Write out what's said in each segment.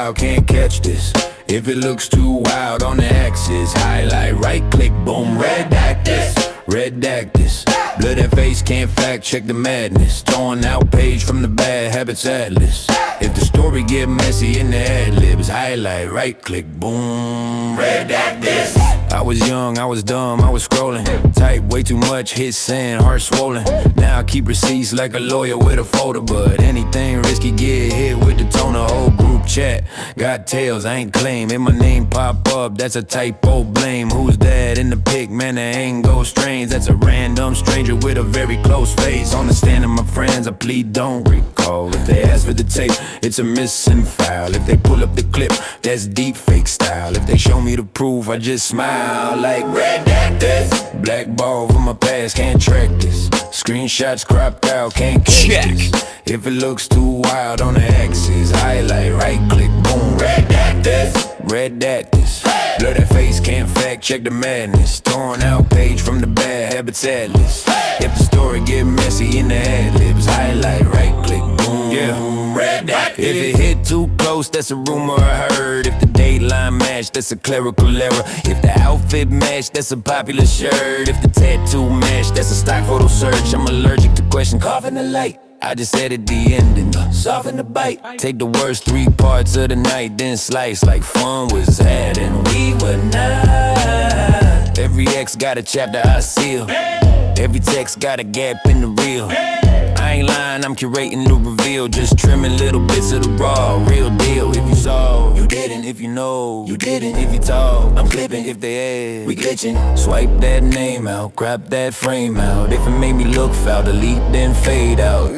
out, can't catch this. If it looks too wild on the axis, highlight, right click, boom, redact this. Redact this. Blur that face, can't fact check the madness. Torn out page from the bad habits atlas. If the story get messy in the ad-libs, highlight, right click, boom, redact this. I was young, I was dumb, I was scrolling. Type way too much, hit send, heart swollen. Now I keep receipts like a lawyer with a folder. But anything risky get hit with the toner. Whole group chat, got tails, I ain't claim. If my name pop up, that's a typo, blame. Who's that in the pic, man, that ain't go strange. That's a random stranger with a very close face. Understanding my friends, I plead don't recall. If they ask for the tape, it's a missing file. If they pull up the clip, that's deep fake style. If they show me the proof, I just smile. Like redact this. Black ball from my past, can't track this. Screenshots cropped out, can't catch this. If it looks too wild on the axis, highlight, right click, boom, redact this. Redact this. Blur that face, can't fact check the madness. Torn out page from the bad habits atlas. If the story get messy in the ad-libs, highlight, right click, boom, yeah, redact. If it hit too close, that's a rumor I heard. If the dateline match, that's a clerical error. If the outfit match, that's a popular shirt. If the tattoo match, that's a stock photo search. I'm allergic to question, coughing the light. I just edit the ending, soften the bite. Take the worst 3 parts of the night, then slice like fun was had and we were not. Every X got a chapter I seal. Every text got a gap in the reel. I ain't lying, I'm curating the reveal. Just trimming little bits of the raw, real deal. If you saw, you didn't. If you know, you didn't. If you talk, I'm clipping. If they ask, we glitching. Swipe that name out, crop that frame out. If it made me look foul, delete then fade out.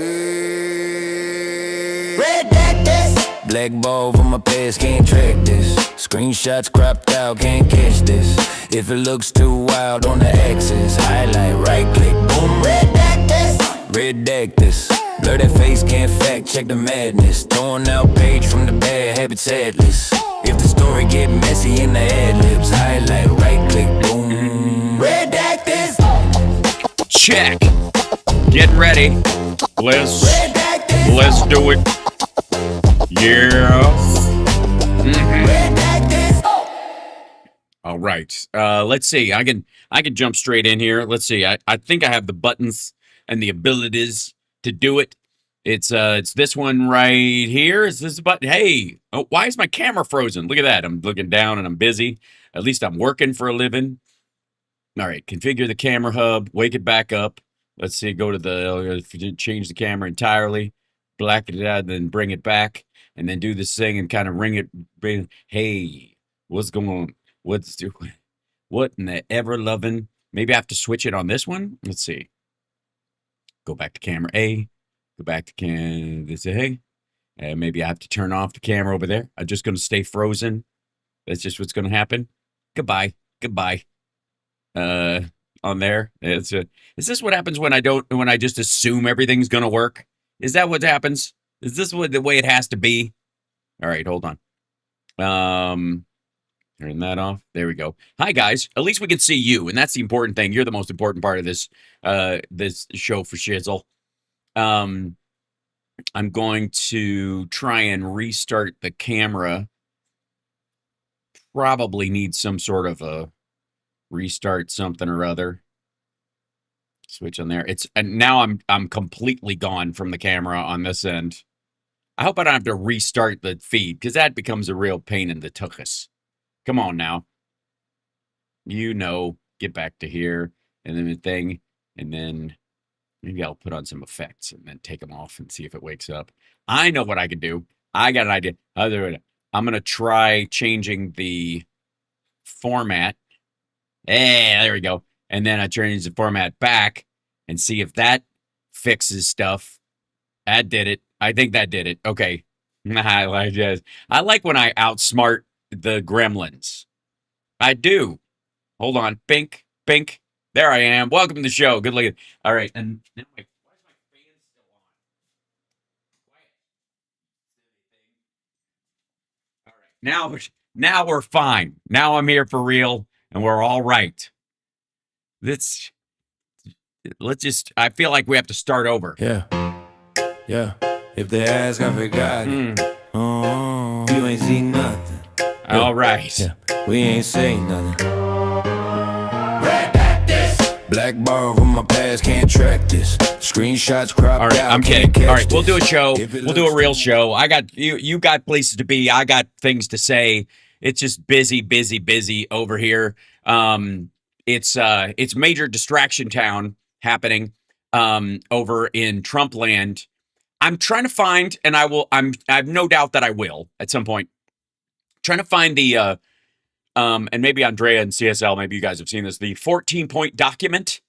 Redact this. Black ball from my past, can't track this. Screenshots cropped out, can't catch this. If it looks too wild on the axis, highlight, right click, boom, redact this. Redact this. Blur that face, can't fact check the madness. Torn out page from the bad habits atlas. If the story get messy in the ad-libs, highlight, right click, boom, redact this. Check. Get ready. Let's do it. Yeah. All right. Let's see. I can jump straight in here. Let's see. I think I have the buttons and the abilities to do it. It's this one right here. Is this button? Hey, oh, why is my camera frozen? Look at that. I'm looking down and I'm busy. At least I'm working for a living. All right. Configure the camera hub. Wake it back up. Let's see. Go to the change the camera entirely. Black it out, then bring it back, and then do this thing and kind of ring it. Hey, what's going on? What in the ever loving? Maybe I have to switch it on this one. Let's see. Go back to camera A. Go back to this A. And maybe I have to turn off the camera over there. I'm just going to stay frozen. That's just what's going to happen. Goodbye. On there. Is this what happens when I just assume everything's going to work? Is that what happens? Is this the way it has to be? All right, hold on. Turn that off. There we go. Hi guys. At least we can see you, and that's the important thing. You're the most important part of this this show for shizzle. I'm going to try and restart the camera. Probably need some sort of a restart something or other. Switch on there. And now I'm completely gone from the camera on this end. I hope I don't have to restart the feed, because that becomes a real pain in the tuchus. Come on now. Get back to here, and then the thing, and then maybe I'll put on some effects and then take them off and see if it wakes up. I know what I could do. I got an idea. I'm going to try changing the format. Hey, there we go. And then I change the format back and see if that fixes stuff. That did it. I think that did it. Okay. I like when I outsmart the gremlins. I do. Hold on. Bink. There I am. Welcome to the show. Good looking. All right. And now why is my fan still on? All right. Now we're fine. Now I'm here for real, and we're all right. I feel like we have to start over. Yeah. If they ask, I forgot. you ain't seen nothing. All right. Yeah, we ain't saying nothing. Black bar over my past, can't track this. Screenshots cropped All right, out. I'm can't kidding. All catch right, we'll do a this. show. If it We'll do a looks real show. I got you. You got places to be. I got things to say. It's just busy over here. It's major distraction town happening over in Trump land. I'm trying to find, and I have no doubt that I will at some point. Trying to find the and maybe Andrea and CSL, maybe you guys have seen this, the 14-point document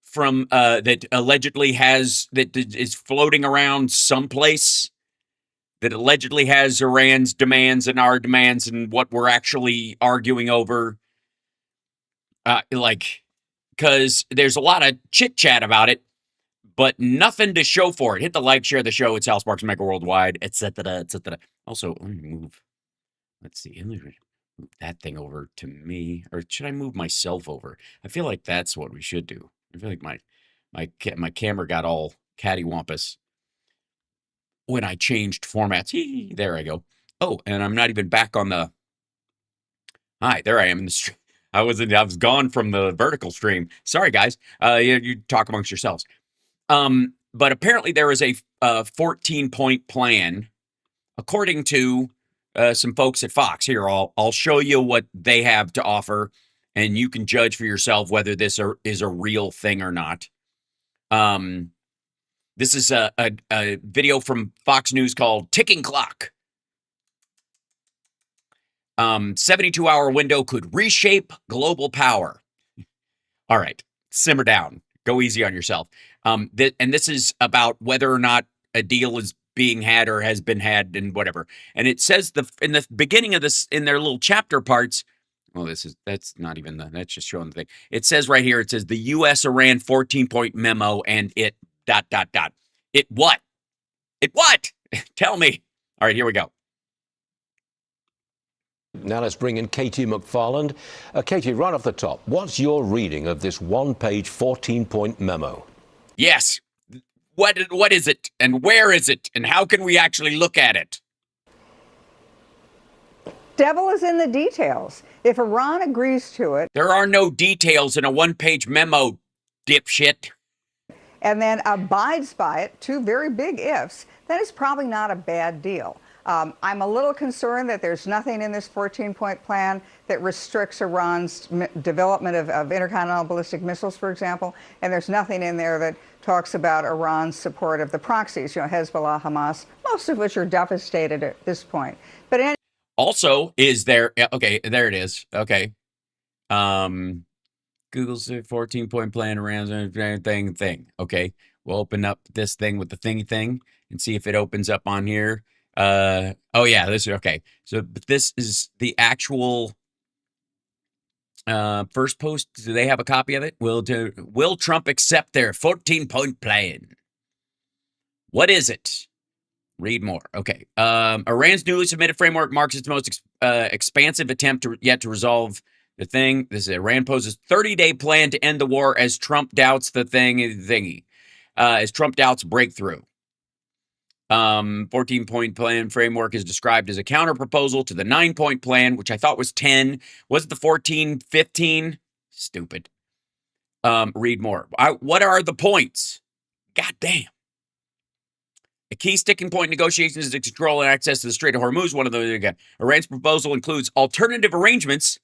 from that allegedly has, that is floating around someplace, that allegedly has Iran's demands and our demands and what we're actually arguing over. Because there's a lot of chit chat about it, but nothing to show for it. Hit the like, share the show. It's Hal Sparks Mega Worldwide, etc., etc. Also, let me move. Let's see. Let me move that thing over to me, or should I move myself over? I feel like that's what we should do. I feel like my camera got all cattywampus when I changed formats. There I go. Oh, and I'm not even back on the. Hi, there I am in the stream. I was gone from the vertical stream. Sorry, guys. You talk amongst yourselves. But apparently there is a 14-point plan, according to some folks at Fox. Here, I'll show you what they have to offer, and you can judge for yourself whether this is a real thing or not. This is a video from Fox News called "Ticking Clock." 72-hour window could reshape global power. All right, simmer down. Go easy on yourself. And this is about whether or not a deal is being had or has been had and whatever. And it says in the beginning of this, in their little chapter parts, well, that's not even that's just showing the thing. It says right here, it says the U.S.-Iran 14-point memo and it ... It what? It what? Tell me. All right, here we go. Now let's bring in Katie McFarland. Katie, right off the top, what's your reading of this one-page 14-point memo? Yes. What is it, and where is it, and how can we actually look at it? Devil is in the details. If Iran agrees to it, there are no details in a one-page memo, dipshit, and then abides by it, two very big ifs, then it's probably not a bad deal. I'm a little concerned that there's nothing in this 14-point plan that restricts Iran's development of intercontinental ballistic missiles, for example, and there's nothing in there that talks about Iran's support of the proxies, Hezbollah, Hamas, most of which are devastated at this point. But also, is there, okay, there it is, okay. Google's 14-point plan around thing, okay. We'll open up this thing with the thingy thing and see if it opens up on here. Oh yeah, this is okay. So this is the actual first post. Do they have a copy of it? Will Trump accept their 14-point plan? What is it? Read more. Okay. Iran's newly submitted framework marks its most expansive attempt yet to resolve the thing. This is Iran poses 30-day plan to end the war as Trump doubts the thingy. As Trump doubts breakthrough. 14-point plan framework is described as a counter-proposal to the 9-point plan, which I thought was 10. Was it the 14, 15? Stupid. Read more. What are the points? God damn. A key sticking point in negotiations is to control and access to the Strait of Hormuz. One of the again, Iran's proposal includes alternative arrangements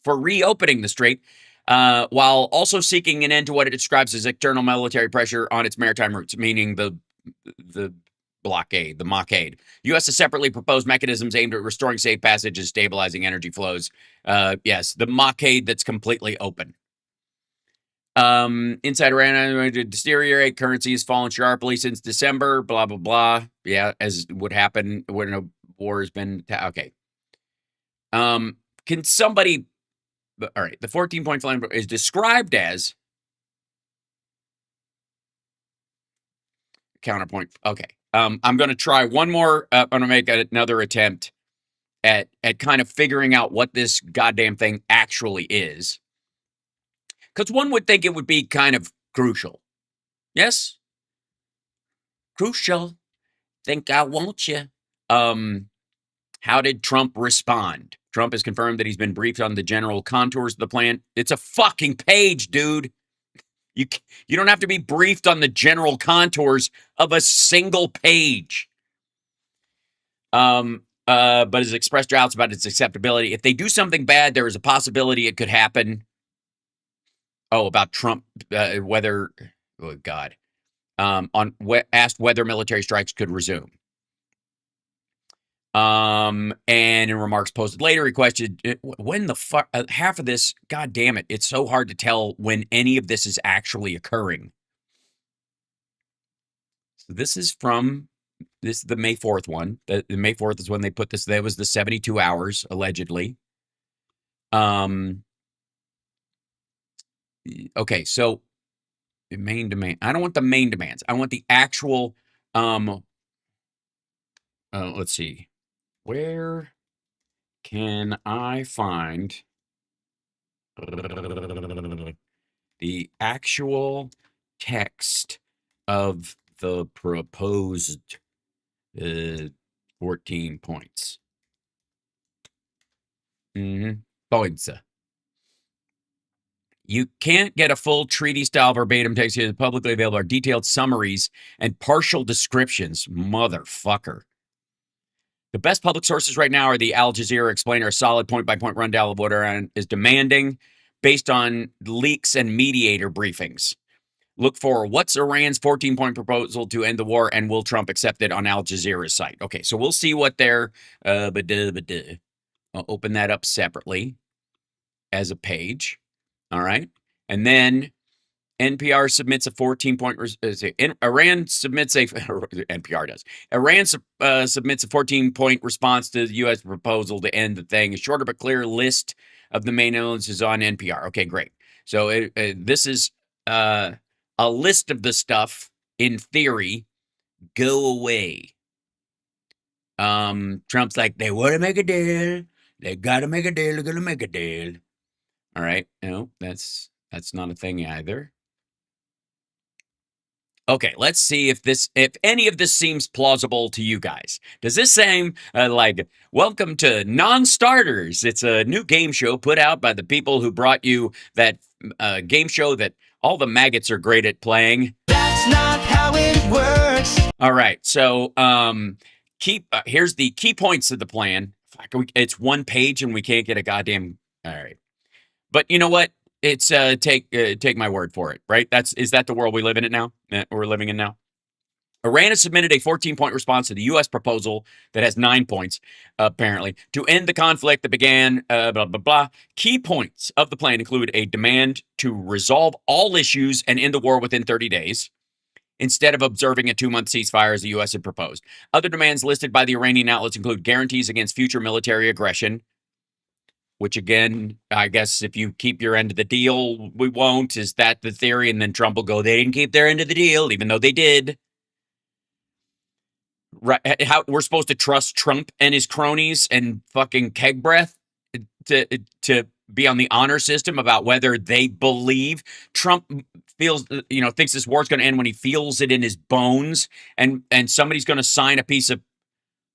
for reopening the strait, while also seeking an end to what it describes as external military pressure on its maritime routes, meaning the blockade, the mockade. U.S. has separately proposed mechanisms aimed at restoring safe passage and stabilizing energy flows. Yes, the mockade that's completely open. Inside Iran, to deteriorate, currency has fallen sharply since December, blah, blah, blah. Yeah, as would happen when a war has been... Okay. Can somebody... All right, the 14-point plan is described as... Counterpoint. Okay. I'm going to try one more. I'm going to make another attempt at kind of figuring out what this goddamn thing actually is. Because one would think it would be kind of crucial. Yes? Crucial. Think I want you. How did Trump respond? Trump has confirmed that he's been briefed on the general contours of the plan. It's a fucking page, dude. You don't have to be briefed on the general contours of a single page. But has expressed doubts about its acceptability. If they do something bad, there is a possibility it could happen. Oh, about Trump, whether, oh God, asked whether military strikes could resume. And in remarks posted later, he questioned when the fuck, half of this, God damn it, it's so hard to tell when any of this is actually occurring. So this is the May 4th one. The May 4th is when they put this. That was the 72 hours, allegedly. Okay, so the main demand. I don't want the main demands. I want the actual, let's see. Where can I find the actual text of the proposed 14 points? Points. You can't get a full treaty-style verbatim text here. Publicly available are detailed summaries and partial descriptions. Motherfucker. The best public sources right now are the Al Jazeera Explainer, a solid point-by-point rundown of what Iran is demanding based on leaks and mediator briefings. Look for what's Iran's 14-point proposal to end the war, and will Trump accept it on Al Jazeera's site. Okay, so we'll see what they're... I'll open that up separately as a page. All right. And then NPR submits a 14-point... Iran submits a... NPR does. Iran submits a 14-point response to the U.S. proposal to end the thing. A shorter but clear list of the main elements is on NPR. Okay, great. So this is a list of the stuff, in theory, go away. Trump's like, they want to make a deal. They got to make a deal. They're going to make a deal. All right. No, that's not a thing either. Okay, let's see if any of this seems plausible to you guys. Does this seem like, welcome to Non-Starters? It's a new game show put out by the people who brought you that game show that all the maggots are great at playing. That's not how it works. All right, so here's the key points of the plan. It's one page and we can't get a goddamn... All right. But you know what? It's take my word for it, right? Is that the world we live in now? We're living in now. Iran has submitted a 14-point response to the U.S. proposal that has 9 points, apparently, to end the conflict that began, blah, blah, blah. Key points of the plan include a demand to resolve all issues and end the war within 30 days, instead of observing a 2-month ceasefire as the U.S. had proposed. Other demands listed by the Iranian outlets include guarantees against future military aggression, which, again, I guess if you keep your end of the deal, we won't. Is that the theory? And then Trump will go, they didn't keep their end of the deal, even though they did. Right? How we're supposed to trust Trump and his cronies and fucking keg breath to be on the honor system about whether they believe. Trump feels, thinks this war's going to end when he feels it in his bones, and somebody's going to sign a piece of,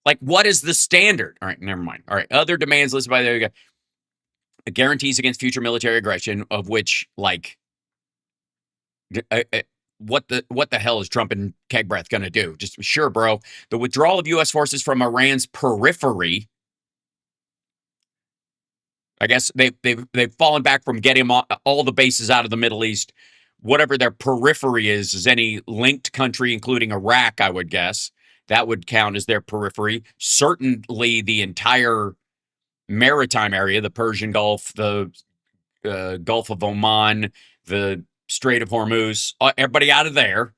like, what is the standard? All right, never mind. All right, other demands listed by the guarantees against future military aggression, of which, like, what the hell is Trump and keg breath going to do? Just sure, bro. The withdrawal of U.S. forces from Iran's periphery. I guess they've fallen back from getting all the bases out of the Middle East. Whatever their periphery is any linked country, including Iraq, I would guess. That would count as their periphery. Certainly the entire maritime area, the Persian Gulf, the Gulf of Oman, the Strait of Hormuz, everybody out of there.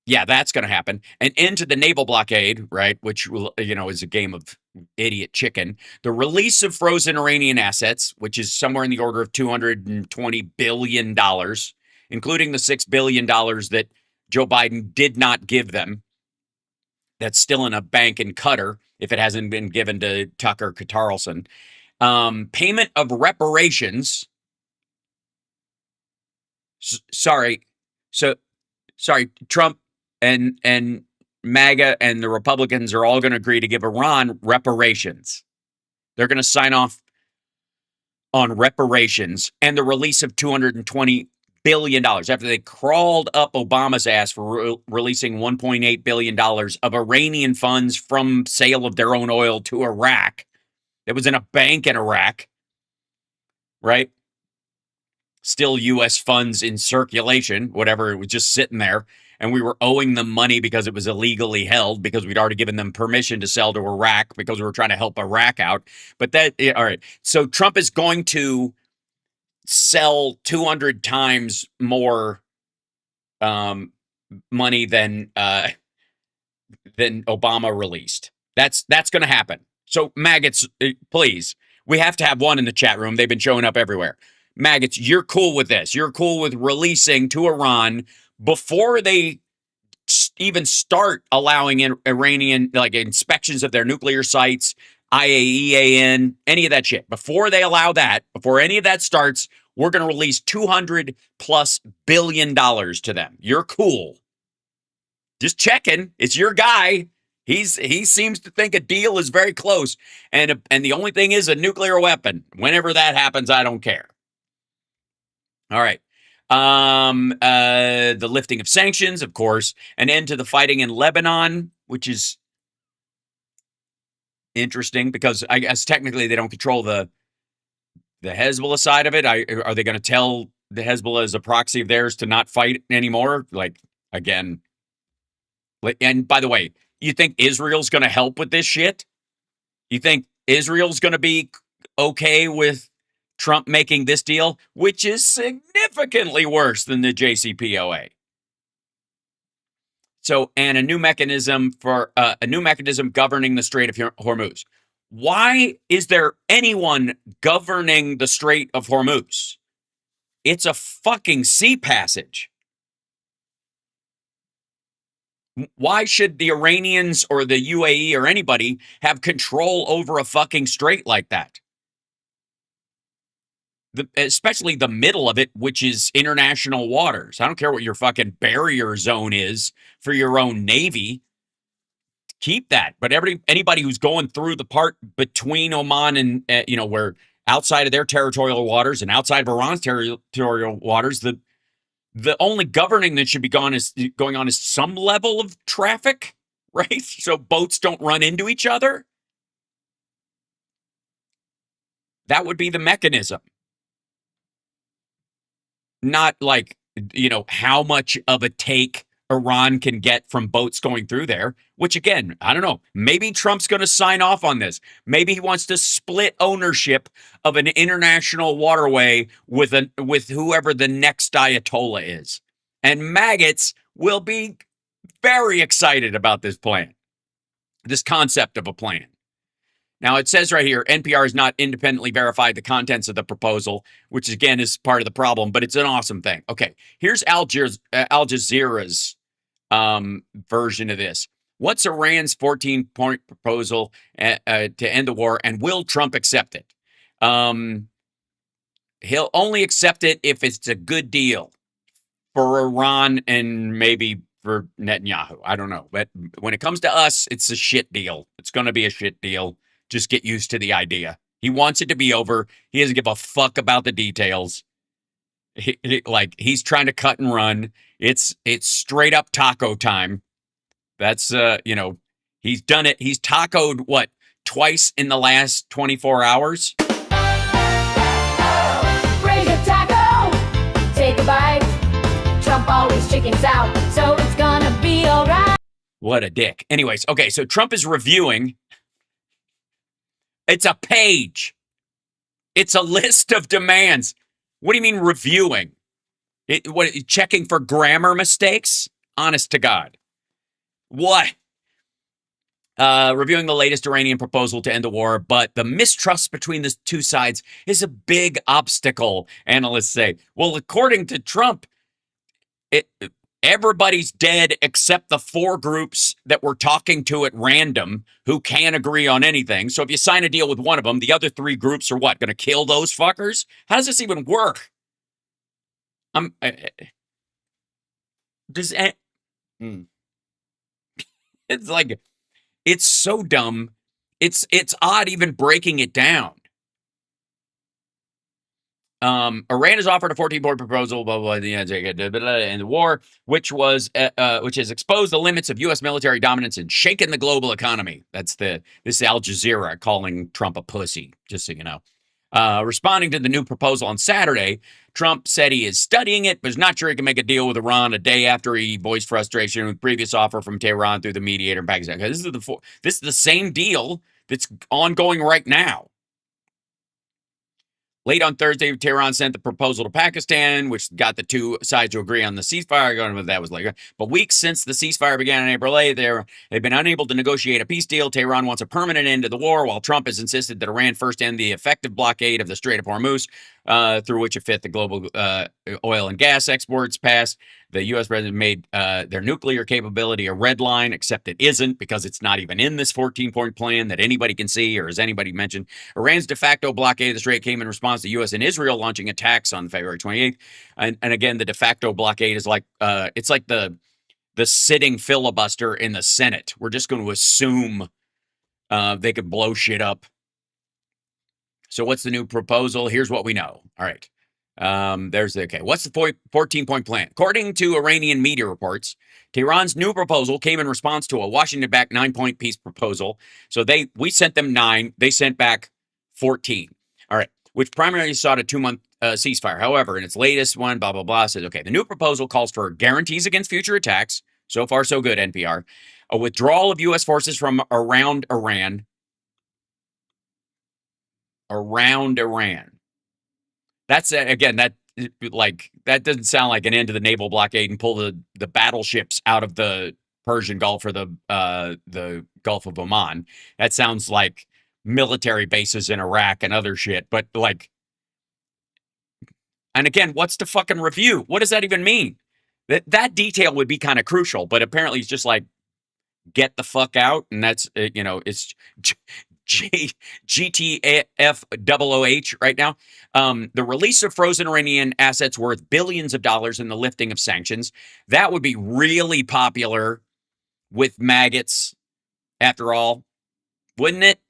Yeah, that's going to happen. And into the naval blockade, right, which, is a game of idiot chicken. The release of frozen Iranian assets, which is somewhere in the order of $220 billion, including the $6 billion that Joe Biden did not give them. That's still in a bank in Qatar, if it hasn't been given to Tucker Carlson. Payment of reparations. Sorry, Trump and MAGA and the Republicans are all going to agree to give Iran reparations. They're going to sign off on reparations and the release of $220 billion after they crawled up Obama's ass for releasing $1.8 billion of Iranian funds from sale of their own oil to Iraq. It was in a bank in Iraq, right? Still U.S. funds in circulation, whatever, it was just sitting there. And we were owing them money because it was illegally held, because we'd already given them permission to sell to Iraq because we were trying to help Iraq out. But all right. So Trump is going to sell 200 times more money than Obama released. That's going to happen. So maggots, please, we have to have one in the chat room. They've been showing up everywhere. Maggots, you're cool with this. You're cool with releasing to Iran before they even start allowing Iranian inspections of their nuclear sites, IAEA, any of that shit. Before they allow that, before any of that starts, we're going to release $200+ billion to them. You're cool. Just checking. It's your guy. He seems to think a deal is very close, and the only thing is a nuclear weapon. Whenever that happens, I don't care. All right. The lifting of sanctions, of course, an end to the fighting in Lebanon, which is interesting because I guess technically they don't control the Hezbollah side of it. Are they going to tell the Hezbollah as a proxy of theirs to not fight anymore? Again. And by the way, you think Israel's going to help with this shit? You think Israel's going to be okay with Trump making this deal, which is significantly worse than the JCPOA? So, and a new mechanism governing the Strait of Hormuz. Why is there anyone governing the Strait of Hormuz? It's a fucking sea passage. Why should the Iranians or the UAE or anybody have control over a fucking strait like that? Especially the middle of it, which is international waters. I don't care what your fucking barrier zone is for your own Navy. Keep that. But anybody who's going through the part between Oman and, where outside of their territorial waters and outside of Iran's territorial waters, the only governing that should be going on is some level of traffic, right? So boats don't run into each other. That would be the mechanism. Not how much of a take Iran can get from boats going through there, which again, I don't know. Maybe Trump's going to sign off on this. Maybe he wants to split ownership of an international waterway with whoever the next Ayatollah is. And maggots will be very excited about this plan, this concept of a plan. Now, it says right here, NPR has not independently verified the contents of the proposal, which again is part of the problem, but it's an awesome thing. Okay, here's Al Jazeera's version of this. What's Iran's 14-point proposal to end the war, and will Trump accept it? He'll only accept it if it's a good deal for Iran and maybe for Netanyahu. I don't know. But when it comes to us, it's a shit deal. It's going to be a shit deal. Just get used to the idea. He wants it to be over. He doesn't give a fuck about the details. He's trying to cut and run. It's straight up taco time. That's he's done it. He's tacoed what, twice in the last 24 hours? Raise your taco, take a bite. Trump always chickens out, so it's gonna be all right. What a dick. Anyways, okay, so Trump is reviewing. It's a page. It's a list of demands. What do you mean reviewing? Checking for grammar mistakes? Honest to God. What? Reviewing the latest Iranian proposal to end the war, but the mistrust between the two sides is a big obstacle, analysts say. Well, according to Trump, everybody's dead except the four groups that we're talking to at random who can't agree on anything. So if you sign a deal with one of them, the other three groups are what? Going to kill those fuckers? How does this even work? It's like, it's so dumb. It's odd even breaking it down. Iran has offered a 14-point proposal, blah, blah, blah, and the war, which has exposed the limits of U.S. military dominance and shaken the global economy. This is Al Jazeera calling Trump a pussy, just so you know. Responding to the new proposal on Saturday, Trump said he is studying it, but is not sure he can make a deal with Iran a day after he voiced frustration with previous offer from Tehran through the mediator in Pakistan. This is the same deal that's ongoing right now. Late on Thursday, Tehran sent the proposal to Pakistan, which got the two sides to agree on the ceasefire. That was like, but weeks since the ceasefire began on April 8th, they've been unable to negotiate a peace deal. Tehran wants a permanent end to the war, while Trump has insisted that Iran first end the effective blockade of the Strait of Hormuz, through which a fifth of global oil and gas exports passed. The U.S. president made their nuclear capability a red line, except it isn't, because it's not even in this 14-point plan that anybody can see or has anybody mentioned. Iran's de facto blockade of the Strait came in response to U.S. and Israel launching attacks on February 28th. And again, the de facto blockade is like, it's like the sitting filibuster in the Senate. We're just going to assume they could blow shit up. So what's the new proposal? Here's what we know. All right. What's the 14-point plan? According to Iranian media reports, Tehran's new proposal came in response to a Washington-backed 9-point peace proposal. So we sent them 9. They sent back 14. All right. Which primarily sought a 2-month ceasefire. However, in its latest one, blah, blah, blah, says, okay, the new proposal calls for guarantees against future attacks. So far, so good, NPR. A withdrawal of U.S. forces from around Iran. Around Iran. That's, again, that doesn't sound like an end to the naval blockade and pull the battleships out of the Persian Gulf or the Gulf of Oman. That sounds like military bases in Iraq and other shit. But and again, what's the fucking review? What does that even mean? That detail would be kind of crucial, but apparently it's just like, get the fuck out. And that's, it's GTFOOH right now. The release of frozen Iranian assets worth billions of dollars and the lifting of sanctions. That would be really popular with maggots, after all, wouldn't it?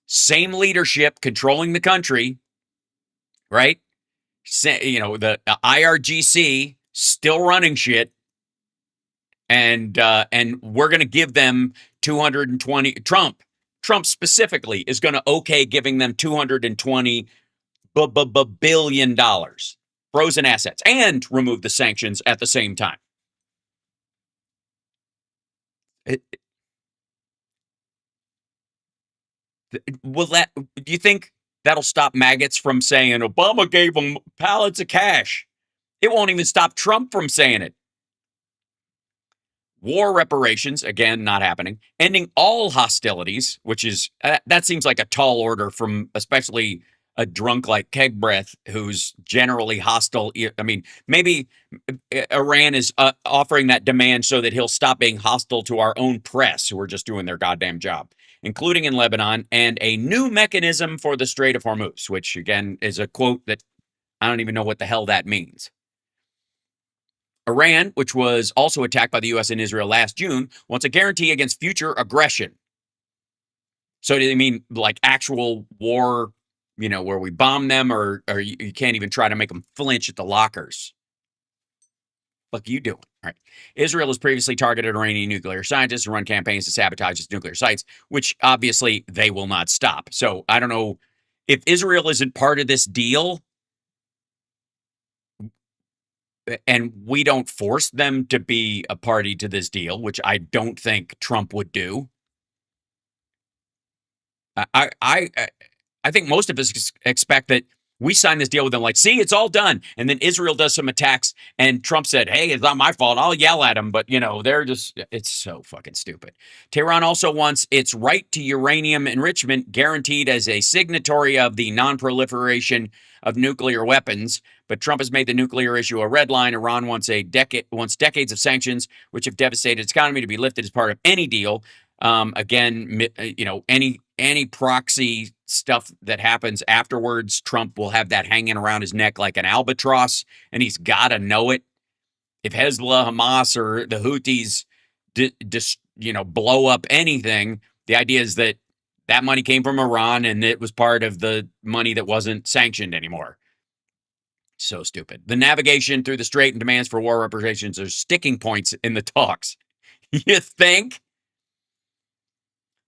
Same leadership controlling the country, right? The IRGC still running shit. And we're going to give them 220. Trump specifically is going to giving them $220 billion frozen assets and remove the sanctions at the same time. Do you think that'll stop maggots from saying Obama gave them pallets of cash? It won't even stop Trump from saying it. War reparations, again, not happening. Ending all hostilities, which is, that seems like a tall order from especially a drunk like Keg Breath, who's generally hostile. I mean, maybe Iran is offering that demand so that he'll stop being hostile to our own press, who are just doing their goddamn job, including in Lebanon, and a new mechanism for the Strait of Hormuz, which, again, is a quote that I don't even know what the hell that means. Iran, which was also attacked by the U.S. and Israel last June, wants a guarantee against future aggression. So do they mean like actual war, where we bomb them, or you can't even try to make them flinch at the lockers? What are you doing? All right. Israel has previously targeted Iranian nuclear scientists and run campaigns to sabotage its nuclear sites, which obviously they will not stop. So I don't know if Israel isn't part of this deal, and we don't force them to be a party to this deal, which I don't think Trump would do. I think most of us expect that we sign this deal with them, like, see, it's all done. And then Israel does some attacks, and Trump said, hey, it's not my fault. I'll yell at them. But, they're just, it's so fucking stupid. Tehran also wants its right to uranium enrichment guaranteed as a signatory of the non-proliferation of nuclear weapons. But Trump has made the nuclear issue a red line. Iran wants decades of sanctions, which have devastated its economy, to be lifted as part of any deal. Again, any proxy stuff that happens afterwards, Trump will have that hanging around his neck like an albatross, and he's got to know it. If Hezbollah, Hamas, or the Houthis just blow up anything. The idea is that money came from Iran and it was part of the money that wasn't sanctioned anymore. So stupid. The navigation through the strait and demands for war reparations are sticking points in the talks. You think?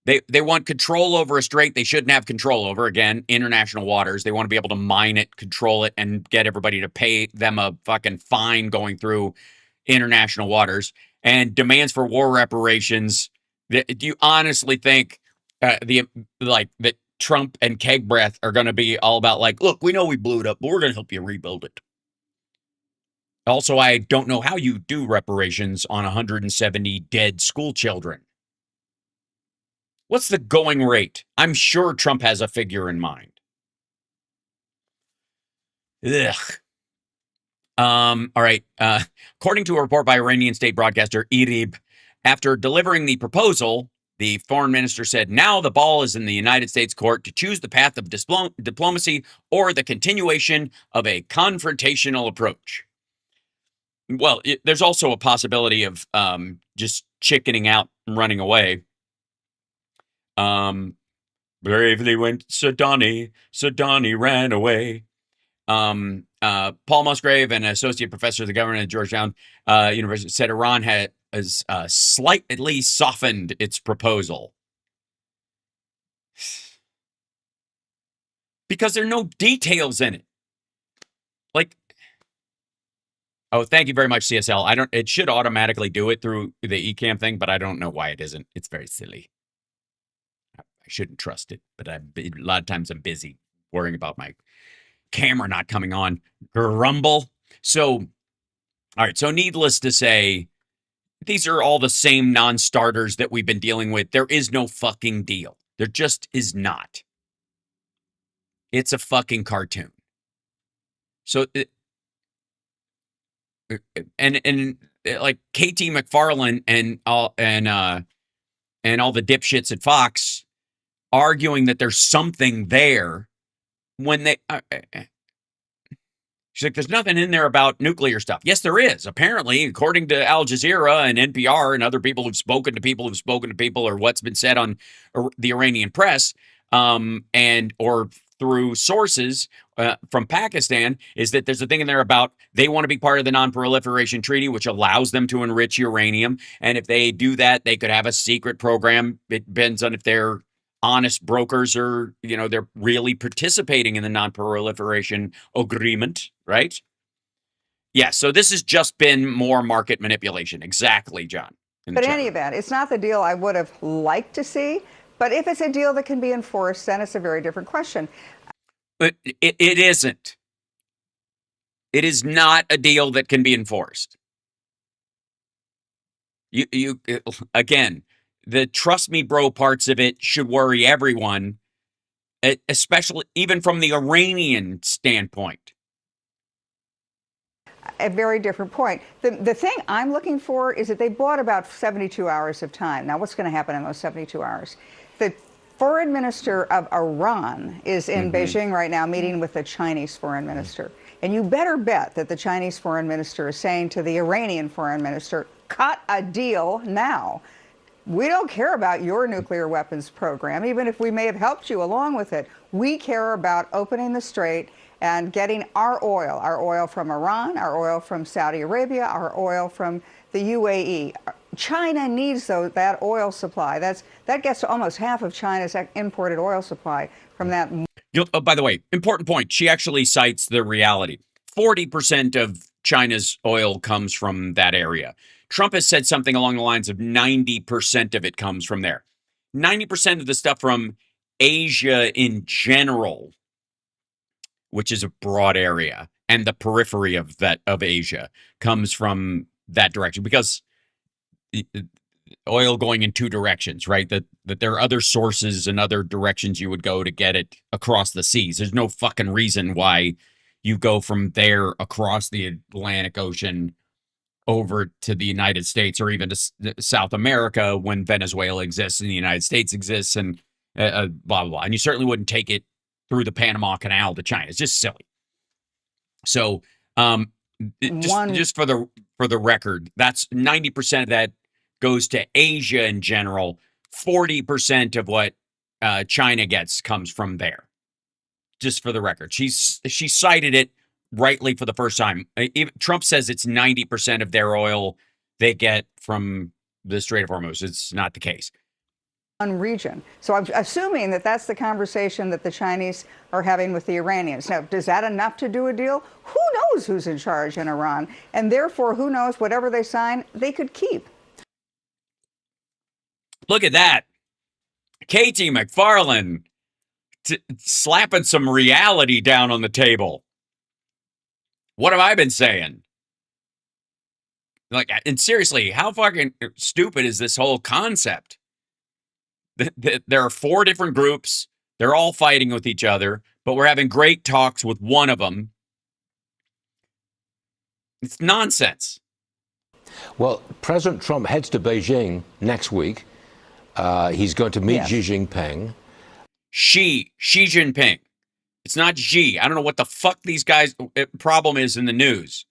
They want control over a strait they shouldn't have control over. Again, international waters. They want to be able to mine it, control it, and get everybody to pay them a fucking fine going through international waters. And demands for war reparations. Do you honestly think that Trump and Keg Breath are going to be all about look, we know we blew it up, but we're going to help you rebuild it. Also, I don't know how you do reparations on 170 dead school children. What's the going rate? I'm sure Trump has a figure in mind. Ugh. All right. According to a report by Iranian state broadcaster IRIB, after delivering the proposal, the foreign minister said, now the ball is in the United States court to choose the path of diplomacy or the continuation of a confrontational approach. Well, there's also a possibility of just chickening out and running away. Bravely went Sudani ran away. Paul Musgrave, an associate professor of the government at Georgetown University, said Iran has slightly softened its proposal. Because there are no details in it. Oh, thank you very much, CSL. It should automatically do it through the eCam thing, but I don't know why it isn't. It's very silly. I shouldn't trust it, but a lot of times I'm busy worrying about my camera not coming on. Grumble. So, all right. So needless to say, these are all the same non-starters that we've been dealing with. There is no fucking deal. There just is not. It's a fucking cartoon. So, and like KT McFarlane and all the dipshits at Fox arguing that there's something there when they she's like, there's nothing in there about nuclear stuff. Yes, there is. Apparently, according to Al Jazeera and NPR and other people who've spoken to people or what's been said on the Iranian press, or through sources from Pakistan, is that there's a thing in there about they want to be part of the non-proliferation treaty, which allows them to enrich uranium. And if they do that, they could have a secret program. It depends on if they're honest brokers or, they're really participating in the non-proliferation agreement, right? Yeah, so this has just been more market manipulation. Exactly, John. But in any event, it's not the deal I would have liked to see. But if it's a deal that can be enforced, then it's a very different question. But it isn't. It is not a deal that can be enforced. You again, the trust me, bro parts of it should worry everyone, especially even from the Iranian standpoint. A very different point. The thing I'm looking for is that they bought about 72 hours of time. Now, what's going to happen in those 72 hours? The foreign minister of Iran is in Beijing right now meeting with the Chinese foreign minister. And you better bet that the Chinese foreign minister is saying to the Iranian foreign minister, cut a deal now. We don't care about your nuclear weapons program, even if we may have helped you along with it. We care about opening the strait and getting our oil from Iran, our oil from Saudi Arabia, our oil from the UAE. China needs that oil supply. That gets to almost half of China's imported oil supply from that. By the way, important point. She actually cites the reality. 40% of China's oil comes from that area. Trump has said something along the lines of 90% of it comes from there. 90% of the stuff from Asia in general, which is a broad area, and the periphery of Asia comes from that direction, because oil going in two directions, right? That there are other sources and other directions you would go to get it across the seas. There's no fucking reason why you go from there across the Atlantic Ocean over to the United States or even to South America when Venezuela exists and the United States exists and blah, blah, blah. And you certainly wouldn't take it through the Panama Canal to China. It's just silly. So just for the record, that's 90% of that goes to Asia in general. 40% of what China gets comes from there. Just for the record, she cited it rightly for the first time. Trump says it's 90% of their oil they get from the Strait of Hormuz. It's not the case. Region. So I'm assuming that that's the conversation that the Chinese are having with the Iranians. Now, is that enough to do a deal? Who knows who's in charge in Iran? And therefore, who knows, whatever they sign, they could keep. Look at that. Katie McFarland slapping some reality down on the table. What have I been saying? Like, and seriously, how fucking stupid is this whole concept? There are 4 different groups. They're all fighting with each other, but we're having great talks with one of them. It's nonsense. Well, President Trump heads to Beijing next week. He's going to meet Xi Jinping. Xi Jinping. It's not Xi. I don't know what the fuck these guys' problem is in the news.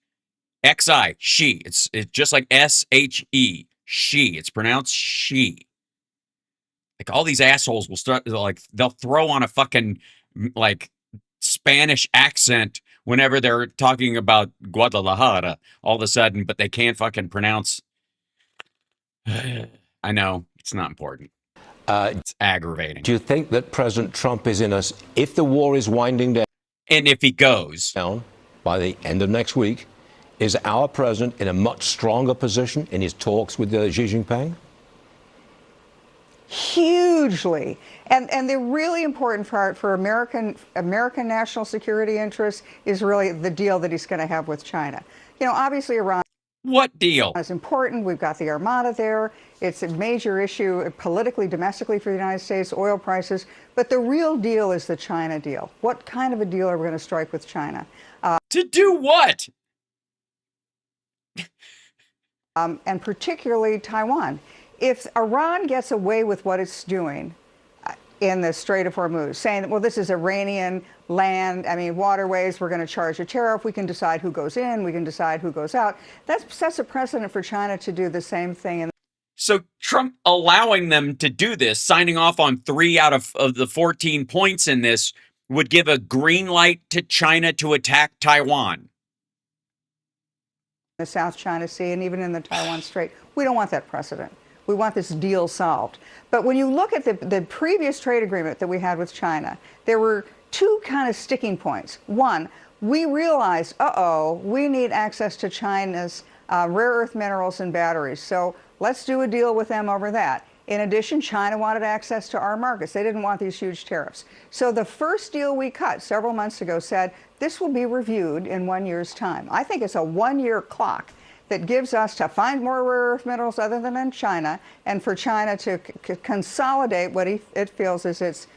XI, Xi. It's just like SHE, Xi. It's pronounced Xi. Like, all these assholes will start, like, they'll throw on a fucking, like, Spanish accent whenever they're talking about Guadalajara all of a sudden, but they can't fucking pronounce. I know, it's not important. It's aggravating. Do you think that President Trump is in us, if the war is winding down? And if he goes down by the end of next week, is our president in a much stronger position in his talks with Xi Jinping? Hugely, and they're really important for American national security interests. Is really the deal that he's going to have with China. You know, obviously Iran. What deal? Is important. We've got the Armada there. It's a major issue politically, domestically for the United States. Oil prices, but the real deal is the China deal. What kind of a deal are we going to strike with China? To do what? And particularly Taiwan. If Iran gets away with what it's doing in the Strait of Hormuz, saying that, well, this is Iranian land, waterways, we're going to charge a tariff, we can decide who goes in, we can decide who goes out, that sets a precedent for China to do the same thing. So Trump allowing them to do this, signing off on 3 out of the 14 points in this, would give a green light to China to attack Taiwan. The South China Sea and even in the Taiwan Strait. We don't want that precedent. We want this deal solved. But when you look at the previous trade agreement that we had with China, there were 2 kind of sticking points. One, we realized, we need access to China's rare earth minerals and batteries. So let's do a deal with them over that. In addition, China wanted access to our markets. They didn't want these huge tariffs. So the first deal we cut several months ago said this will be reviewed in 1 year's time. I think it's a 1-year clock that gives us to find more rare earth minerals other than in China, and for China to consolidate what it feels is its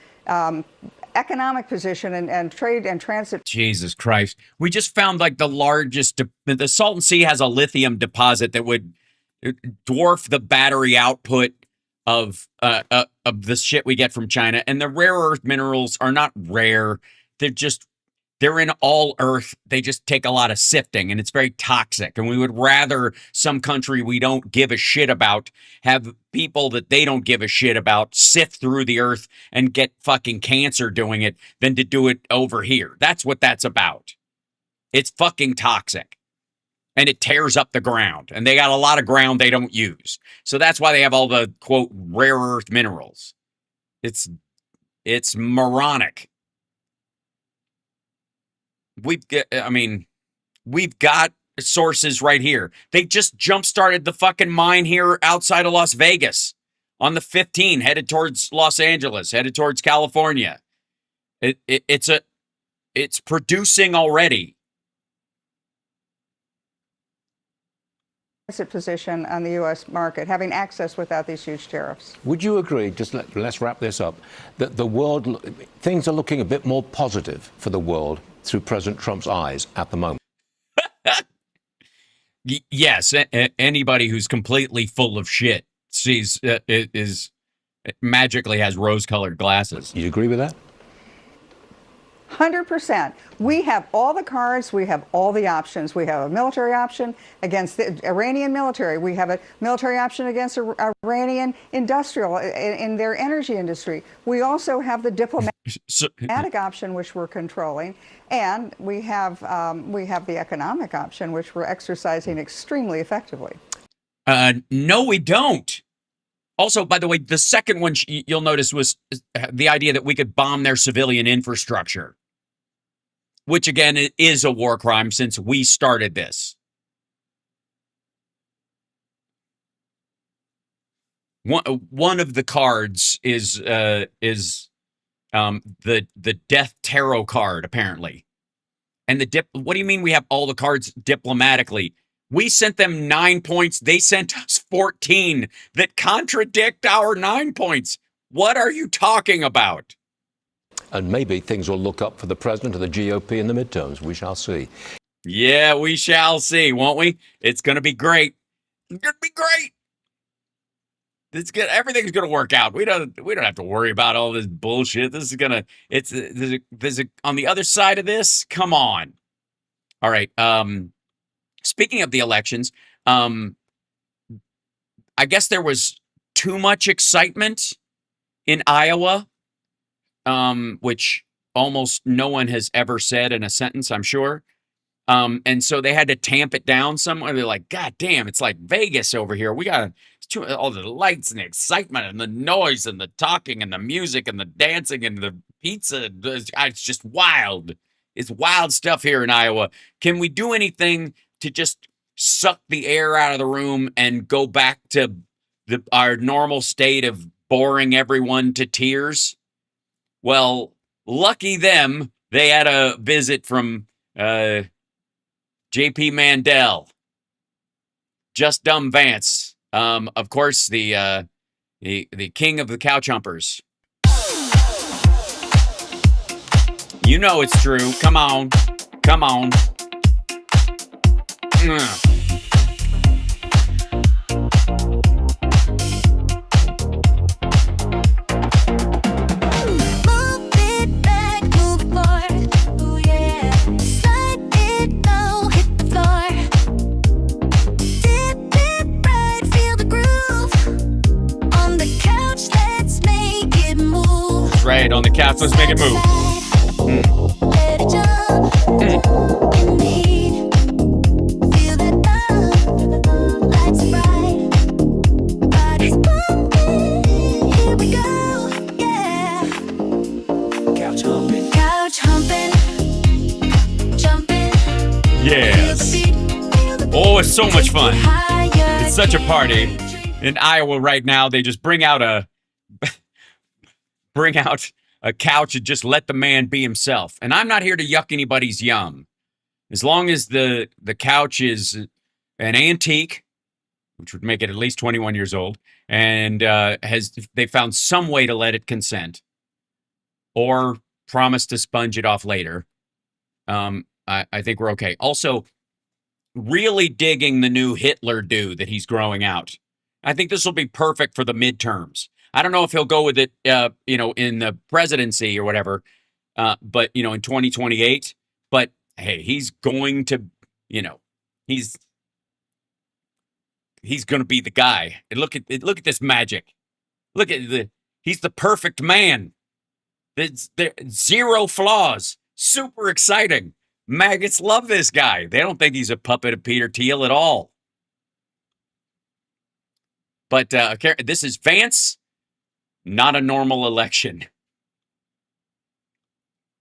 economic position and trade and transit. Jesus Christ. We just found like the largest, the Salton Sea has a lithium deposit that would dwarf the battery output of the shit we get from China. And the rare earth minerals are not rare. They're in all earth. They just take a lot of sifting, and it's very toxic. And we would rather some country we don't give a shit about have people that they don't give a shit about sift through the earth and get fucking cancer doing it than to do it over here. That's what that's about. It's fucking toxic. And it tears up the ground. And they got a lot of ground they don't use. So that's why they have all the, quote, rare earth minerals. It's moronic. We've got sources right here. They just jump-started the fucking mine here outside of Las Vegas on the 15, headed towards Los Angeles, headed towards California. It's producing already. Position on the U.S. market, having access without these huge tariffs. Would you agree, let's wrap this up, that the world, things are looking a bit more positive for the world through President Trump's eyes at the moment? Yes, anybody who's completely full of shit sees magically has rose-colored glasses. You agree with that? 100%. We have all the cards. We have all the options. We have a military option against the Iranian military. We have a military option against Iranian industrial in their energy industry. We also have the diplomatic option, which we're controlling, and we have the economic option, which we're exercising extremely effectively. No, we don't. Also, by the way, the second one you'll notice was the idea that we could bomb their civilian infrastructure, which again is a war crime since we started this. One of the cards is the death tarot card, apparently. And what do you mean we have all the cards diplomatically? We sent them 9 points. They sent us 14 that contradict our 9 points. What are you talking about? And maybe things will look up for the president of the GOP in the midterms. We shall see. Yeah, we shall see, won't we? It's going to be great. It's going to be great. It's good. Everything's going to work out. We don't have to worry about all this bullshit. This is going to, there's a, on the other side of this. Come on. All right. Speaking of the elections, I guess there was too much excitement in Iowa, which almost no one has ever said in a sentence, I'm sure. And so they had to tamp it down somewhere. They're like, God damn, it's like Vegas over here. We got all the lights and the excitement and the noise and the talking and the music and the dancing and the pizza. It's just wild. It's wild stuff here in Iowa. Can we do anything to just suck the air out of the room and go back to our normal state of boring everyone to tears? Well, lucky them, they had a visit from J.P. Mandel. Just dumb Vance. Of course, the king of the couch humpers. You know it's true. Come on. Come on. Right, on the couch, let's make it move. Yes. Oh, it's so much fun. It's such a party. In Iowa right now, they just bring out a couch and just let the man be himself. And I'm not here to yuck anybody's yum. As long as the couch is an antique, which would make it at least 21 years old, and they found some way to let it consent or promise to sponge it off later, I think we're okay. Also, really digging the new Hitler do that he's growing out. I think this will be perfect for the midterms. I don't know if he'll go with it, in the presidency or whatever, but, in 2028. But, hey, he's going to, he's going to be the guy. And look at this magic. He's the perfect man. There's zero flaws. Super exciting. Maggots love this guy. They don't think he's a puppet of Peter Thiel at all. But this is Vance. Not a normal election.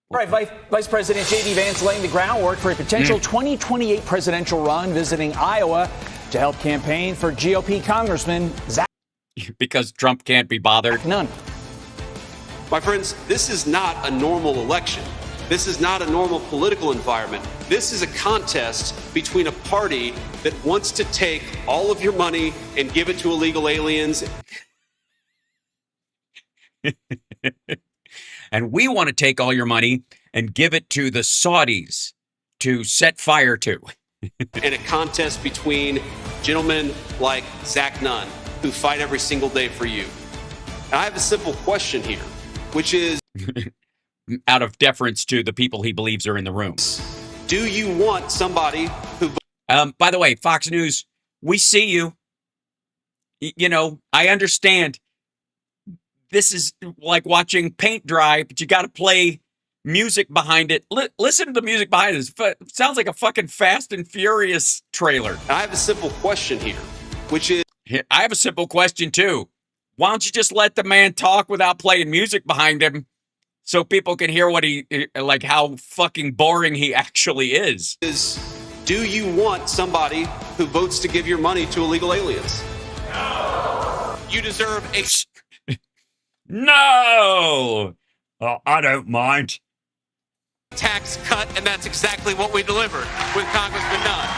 All right, Vice President J.D. Vance laying the groundwork for a potential 2028 presidential run, visiting Iowa to help campaign for GOP Congressman Zach. Because Trump can't be bothered. None. My friends, this is not a normal election. This is not a normal political environment. This is a contest between a party that wants to take all of your money and give it to illegal aliens. And we want to take all your money and give it to the Saudis to set fire to. And a contest between gentlemen like Zach Nunn, who fight every single day for you. And I have a simple question here, which is... out of deference to the people he believes are in the room. Do you want somebody who By the way, Fox News, we see you. You know, I understand. This is like watching paint dry, but you got to play music behind it. Listen to the music behind it. It sounds like a fucking Fast and Furious trailer. I have a simple question here, which is I have a simple question too. Why don't you just let the man talk without playing music behind him so people can hear what like how fucking boring he actually is? Do you want somebody who votes to give your money to illegal aliens? No. You deserve a No! Oh, I don't mind. tax cut, and that's exactly what we delivered with Congressman Dunn.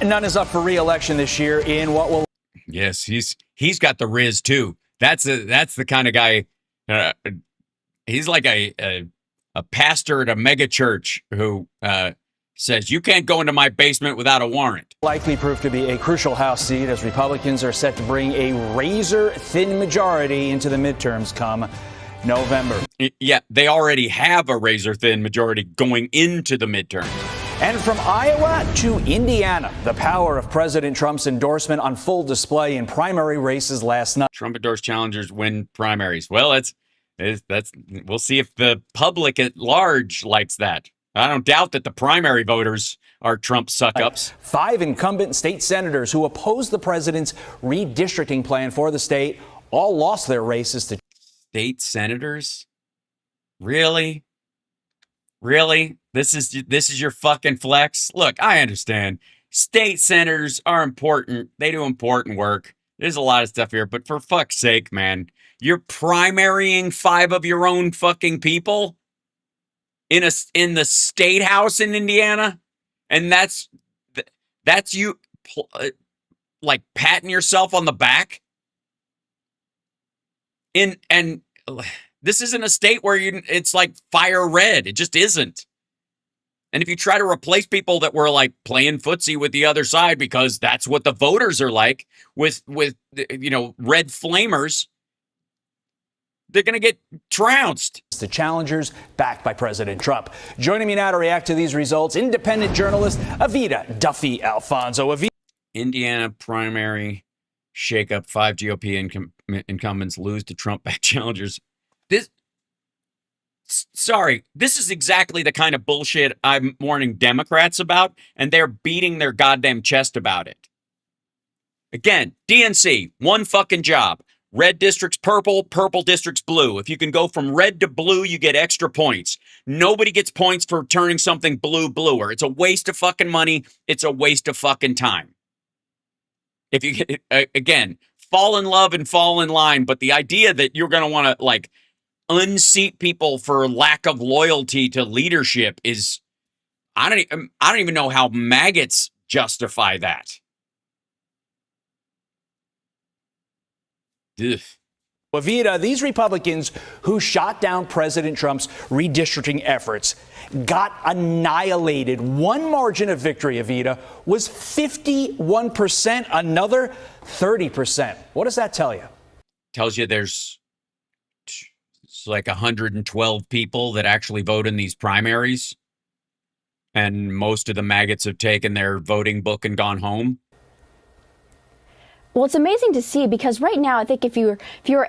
Nunn is up for re-election this year in what will... Yes, he's got the riz too. That's the kind of guy. He's like a pastor at a mega church who says you can't go into my basement without a warrant. likely prove to be a crucial House seat as Republicans are set to bring a razor-thin majority into the midterms come November. Yeah, they already have a razor-thin majority going into the midterm. And from Iowa to Indiana, the power of President Trump's endorsement on full display in primary races last night. Trump endorsed challengers win primaries. Well, that's we'll see if the public at large likes that. I don't doubt that the primary voters are Trump suck-ups. 5 incumbent state senators who opposed the president's redistricting plan for the state all lost their races to State senators? Really? Really? This is your fucking flex? Look, I understand. State senators are important. They do important work. There's a lot of stuff here, but for fuck's sake, man, you're primarying 5 of your own fucking people in the state house in Indiana, and that's you like patting yourself on the back. And this isn't a state where it's like fire red. It just isn't. And if you try to replace people that were like playing footsie with the other side because that's what the voters are like with red flamers, they're going to get trounced. the challengers backed by President Trump. Joining me now to react to these results, independent journalist Avita Duffy Alfonso. Indiana primary shakeup, 5 GOP incumbents lose to Trump-backed challengers. This is exactly the kind of bullshit I'm warning Democrats about, and they're beating their goddamn chest about it. Again, DNC, one fucking job. Red district's purple, purple district's blue. If you can go from red to blue, you get extra points. Nobody gets points for turning something bluer. It's a waste of fucking money. It's a waste of fucking time. If you again, fall in love and fall in line, but the idea that you're going to want to like unseat people for lack of loyalty to leadership is, I don't even know how maggots justify that. Ugh. Avita, these Republicans who shot down President Trump's redistricting efforts got annihilated. One margin of victory, Avita, was 51%, another 30%. What does that tell you? Tells you it's like 112 people that actually vote in these primaries. And most of the maggots have taken their voting book and gone home. Well, it's amazing to see because right now, I think if you're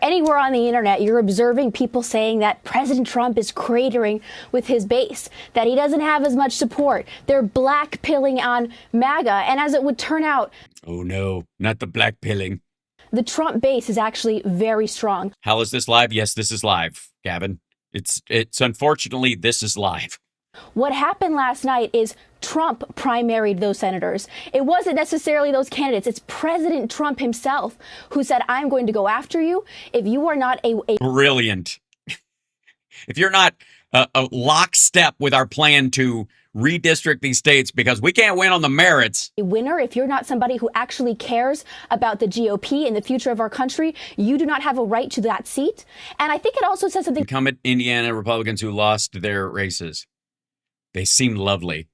anywhere on the internet, you're observing people saying that President Trump is cratering with his base, that he doesn't have as much support. They're black pilling on MAGA. And as it would turn out, oh no, not the black pilling. The Trump base is actually very strong. How is this live? Yes, this is live, Gavin. It's unfortunately, this is live. What happened last night is Trump primaried those senators. It wasn't necessarily those candidates. It's President Trump himself who said, I'm going to go after you if you are not a Brilliant. If you're not a lockstep with our plan to redistrict these states because we can't win on the merits. A winner, if you're not somebody who actually cares about the GOP and the future of our country, you do not have a right to that seat. And I think it also says something. Incumbent Indiana Republicans who lost their races. They seem lovely.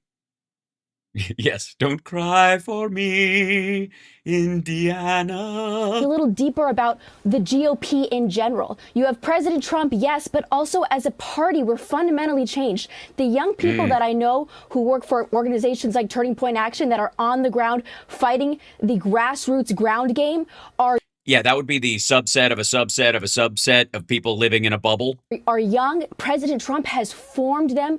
Yes, don't cry for me, Indiana. A little deeper about the GOP in general. You have President Trump, yes, but also as a party, we're fundamentally changed. The young people that I know who work for organizations like Turning Point Action that are on the ground fighting the grassroots ground game are Yeah, that would be the subset of a subset of a subset of people living in a bubble. young. President Trump has formed them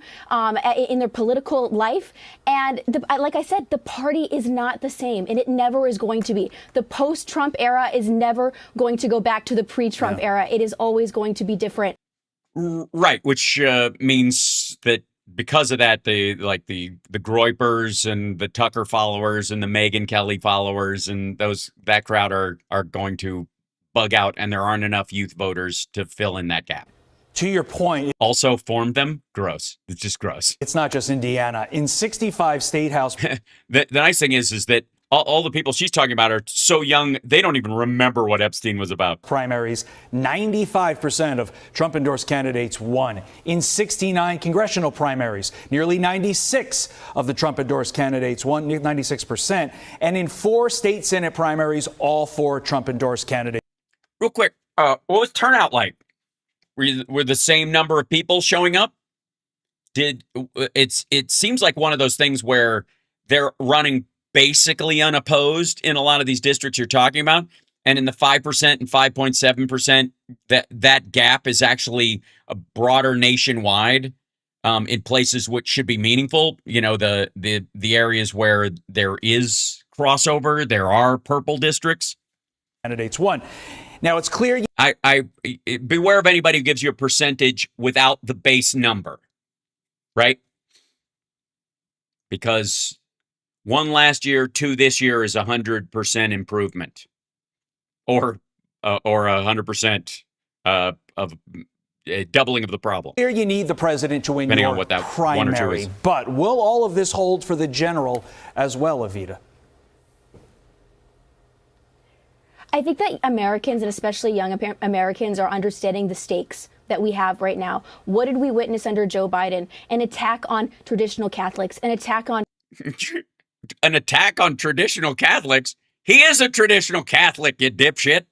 in their political life. And like I said, the party is not the same, and it never is going to be. The post-Trump era is never going to go back to the pre-Trump era. It is always going to be different. Right, which means that because of that, the Groypers and the Tucker followers and the Megyn Kelly followers and that crowd are going to bug out, and there aren't enough youth voters to fill in that gap. To your point, Also formed them? Gross. It's just gross. it's not just Indiana. In 65 state house The nice thing is that all the people she's talking about are so young, they don't even remember what Epstein was about. primaries, 95% of Trump-endorsed candidates won. In 69 congressional primaries, nearly 96 of the Trump-endorsed candidates won, 96%. And in 4 state Senate primaries, all 4 Trump-endorsed candidates. Real quick, what was turnout like? Were the same number of people showing up? It seems like one of those things where they're running basically unopposed in a lot of these districts you're talking about, and in the 5% and 5.7%, that gap is actually a broader nationwide in places which should be meaningful. You know, the areas where there is crossover, there are purple districts. Candidates won. Now it's clear. I beware of anybody who gives you a percentage without the base number, right? Because 1 last year, 2 this year is 100% improvement, or 100% of a doubling of the problem. Here you need the president to win Depending your on what that 1 or 2 primary. is. But will all of this hold for the general as well, Evita? I think that Americans, and especially young Americans, are understanding the stakes that we have right now. What did we witness under Joe Biden? An attack on traditional Catholics, an attack on traditional Catholics. He is a traditional Catholic, you dipshit.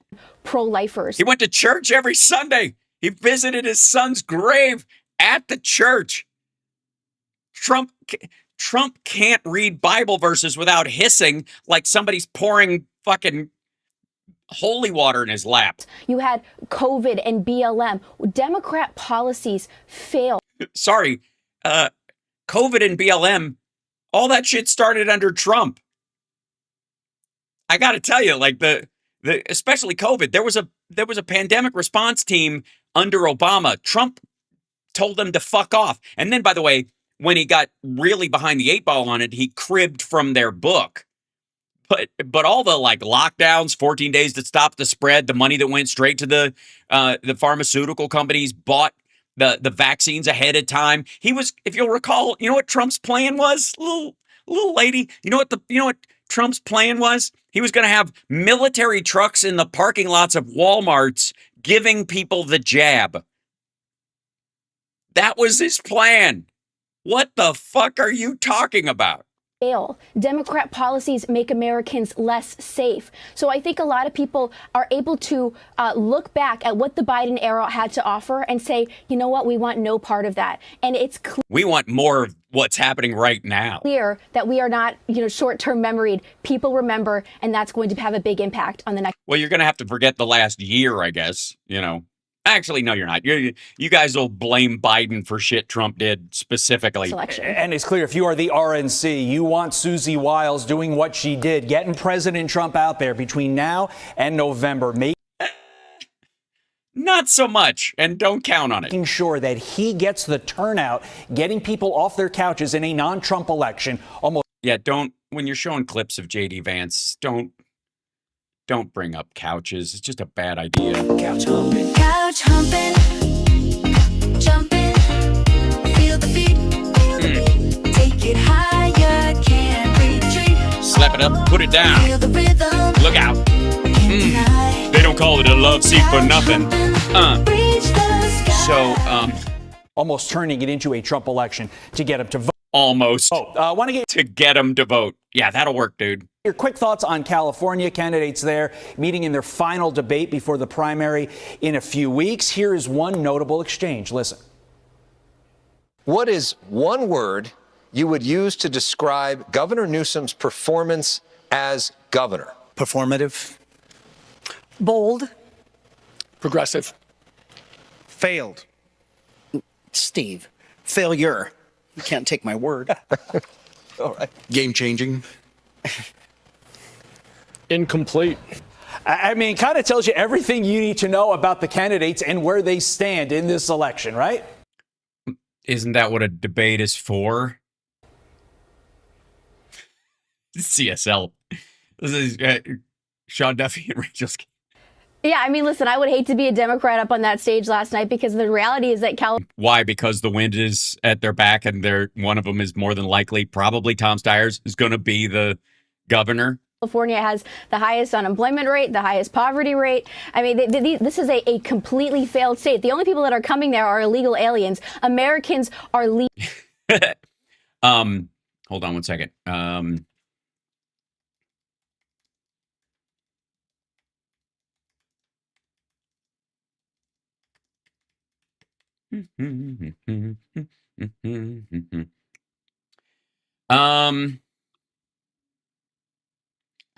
pro-lifers. He went to church every Sunday. He visited his son's grave at the church. Trump can't read Bible verses without hissing like somebody's pouring fucking holy water in his lap. You had COVID and BLM. Democrat policies failed. Sorry, COVID and BLM, all that shit started under Trump. I got to tell you, like especially COVID, there was a pandemic response team under Obama. Trump told them to fuck off. And then, by the way, when he got really behind the 8 ball on it, he cribbed from their book. But all the like lockdowns, 14 days to stop the spread, the money that went straight to the pharmaceutical companies, bought the vaccines ahead of time. He was, if you'll recall, you know what Trump's plan was, little lady. You know what Trump's plan was? He was going to have military trucks in the parking lots of Walmarts giving people the jab. That was his plan. What the fuck are you talking about? Democrat policies make Americans less safe. So I think a lot of people are able to look back at what the Biden era had to offer and say, you know what, we want no part of that. And it's we want more of what's happening right now. Clear that we are not, short-term memoried. People remember, and that's going to have a big impact on the next. Well, you're going to have to forget the last year, I guess, Actually, no, you're not. You guys will blame Biden for shit Trump did specifically. Election. And it's clear if you are the RNC, you want Susie Wiles doing what she did, getting President Trump out there between now and November, Not so much, and don't count on it. making sure that he gets the turnout, getting people off their couches in a non-Trump election. When you're showing clips of J.D. Vance, don't bring up couches. It's just a bad idea. Couch humping, jumping, feel the beat, take it higher, can't retreat. Slap it up, put it down. Feel the rhythm, Look out. They don't call it a love seat for nothing. reach the sky. So, Almost turning it into a Trump election to get him to vote. almost Want to get to get them to vote. Yeah, that'll work, dude. your quick thoughts on California candidates there meeting in their final debate before the primary in a few weeks. Here is one notable exchange. Listen. What is one word you would use to describe Governor Newsom's performance as governor? Performative. Bold. Progressive. Failed. Steve. Failure. You can't take my word. All right. Game changing. Incomplete. I mean, kind of tells you everything you need to know about the candidates and where they stand in this election, right? Isn't that what a debate is for? CSL. This is Sean Duffy and Rachel. Yeah, I mean, listen, I would hate to be a Democrat up on that stage last night because the reality is that Why? Because the wind is at their back and one of them is more than likely, probably Tom Steyer, is going to be the governor. California has the highest unemployment rate, the highest poverty rate. I mean, this is a completely failed state. The only people that are coming there are illegal aliens. Americans are Hold on one second.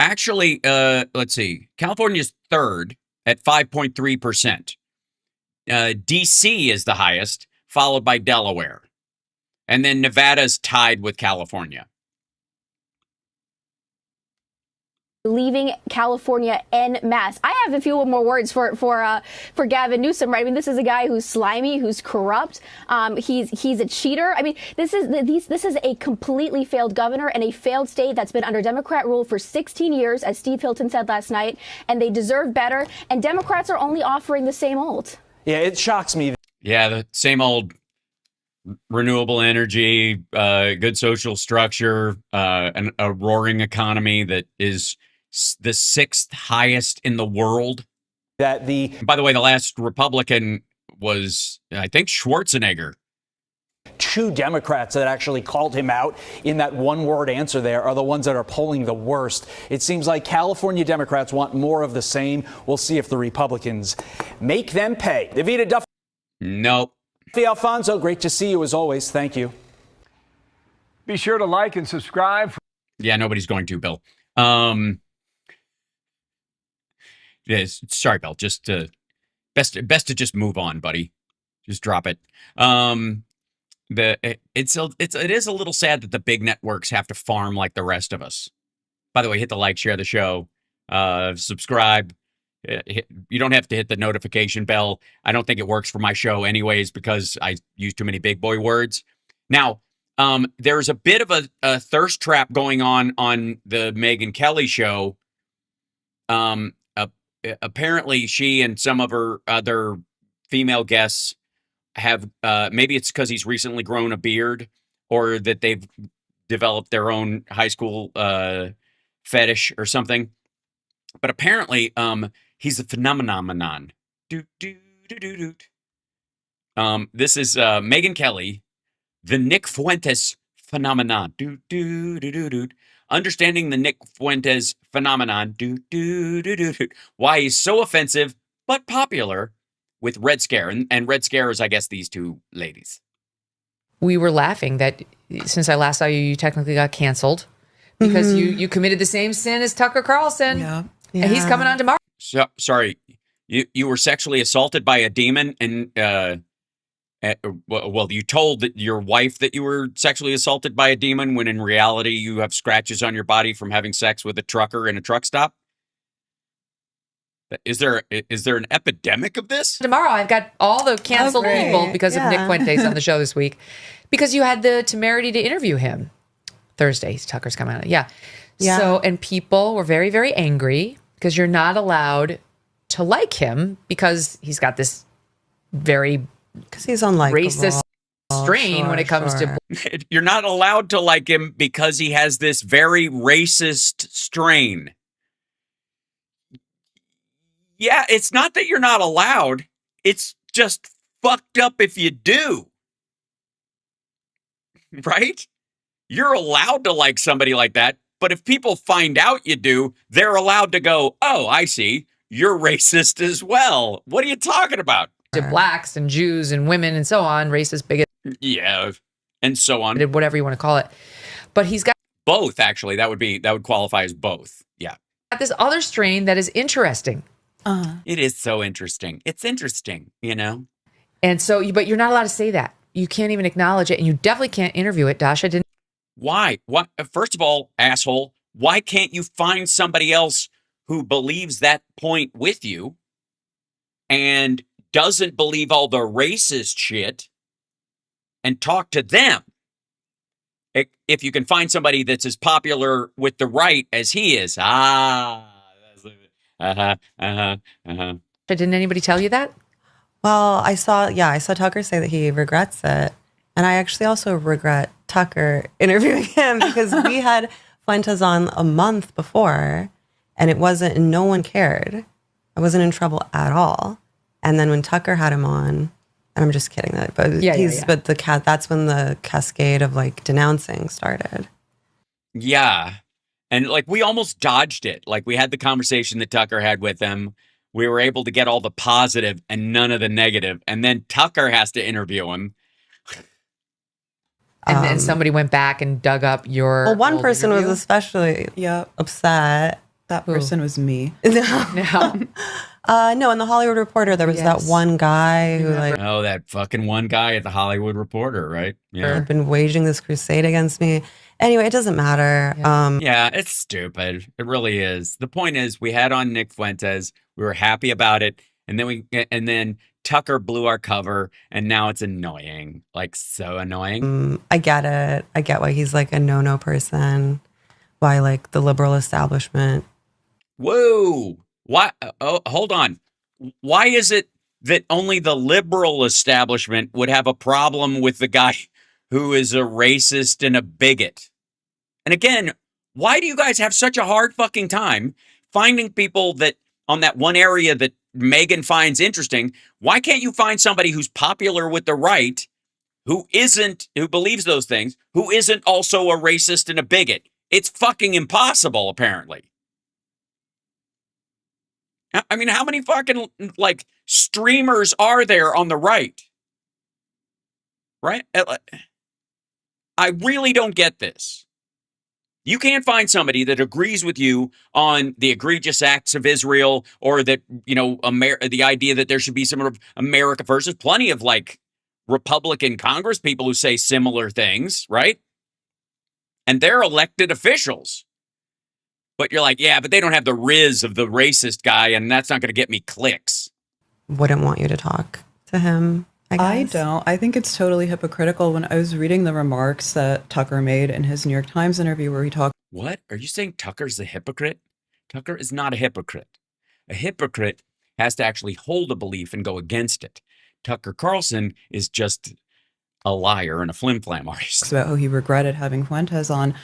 Actually, let's see. California's third at 5.3%. DC is the highest, followed by Delaware. And then Nevada's tied with California. leaving California en masse. I have a few more words for Gavin Newsom, right? I mean, this is a guy who's slimy, who's corrupt. He's a cheater. I mean, this is a completely failed governor and a failed state that's been under Democrat rule for 16 years, as Steve Hilton said last night, and they deserve better. And Democrats are only offering the same old. Yeah, it shocks me. Yeah, the same old renewable energy, good social structure, and a roaring economy that is the sixth highest in the world. By the way, the last Republican was, I think, Schwarzenegger. Two Democrats that actually called him out in that one-word answer there are the ones that are polling the worst. It seems like California Democrats want more of the same. We'll see if the Republicans make them pay. Evita Duffy. Nope. Alfonso, great to see you as always. Thank you. Be sure to like and subscribe. Yeah, nobody's going to, Bill. Yes, sorry, Bill. Just best to just move on, buddy. Just drop it. It is a little sad that the big networks have to farm like the rest of us. By the way, hit the like, share the show, subscribe. You don't have to hit the notification bell. I don't think it works for my show anyways because I use too many big boy words. Now, there's a bit of a thirst trap going on the Megyn Kelly show. Apparently, she and some of her other female guests have, maybe it's because he's recently grown a beard or that they've developed their own high school fetish or something. But apparently, he's a phenomenon. This is Megyn Kelly, the Nick Fuentes phenomenon. Understanding the Nick Fuentes phenomenon. Why he's so offensive but popular with Red Scare. And Red Scare is, I guess, these two ladies. We were laughing that since I last saw you, you technically got canceled because you committed the same sin as Tucker Carlson. Yeah. And he's coming on tomorrow. So, sorry, you were sexually assaulted by a demon, and well, you told that your wife that you were sexually assaulted by a demon, when in reality you have scratches on your body from having sex with a trucker in a truck stop. Is there an epidemic of this? Tomorrow, I've got all the canceled people because of Nick Fuentes on the show this week, because you had the temerity to interview him. Thursday, Tucker's coming out. Yeah. So, and people were very, very angry because you're not allowed to like him because he's got this very he's unlikable, racist strain when it comes to. You're not allowed to like him because he has this very racist strain. Yeah, it's not that you're not allowed. It's just fucked up if you do. Right? you're allowed to like somebody like that. But if people find out you do, they're allowed to go, oh, I see. You're racist as well. What are you talking about? To blacks and Jews and women and so on, racist, bigot. Yeah, and so on. Whatever you want to call it. But he's got both, actually. That would qualify as both. Yeah. This other strain that is interesting. It is so interesting. It's interesting, you know? And so, but you're not allowed to say that. You can't even acknowledge it. And you definitely can't interview it. Dasha didn't. Why? What? First of all, asshole, why can't you find somebody else who believes that point with you and doesn't believe all the racist shit and talk to them? If you can find somebody that's as popular with the right as he is. Didn't anybody tell you that? Well, I saw Tucker say that he regrets it. And I actually also regret Tucker interviewing him because we had Fuentes on a month before and no one cared. I wasn't in trouble at all. And then when Tucker had him on, and I'm just kidding, but but that's when the cascade of like denouncing started. Yeah. And like we almost dodged it. Like we had the conversation that Tucker had with him. We were able to get all the positive and none of the negative. And then Tucker has to interview him. And then somebody went back and dug up your. Well, one person was especially upset. That person was me. No. No, in the Hollywood Reporter, there was that one guy who that fucking one guy at the Hollywood Reporter, right? Yeah. had been waging this crusade against me. Anyway, it doesn't matter. Yeah, it's stupid. It really is. The point is, we had on Nick Fuentes. We were happy about it, and then Tucker blew our cover, and now it's annoying. Like so annoying. I get it. I get why he's like a no person. Why like the liberal establishment. Whoa. Why? Oh, hold on. Why is it that only the liberal establishment would have a problem with the guy who is a racist and a bigot? And again, why do you guys have such a hard fucking time finding people that on that one area that Megan finds interesting? Why can't you find somebody who's popular with the right, who believes those things, who isn't also a racist and a bigot? It's fucking impossible, apparently. I mean, how many fucking, like, streamers are there on the right? Right? I really don't get this. You can't find somebody that agrees with you on the egregious acts of Israel or that, the idea that there should be some sort of America first. There's plenty of, like, Republican Congress people who say similar things, right? And they're elected officials. But you're like, yeah, but they don't have the riz of the racist guy, and that's not going to get me clicks. Wouldn't want you to talk to him, I guess. I don't. I think it's totally hypocritical. When I was reading the remarks that Tucker made in his New York Times interview where he talked. What? Are you saying Tucker's a hypocrite? Tucker is not a hypocrite. A hypocrite has to actually hold a belief and go against it. Tucker Carlson is just a liar and a flim-flam artist. About how he regretted having Fuentes on.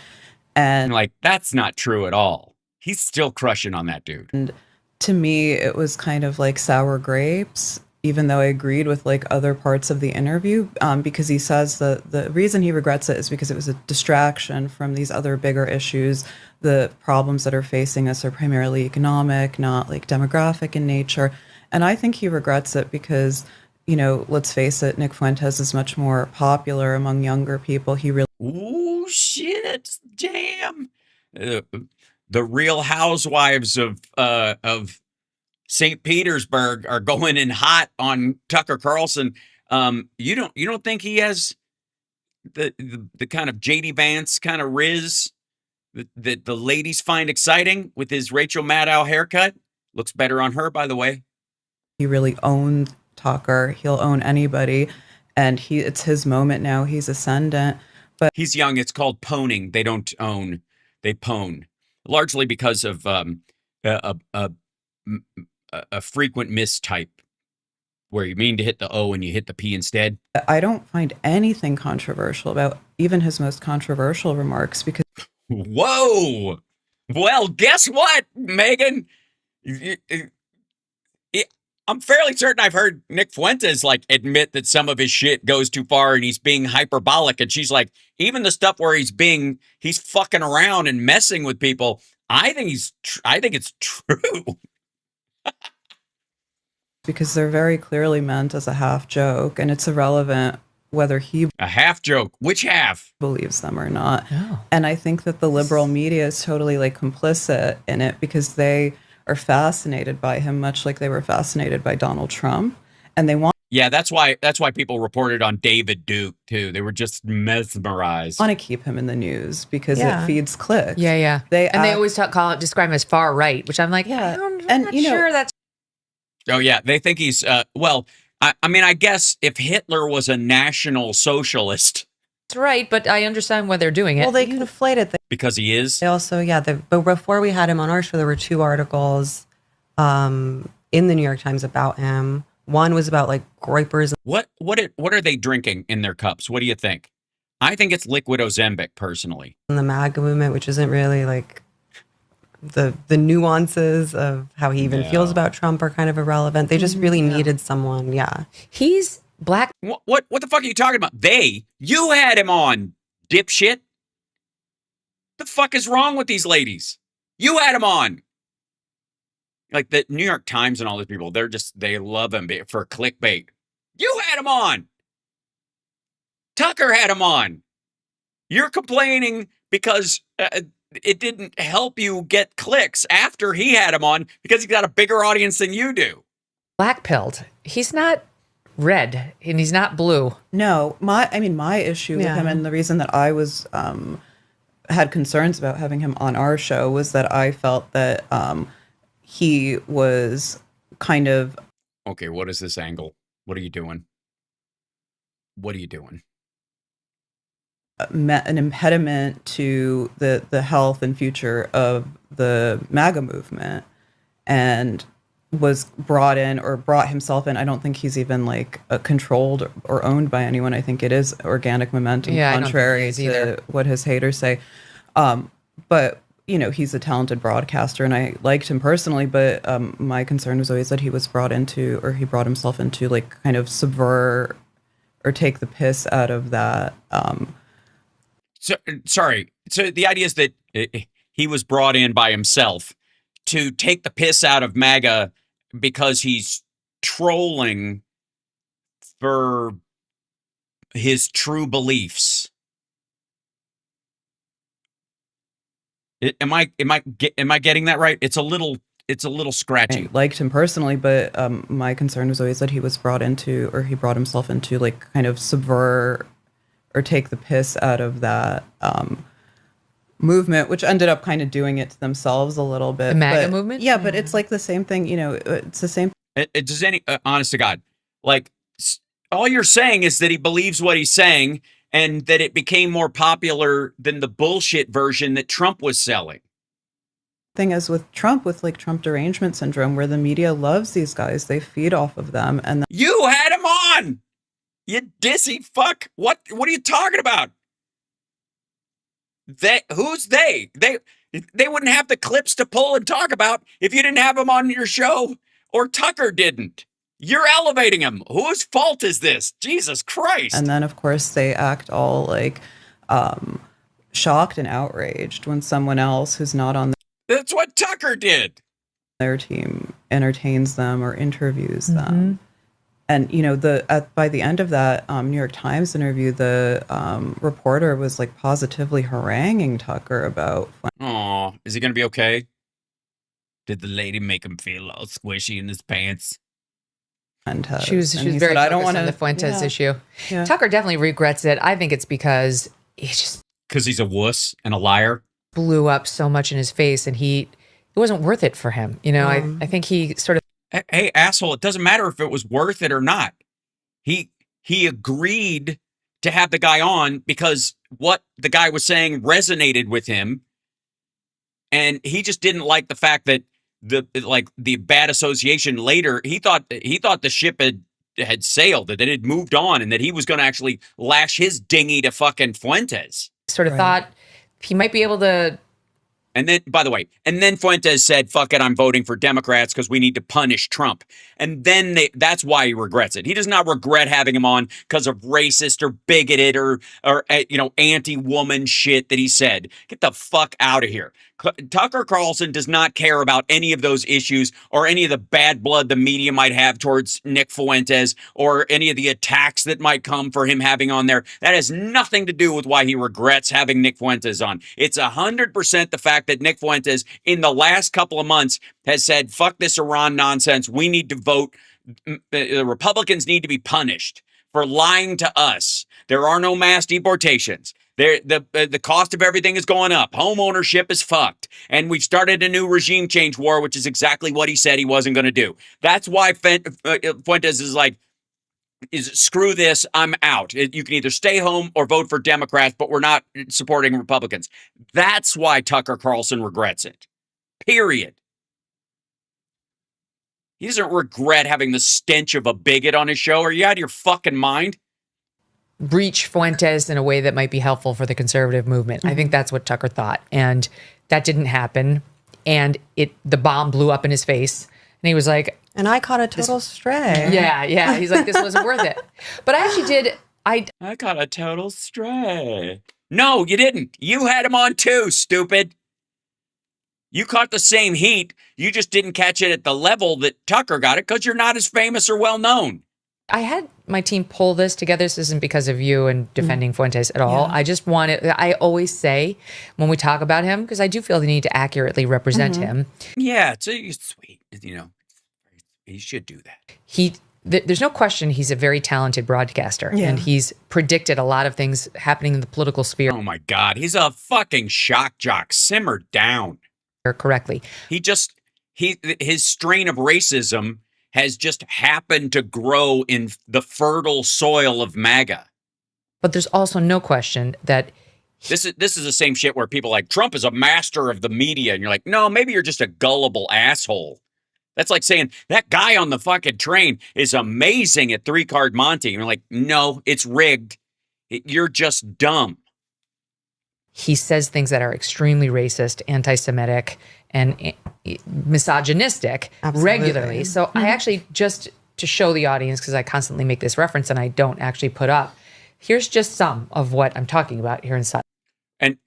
And like, that's not true at all. He's still crushing on that dude. And to me, it was kind of like sour grapes, even though I agreed with like other parts of the interview, because he says that the reason he regrets it is because it was a distraction from these other bigger issues. The problems that are facing us are primarily economic, not like demographic in nature. And I think he regrets it because, let's face it, Nick Fuentes is much more popular among younger people. He really. Ooh, shit, damn. The Real Housewives of St. Petersburg are going in hot on Tucker Carlson. You don't think he has the kind of JD Vance kind of riz that the ladies find exciting with his Rachel Maddow haircut? Looks better on her, by the way. He really owned Tucker. He'll own anybody, and it's his moment now. He's ascendant. But he's young. It's called poning. They don't own, they pone. Largely because of a frequent mistype where you mean to hit the O and you hit the P instead. I don't find anything controversial about even his most controversial remarks because. Whoa! Well, guess what, Megan? I'm fairly certain I've heard Nick Fuentes like admit that some of his shit goes too far and he's being hyperbolic. And she's like, even the stuff where he's fucking around and messing with people. I think it's true. Because they're very clearly meant as a half joke, and it's irrelevant whether he a half joke. Which half? Believes them or not. Oh. And I think that the liberal media is totally like complicit in it because they are fascinated by him, much like they were fascinated by Donald Trump, and they want. Yeah, that's why people reported on David Duke too. They were just mesmerized. Want to keep him in the news because Yeah. it feeds clicks. Yeah. They always describe him as far right, which I'm like, Yeah. I'm not sure that's. Oh yeah, they think he's well. I mean, I guess if Hitler was a national socialist, That's right, but I understand why they're doing it. Well, they conflated things. because he is. They also, but before we had him on our show, there were 2 articles in the New York Times about him. One was about like groypers. What are they drinking in their cups? What do you think? I think it's liquid Ozempic, personally. In the MAGA movement, which isn't really like the nuances of how he even feels about Trump are kind of irrelevant. They just really needed someone. Yeah. He's black. What the fuck are you talking about? You had him on, dipshit. The fuck is wrong with these ladies? You had him on. Like the New York Times and all these people, they love him for clickbait. You had him on. Tucker had him on. You're complaining because it didn't help you get clicks after he had him on because he's got a bigger audience than you do. Black pilled. He's not red and he's not blue. No, my issue with him, and the reason that I was had concerns about having him on our show was that I felt that he was kind of. Okay, what is this angle? What are you doing? What are you doing? An impediment to the health and future of the MAGA movement, and was brought himself in. I don't think he's even like controlled or owned by anyone. I think it is organic momentum, contrary to what his haters say. But he's a talented broadcaster, and I liked him personally. But my concern was always that he brought himself into like kind of subvert or take the piss out of that. Sorry. So the idea is that he was brought in by himself to take the piss out of MAGA because he's trolling for his true beliefs. Am I getting that right? It's a little scratchy. I liked him personally, but my concern was always that he brought himself into like kind of subvert or take the piss out of that movement, which ended up kind of doing it to themselves a little bit. The MAGA movement? Yeah, but it's like the same thing, it's the same. Does honest to God, like all you're saying is that he believes what he's saying and that it became more popular than the bullshit version that Trump was selling. Thing as with Trump, with like Trump derangement syndrome, where the media loves these guys, they feed off of them. And you had him on. You dissy fuck. What are you talking about? Who's they? They wouldn't have the clips to pull and talk about if you didn't have them on your show or Tucker didn't. You're elevating him. Whose fault is this? Jesus Christ. And then, of course, they act all like shocked and outraged when someone else who's not on That's what Tucker did. Their team entertains them or interviews them. And, by the end of that New York Times interview, the reporter was like positively haranguing Tucker about. Oh, is he going to be okay? Did the lady make him feel all squishy in his pants? She was very focused on the Fuentes issue. Yeah. Tucker definitely regrets it. I think it's because he's a wuss and a liar. Blew up so much in his face, and it wasn't worth it for him. I think he sort of. Hey, asshole! It doesn't matter if it was worth it or not. He agreed to have the guy on because what the guy was saying resonated with him, and he just didn't like the fact that the bad association later. He thought the ship had sailed, that it had moved on, and that he was going to actually lash his dinghy to fucking Fuentes. Sort of thought he might be able to And then, by the way, and then Fuentes said, fuck it, I'm voting for Democrats because we need to punish Trump. And then that's why he regrets it. He does not regret having him on because of racist or bigoted or anti-woman shit that he said. Get the fuck out of here. Tucker Carlson does not care about any of those issues or any of the bad blood the media might have towards Nick Fuentes or any of the attacks that might come for him having on there. That has nothing to do with why he regrets having Nick Fuentes on. It's 100% the fact that Nick Fuentes in the last couple of months has said, fuck this Iran nonsense. We need to vote. The Republicans need to be punished for lying to us. There are no mass deportations. The cost of everything is going up. Home ownership is fucked. And we've started a new regime change war, which is exactly what he said he wasn't going to do. That's why Fuentes is like, screw this, I'm out. You can either stay home or vote for Democrats, but we're not supporting Republicans. That's why Tucker Carlson regrets it. Period. He doesn't regret having the stench of a bigot on his show. Are you out of your fucking mind? Breach Fuentes in a way that might be helpful for the conservative movement. I think that's what Tucker thought. And that didn't happen. And the bomb blew up in his face. And he was like... And I caught a total stray. Yeah. He's like, this wasn't worth it. But I actually did... I caught a total stray. No, you didn't. You had him on too, stupid. You caught the same heat. You just didn't catch it at the level that Tucker got it because you're not as famous or well known. I had my team pull this together. This isn't because of you and defending Fuentes at all. I just I always say when we talk about him, because I do feel the need to accurately represent him. Yeah, it's sweet. He should do that. There's no question he's a very talented broadcaster. Yeah. And he's predicted a lot of things happening in the political sphere. Oh my God, he's a fucking shock jock. Simmer down. Correctly. His strain of racism has just happened to grow in the fertile soil of MAGA. But there's also no question that this is the same shit where people are like, Trump is a master of the media. And you're like, no, maybe you're just a gullible asshole. That's like saying that guy on the fucking train is amazing at 3-Card Monte. And you're like, no, it's rigged. You're just dumb. He says things that are extremely racist, anti-Semitic, and misogynistic regularly. So I actually, just to show the audience, because I constantly make this reference and I don't actually put up, here's just some of what I'm talking about here inside. And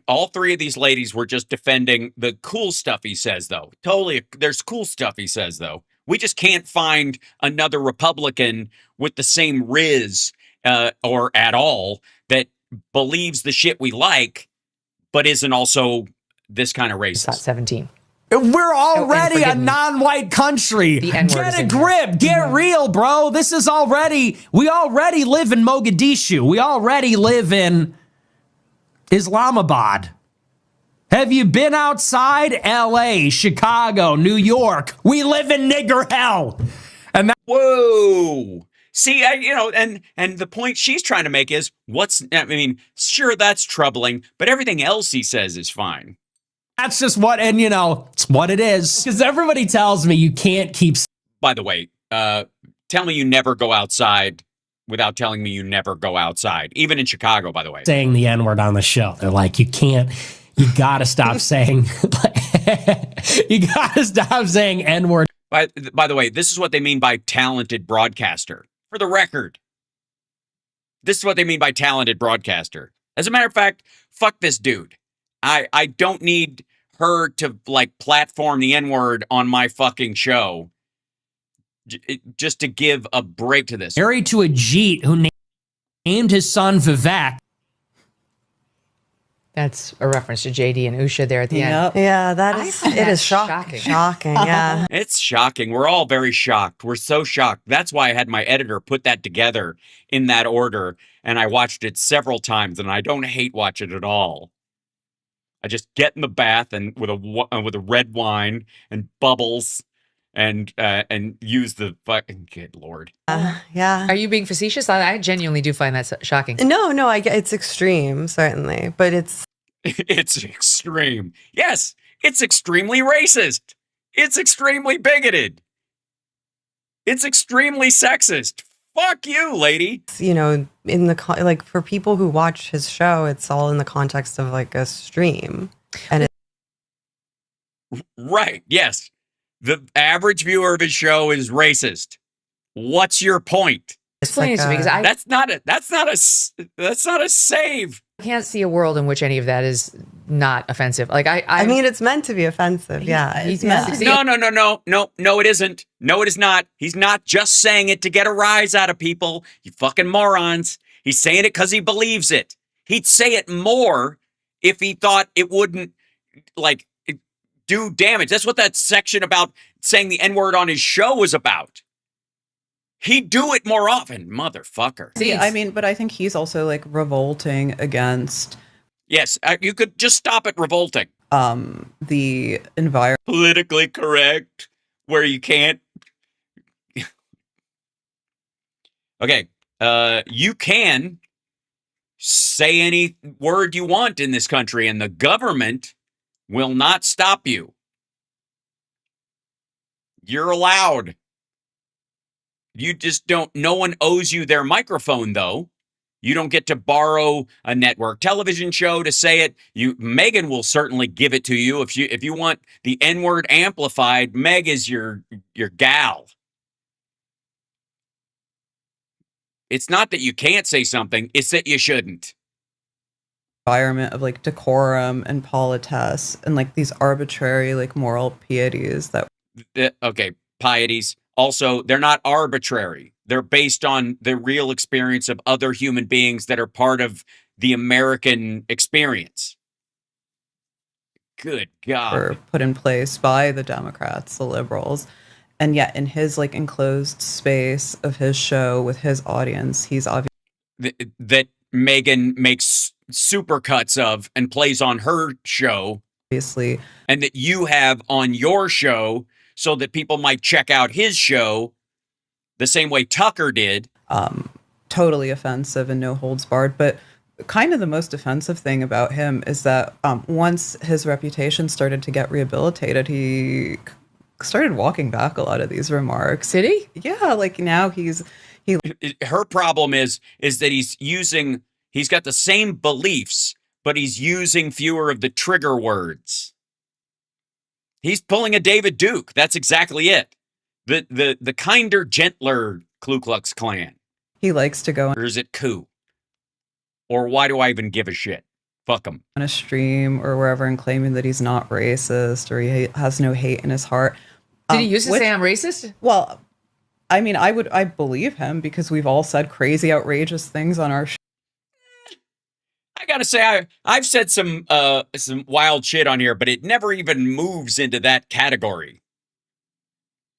all three of these ladies were just defending the cool stuff he says, though. Totally, there's cool stuff he says, though. We just can't find another Republican with the same riz or at all that believes the shit we like, but isn't also this kind of racist. 17. We're already a non-white country. Get a grip. Get real, bro. We already live in Mogadishu. We already live in Islamabad. Have you been outside LA, Chicago, New York? We live in nigger hell. And whoa. See, and the point she's trying to make is sure, that's troubling, but everything else he says is fine. That's just it's what it is. Because everybody tells me you can't keep. By the way, tell me you never go outside without telling me you never go outside. Even in Chicago, by the way. Saying the N-word on the show. They're like, you gotta stop saying, N-word. By the way, this is what they mean by talented broadcaster. For the record, this is what they mean by talented broadcaster. As a matter of fact, fuck this dude. I don't need her to platform the N-word on my fucking show just to give a break to this. Married to a Jeet who named his son Vivek. That's a reference to JD and Usha there at the end. Yeah, it is shocking. Shocking, yeah. It's shocking. We're all very shocked. We're so shocked. That's why I had my editor put that together in that order, and I watched it several times, and I don't hate watch it at all. I just get in the bath and with a red wine and bubbles and use the fucking good Lord. Yeah. Are you being facetious? I genuinely do find that shocking. No, it's extreme, certainly, but it's extreme. Yes, it's extremely racist. It's extremely bigoted. It's extremely sexist. Fuck you, lady. In the for people who watch his show, it's all in the context of a stream, and Right. Yes. The average viewer of his show is racist. What's your point? Explain it to me, because that's not a save. I can't see a world in which any of that is not offensive. Like I mean, it's meant to be offensive. Yeah. He's yeah. No, it isn't. No, it is not. He's not just saying it to get a rise out of people. You fucking morons. He's saying it because he believes it. He'd say it more if he thought it wouldn't, like, do damage. That's what that section about saying the N-word on his show was about. He'd do it more often, motherfucker. See, I mean, but I think he's also like revolting against. Yes, you could just stop at revolting. The environment. Politically correct, where you can't. Okay, you can say any word you want in this country, and the government will not stop you. You're allowed. You just don't, no one owes you their microphone, though. You don't get to borrow a network television show to say it. Megan will certainly give it to you. If you want the N-word amplified, Meg is your gal. It's not that you can't say something, it's that you shouldn't. Environment of like decorum and politesse and like these arbitrary like moral pieties that. Okay, pieties. Also, they're not arbitrary. They're based on the real experience of other human beings that are part of the American experience. Good God. Were put in place by the Democrats, the liberals. And yet in his like enclosed space of his show with his audience, he's obviously. That Megan makes supercuts of and plays on her show. Obviously. And that you have on your show so that people might check out his show the same way Tucker did. Totally offensive and no holds barred. But kind of the most offensive thing about him is that once his reputation started to get rehabilitated, he started walking back a lot of these remarks. Did he? Yeah, like now her problem is that he's got the same beliefs, but he's using fewer of the trigger words. He's pulling a David Duke. That's exactly it. The kinder, gentler Ku Klux Klan. He likes to go. Or is it coup? Or why do I even give a shit? Fuck him. On a stream or wherever and claiming that he's not racist or he has no hate in his heart. Did he used to say I'm racist? Well, I mean, I believe him because we've all said crazy, outrageous things on our show. I gotta say, I've said some wild shit on here, but it never even moves into that category.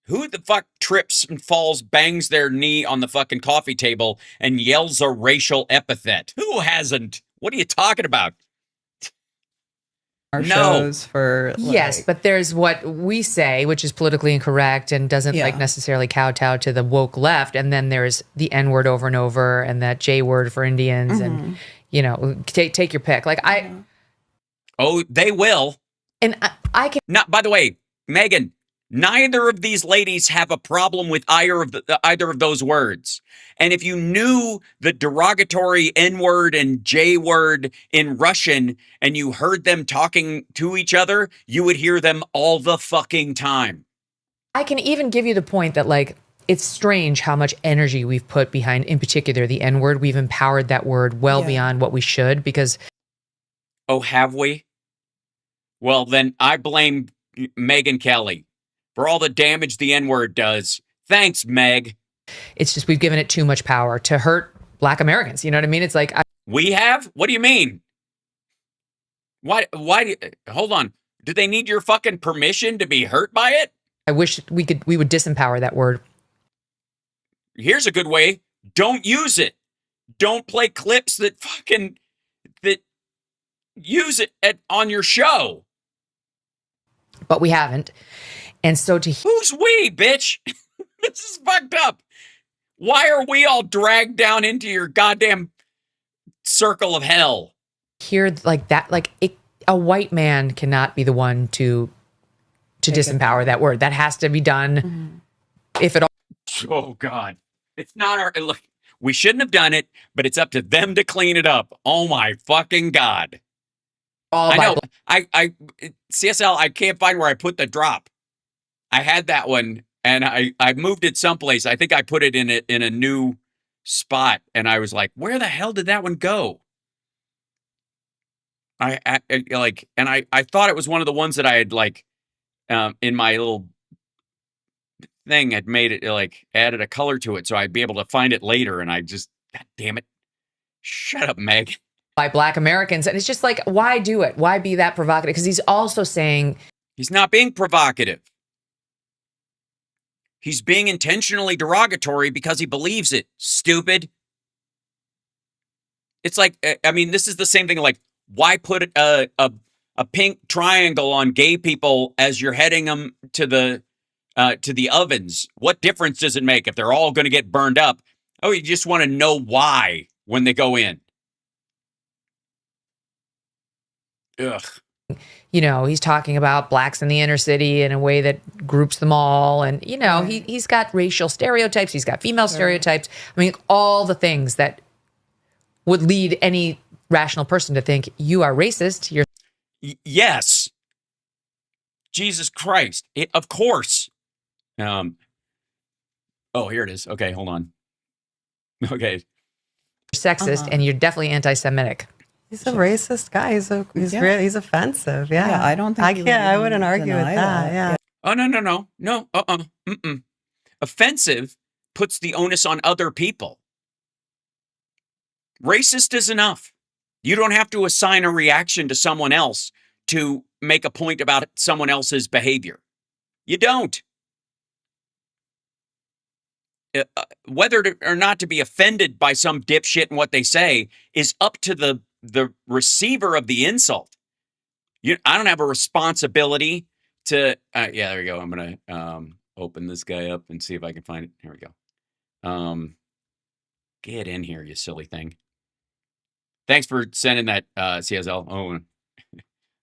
Who the fuck trips and falls, bangs their knee on the fucking coffee table and yells a racial epithet? Who hasn't? What are you talking about? Our shows for yes, but there's what we say, which is politically incorrect and doesn't like necessarily kowtow to the woke left, and then there's the N word over and over, and that J word for Indians, and you know, take your pick. Like oh, they will, and I can. Not. By the way, Megan, neither of these ladies have a problem with either of those words. And if you knew the derogatory N-word and J-word in Russian and you heard them talking to each other, you would hear them all the fucking time. I can even give you the point that, like, it's strange how much energy we've put behind, in particular, the N-word. We've empowered that word well beyond what we should because... Oh, have we? Well, then I blame Megyn Kelly for all the damage the N-word does. Thanks, Meg. It's just we've given it too much power to hurt Black Americans. You know what I mean? It's like... We have? What do you mean? Why hold on. Do they need your fucking permission to be hurt by it? I wish we would disempower that word. Here's a good way. Don't use it. Don't play clips that use it on your show. But we haven't. And so who's we, bitch? This is fucked up. Why are we all dragged down into your goddamn circle of hell? Hear like that, like a white man cannot be the one to disempower that word. That has to be done. If it all. Oh God, it's not our. Look, we shouldn't have done it, but it's up to them to clean it up. Oh my fucking God. All I by know. I CSL. I can't find where I put the drop. I had that one, and I moved it someplace. I think I put it in a new spot, and I was like, where the hell did that one go? I thought it was one of the ones that I had like in my little thing had made it like added a color to it so I'd be able to find it later, and I just, God damn it, shut up, Meg. By Black Americans, and it's just like, why do it? Why be that provocative? Because he's also saying he's not being provocative. He's being intentionally derogatory because he believes it. Stupid. It's like, I mean, this is the same thing. Like, why put a pink triangle on gay people as you're heading them to the ovens? What difference does it make if they're all going to get burned up? Oh, you just want to know why when they go in. Ugh. You know, he's talking about blacks in the inner city in a way that groups them all. And, you know, he's got racial stereotypes. He's got female stereotypes. I mean, all the things that would lead any rational person to think you are racist. You're yes. Jesus Christ. Of course. Oh, here it is. Okay, hold on. Okay. sexist and you're definitely anti-Semitic. He's a racist guy. He's offensive. Yeah. Yeah, I don't think I wouldn't argue with that. Yeah. Oh, no. Offensive puts the onus on other people. Racist is enough. You don't have to assign a reaction to someone else to make a point about someone else's behavior. You don't. Whether or not to be offended by some dipshit and what they say is up to the receiver of the insult. I don't have a responsibility to. Yeah, there we go. I'm gonna open this guy up and see if I can find it. Here we go. Get in here, you silly thing. Thanks for sending that, CSL. Oh, I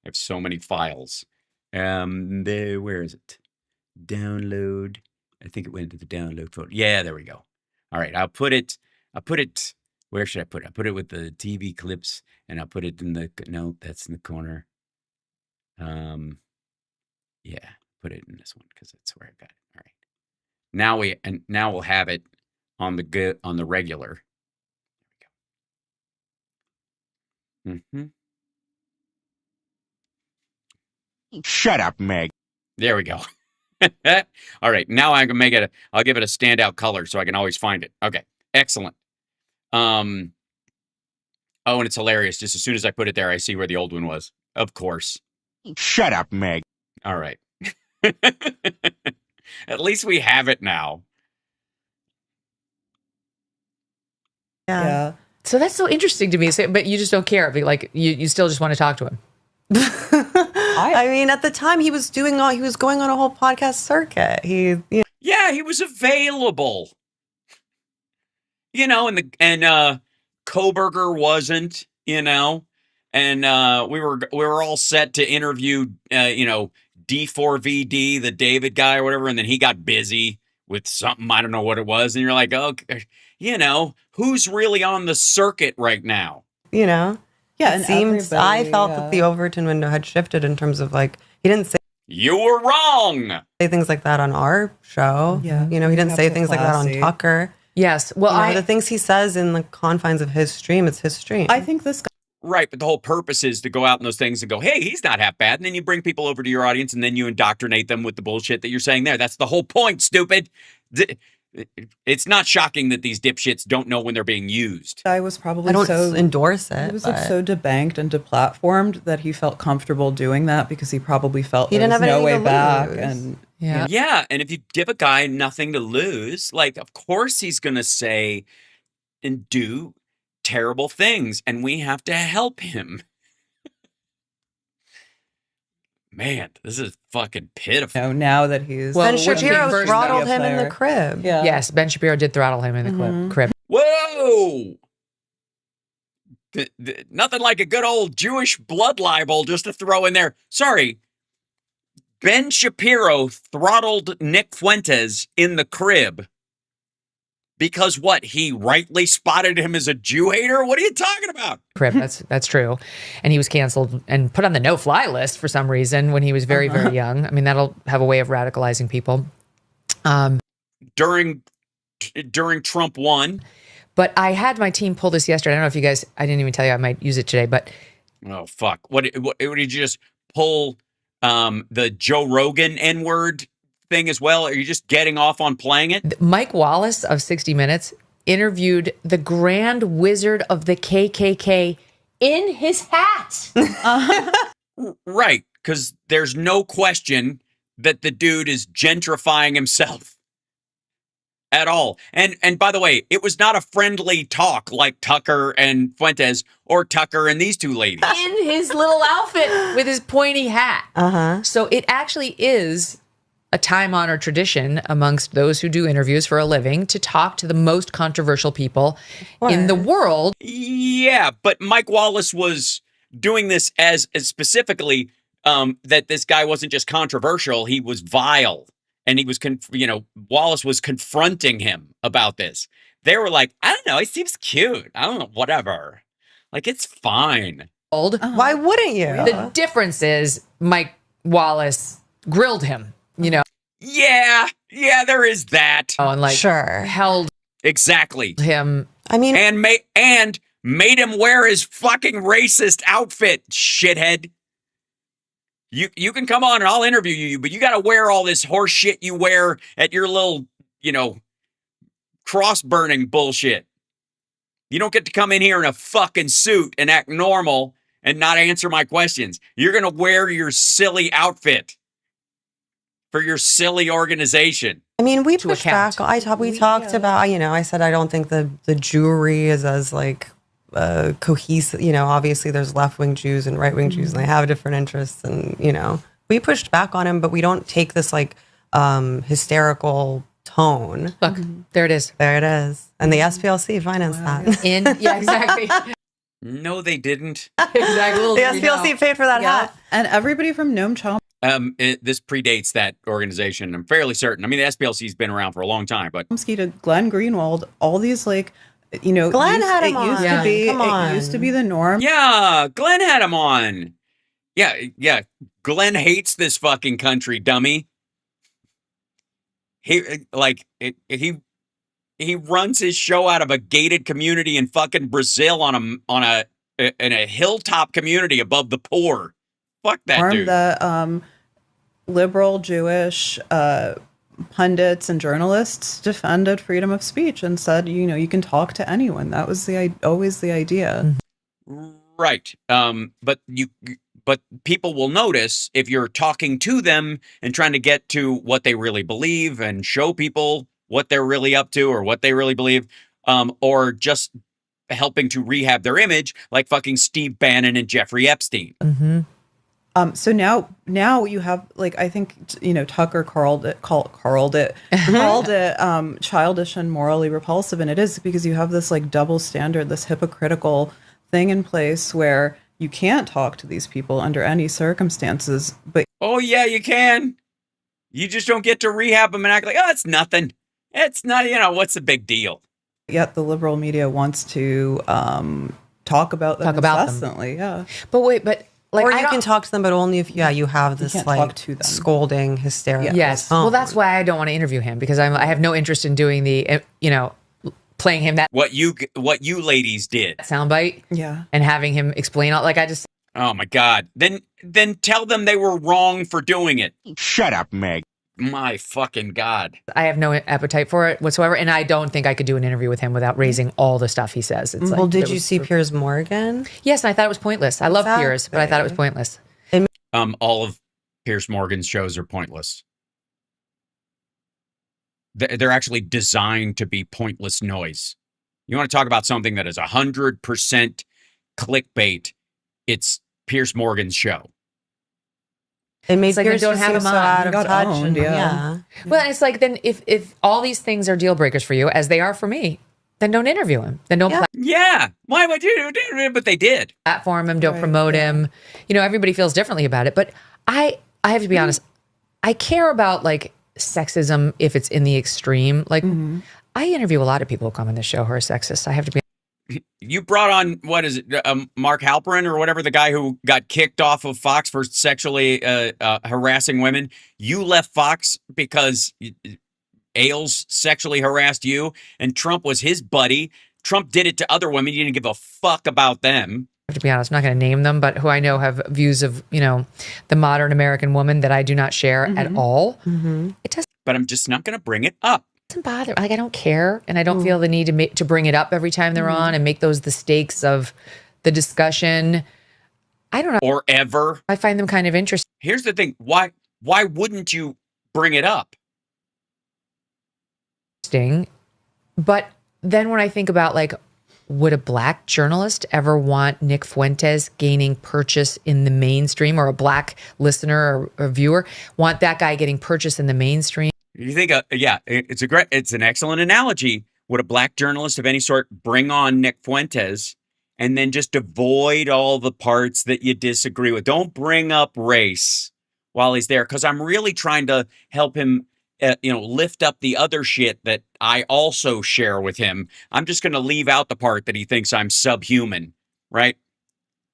have so many files. Where is it? Download. I think it went to the download folder. Yeah, there we go. All right, I'll put it. Where should I put it? I put it with the TV clips, and I'll put it in the. No, that's in the corner. Yeah, put it in this one because that's where I got it. All right. Now we'll have it on the regular. Mm-hmm. Shut up, Meg. There we go. All right, now I can I'll give it a standout color so I can always find it. Okay, excellent. Oh, and it's hilarious. Just as soon as I put it there, I see where the old one was. Of course. Shut up, Meg. All right. At least we have it now. Yeah. So that's so interesting to me. But you just don't care. Like you still just want to talk to him. I mean, at the time he was going on a whole podcast circuit. Yeah, he was available. And Koberger wasn't, and we were all set to interview D4VD, the David guy or whatever, and then he got busy with something, I don't know what it was, and you're like, okay, who's really on the circuit right now? Yeah, and it seems I felt that the Overton window had shifted in terms of like he didn't say you were wrong. Say things like that on our show. Yeah, he didn't say things like that on Tucker. Yes, well, the things he says in the confines of his stream, it's his stream. I think this guy. Right, but the whole purpose is to go out in those things and go, hey, he's not half bad. And then you bring people over to your audience and then you indoctrinate them with the bullshit that you're saying there. That's the whole point, stupid. It's not shocking that these dipshits don't know when they're being used. I was probably I don't endorse it. He was so debanked and deplatformed that he felt comfortable doing that because he probably felt there was no way back. And yeah, and if you give a guy nothing to lose, like, of course he's going to say and do terrible things, and we have to help him. Man, this is fucking pitiful. Now that he's Ben Shapiro throttled him in the crib. Yeah. Yes, Ben Shapiro did throttle him in the crib. Whoa! Nothing like a good old Jewish blood libel just to throw in there. Sorry. Ben Shapiro throttled Nick Fuentes in the crib. Because what? He rightly spotted him as a Jew hater? What are you talking about? Crip, that's true. And he was canceled and put on the no-fly list for some reason when he was very, very young. I mean, that'll have a way of radicalizing people. During Trump 1. But I had my team pull this yesterday. I don't know if you guys, I didn't even tell you I might use it today, but. Oh, fuck. What did you just pull the Joe Rogan N-word thing as well? Are you just getting off on playing it? Mike Wallace of 60 Minutes interviewed the Grand Wizard of the KKK in his hat. Right, because there's no question that the dude is gentrifying himself at all. And by the way, it was not a friendly talk like Tucker and Fuentes or Tucker and these two ladies. In his little outfit with his pointy hat. So it actually is a time-honored tradition amongst those who do interviews for a living to talk to the most controversial people in the world. Yeah, but Mike Wallace was doing this as specifically that this guy wasn't just controversial, he was vile. And he was, Wallace was confronting him about this. They were like, I don't know, he seems cute. I don't know, whatever. Like, it's fine. Why wouldn't you? The difference is Mike Wallace grilled him, Yeah, there is that. Oh, and held exactly him. I mean, and made him wear his fucking racist outfit, shithead. You can come on and I'll interview you, but you got to wear all this horse shit you wear at your little, cross burning bullshit. You don't get to come in here in a fucking suit and act normal and not answer my questions. You're going to wear your silly outfit for your silly organization. I mean, we pushed back. We talked about, I said I don't think the Jewry is as cohesive. Obviously there's left-wing Jews and right-wing Jews and they have different interests, and we pushed back on him, but we don't take this hysterical tone. Look, there it is. There it is. And the SPLC financed that. Yeah, exactly. No, they didn't. Exactly. The SPLC paid for that hat. And everybody from Noam Chomsky this predates that organization. I'm fairly certain. I mean, the SPLC's been around for a long time, but to Glenn Greenwald, all these Glenn had him on. It used to be the norm. Yeah, Glenn had him on. Yeah. Glenn hates this fucking country, dummy. He runs his show out of a gated community in fucking Brazil in a hilltop community above the poor. Fuck that dude. The liberal Jewish pundits and journalists defended freedom of speech and said, you can talk to anyone. That was always the idea. Right. But people will notice if you're talking to them and trying to get to what they really believe and show people what they're really up to or what they really believe, or just helping to rehab their image, like fucking Steve Bannon and Jeffrey Epstein. So now you have, I think, Tucker called it childish and morally repulsive. And it is, because you have this double standard, this hypocritical thing in place where you can't talk to these people under any circumstances. But oh yeah, you can. You just don't get to rehab them and act like, oh, it's nothing. It's not, what's the big deal? Yet the liberal media wants to talk about them incessantly. Yeah. But wait, or you can talk to them, but only if you have this talk to them. Scolding, hysterical. Yes. tone. Well, that's why I don't want to interview him, because I have no interest in doing the playing him that what you ladies did soundbite. Yeah. And having him explain all oh my God. Then tell them they were wrong for doing it. Shut up, Meg. My fucking God. I have no appetite for it whatsoever, and I don't think I could do an interview with him without raising all the stuff he says. It's did you see Piers Morgan? Yes, and I thought it was pointless. I love Piers, but I thought it was pointless. All of Piers Morgan's shows are pointless. They're actually designed to be pointless noise. You want to talk about something that is 100% clickbait? It's Piers Morgan's show. It made Pierce don't have him so on. out of touch. Owned, yeah. Well, it's then if all these things are deal breakers for you, as they are for me, then don't interview him. Then don't Yeah. Why would you do it? But they did. Platform him, don't promote him. Everybody feels differently about it. But I have to be honest, I care about sexism if it's in the extreme. I interview a lot of people who come on this show who are sexist. I have to be. You brought on, what is it, Mark Halperin or whatever, the guy who got kicked off of Fox for sexually harassing women. You left Fox because Ailes sexually harassed you, and Trump was his buddy. Trump did it to other women. You didn't give a fuck about them. To be honest, I'm not going to name them, but who I know have views of, the modern American woman that I do not share at all. It doesn't. But I'm just not going to bring it up. Doesn't bother. Like, I don't care, and I don't feel the need to bring it up every time they're on and make those the stakes of the discussion. I don't know. Or ever. I find them kind of interesting. Here's the thing. Why wouldn't you bring it up? But then when I think about, like, would a black journalist ever want Nick Fuentes gaining purchase in the mainstream, or a black listener or viewer want that guy getting purchase in the mainstream? You think, it's an excellent analogy. Would a black journalist of any sort bring on Nick Fuentes and then just avoid all the parts that you disagree with? Don't bring up race while he's there, because I'm really trying to help him, lift up the other shit that I also share with him. I'm just going to leave out the part that he thinks I'm subhuman, right?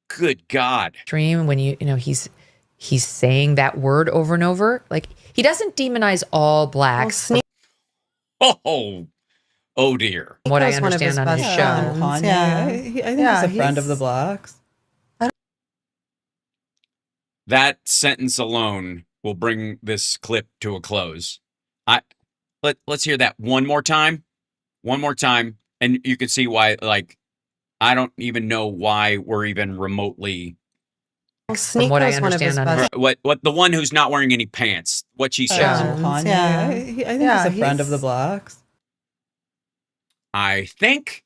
Good God. Dream when he's saying that word over and over. Like, he doesn't demonize all blacks. Oh dear. What I understand on his show. Kanye, Yeah. I think he's a friend of the blacks. That sentence alone will bring this clip to a close. Let's hear that one more time, and you can see why. Like, I don't even know why we're even rememotely. From what I understand on what the one who's not wearing any pants, what she says. Kanye, I think he's a friend of the blacks. I think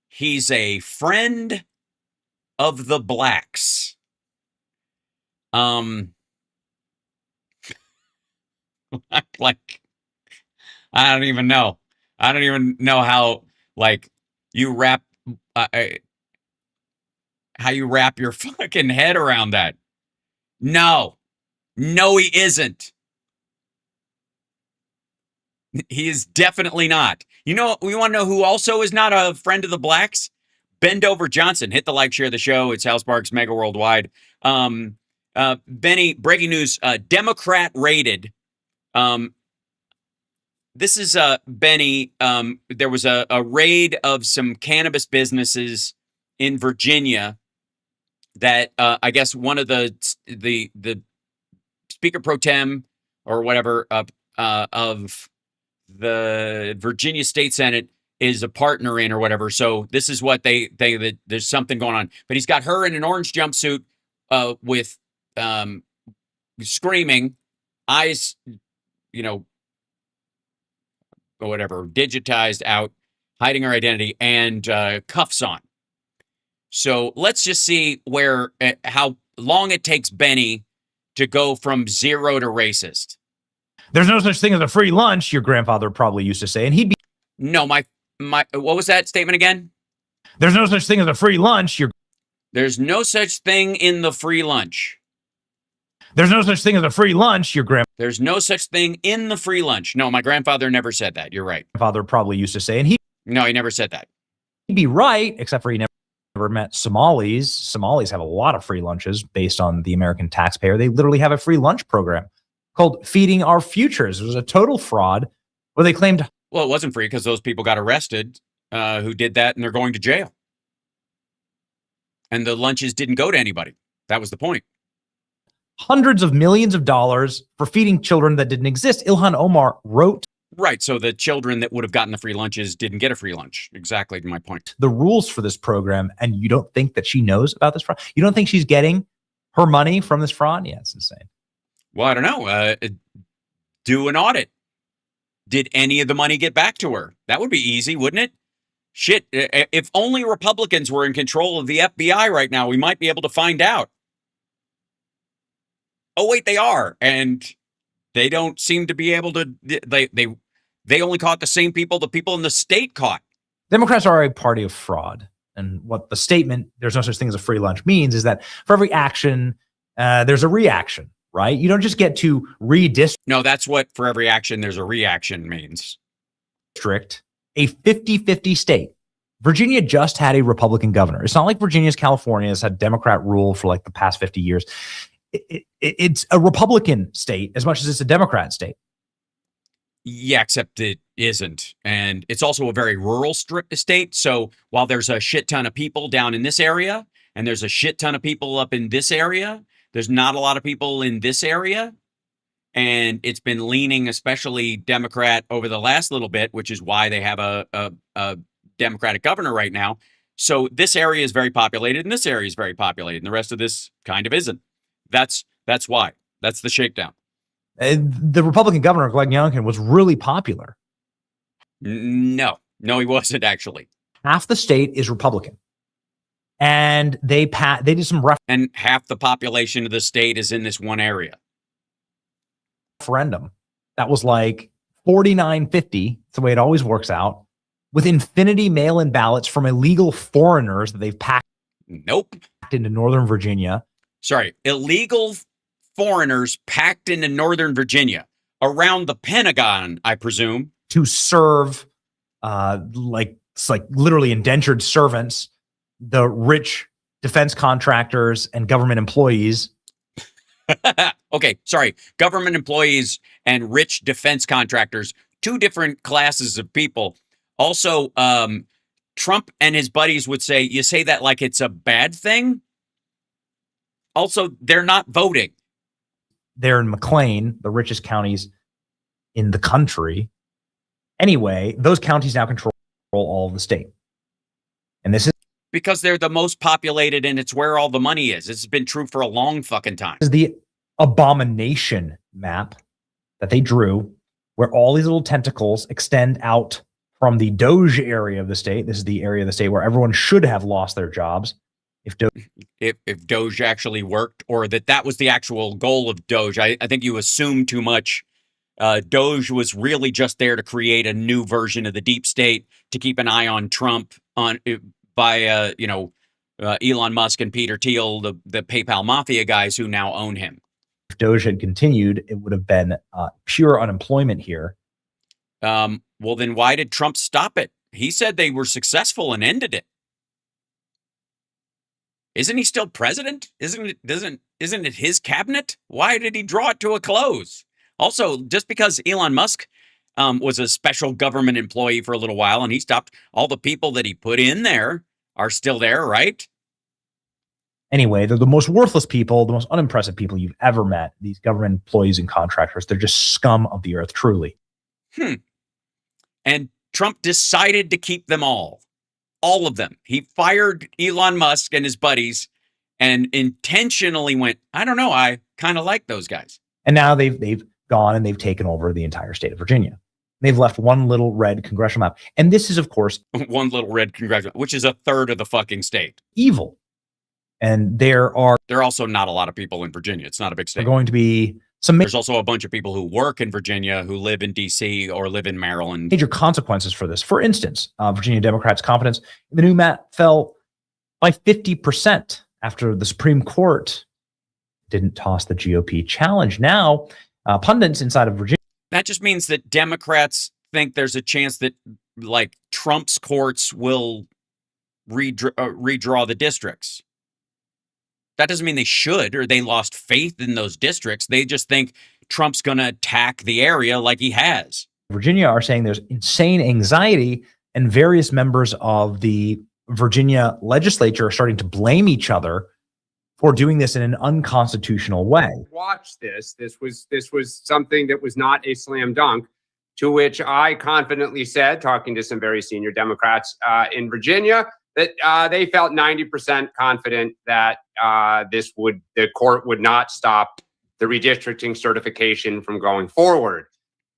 he's a friend of the blacks. Like, I don't even know how, like, you wrap your fucking head around that. No, he isn't. He is definitely not. We want to know who also is not a friend of the blacks? Bendover Johnson. Hit the like, share the show. It's Hal Sparks Mega Worldwide. Benny, breaking news, Democrat raided. This is Benny. There was a raid of some cannabis businesses in Virginia that I guess one of the Speaker Pro Tem or whatever of the Virginia State Senate is a partner in or whatever. So this is what there's something going on. But he's got her in an orange jumpsuit with screaming, eyes, or whatever, digitized out, hiding her identity, and cuffs on. So let's just see how long it takes Benny to go from zero to racist. There's no such thing as a free lunch, your grandfather probably used to say, and he'd be. No, my what was that statement again? There's no such thing as a free lunch. There's no such thing in the free lunch. There's no such thing as a free lunch, your There's no such thing in the free lunch. No, my grandfather never said that. You're right. Grandfather probably used to say, and No, he never said that. He'd be right, except for he never met Somalis. Somalis have a lot of free lunches based on the American taxpayer. They literally have a free lunch program called Feeding Our Futures. It was a total fraud where they claimed. Well, it wasn't free because those people got arrested who did that, and they're going to jail. And the lunches didn't go to anybody. That was the point. Hundreds of millions of dollars for feeding children that didn't exist. Ilhan Omar wrote. Right. So the children that would have gotten the free lunches didn't get a free lunch. Exactly my point. The rules for this program, and you don't think that she knows about this fraud? You don't think she's getting her money from this fraud? Yeah, it's insane. Well, I don't know. Do an audit. Did any of the money get back to her? That would be easy, wouldn't it? Shit. If only Republicans were in control of the FBI right now, we might be able to find out. Oh, wait, they are. And they don't seem to be able to. They only caught the same people the people in the state caught. Democrats are a party of fraud. And what the statement, there's no such thing as a free lunch, means is that for every action, there's a reaction, right? You don't just get to redistrict. No, that's what for every action, there's a reaction means. District a 50-50 state. Virginia just had a Republican governor. It's not like Virginia's California has had Democrat rule for like the past 50 years. It's a Republican state as much as it's a Democrat state. Yeah, except it isn't. And it's also a very rural state. So while there's a shit ton of people down in this area, and there's a shit ton of people up in this area, there's not a lot of people in this area. And it's been leaning especially Democrat over the last little bit, which is why they have a Democratic governor right now. So this area is very populated, and this area is very populated, and the rest of this kind of isn't. That's why. That's the shakedown. The Republican governor, Glenn Youngkin, was really popular. No, he wasn't actually. Half the state is Republican. And they did some and half the population of the state is in this one area. Referendum that was like 49-50. It's the way it always works out, with infinity mail-in ballots from illegal foreigners that they've packed into Northern Virginia. Sorry, illegal foreigners packed into Northern Virginia around the Pentagon, I presume, to serve like literally indentured servants, the rich defense contractors and government employees. Okay, sorry. Government employees and rich defense contractors, two different classes of people. Also, Trump and his buddies would say, you say that like it's a bad thing. Also, they're not voting. They're in McLean, the richest counties in the country. Anyway, those counties now control all of the state. And this is because they're the most populated, and it's where all the money is. It's been true for a long fucking time. This is the abomination map that they drew, where all these little tentacles extend out from the Doge area of the state. This is the area of the state where everyone should have lost their jobs. If Doge actually worked, or that was the actual goal of Doge. I think you assume too much. Doge was really just there to create a new version of the deep state, to keep an eye on Trump by Elon Musk and Peter Thiel, the PayPal mafia guys who now own him. If Doge had continued, it would have been pure unemployment here. Well, then why did Trump stop it? He said they were successful and ended it. Isn't he still president? Isn't it his cabinet? Why did he draw it to a close? Also, just because Elon Musk was a special government employee for a little while and he stopped, all the people that he put in there are still there, right? Anyway, they're the most worthless people, the most unimpressive people you've ever met. These government employees and contractors, they're just scum of the earth, truly. And Trump decided to keep them all of them. He fired Elon Musk and his buddies and intentionally went, I don't know, I kind of like those guys. And now they've gone and they've taken over the entire state of Virginia. They've left one little red congressional map. And this is, of course, one little red congressional, which is a third of the fucking state. Evil. And there are also not a lot of people in Virginia. It's not a big state. Going to be some. There's also a bunch of people who work in Virginia, who live in D.C. or live in Maryland. Major consequences for this. For instance, Virginia Democrats' confidence in the new map fell by 50% after the Supreme Court didn't toss the GOP challenge. Now, pundits inside of Virginia. That just means that Democrats think there's a chance that, like, Trump's courts will redraw the districts. That doesn't mean they should, or they lost faith in those districts. They just think Trump's going to attack the area like he has. Virginia are saying there's insane anxiety, and various members of the Virginia legislature are starting to blame each other for doing this in an unconstitutional way. Watch this. This was something that was not a slam dunk, to which I confidently said, talking to some very senior Democrats in Virginia, that they felt 90% confident that the court would not stop the redistricting certification from going forward.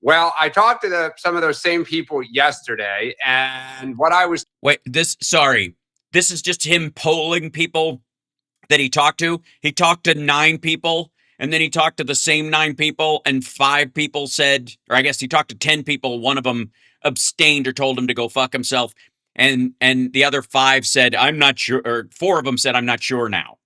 Well, I talked to some of those same people yesterday, and what I was... This is just him polling people that he talked to. He talked to 9 people, and then he talked to the same 9 people, and 5 people said, or I guess he talked to 10 people, one of them abstained or told him to go fuck himself. And the other 5 said, I'm not sure, or 4 of them said, I'm not sure now.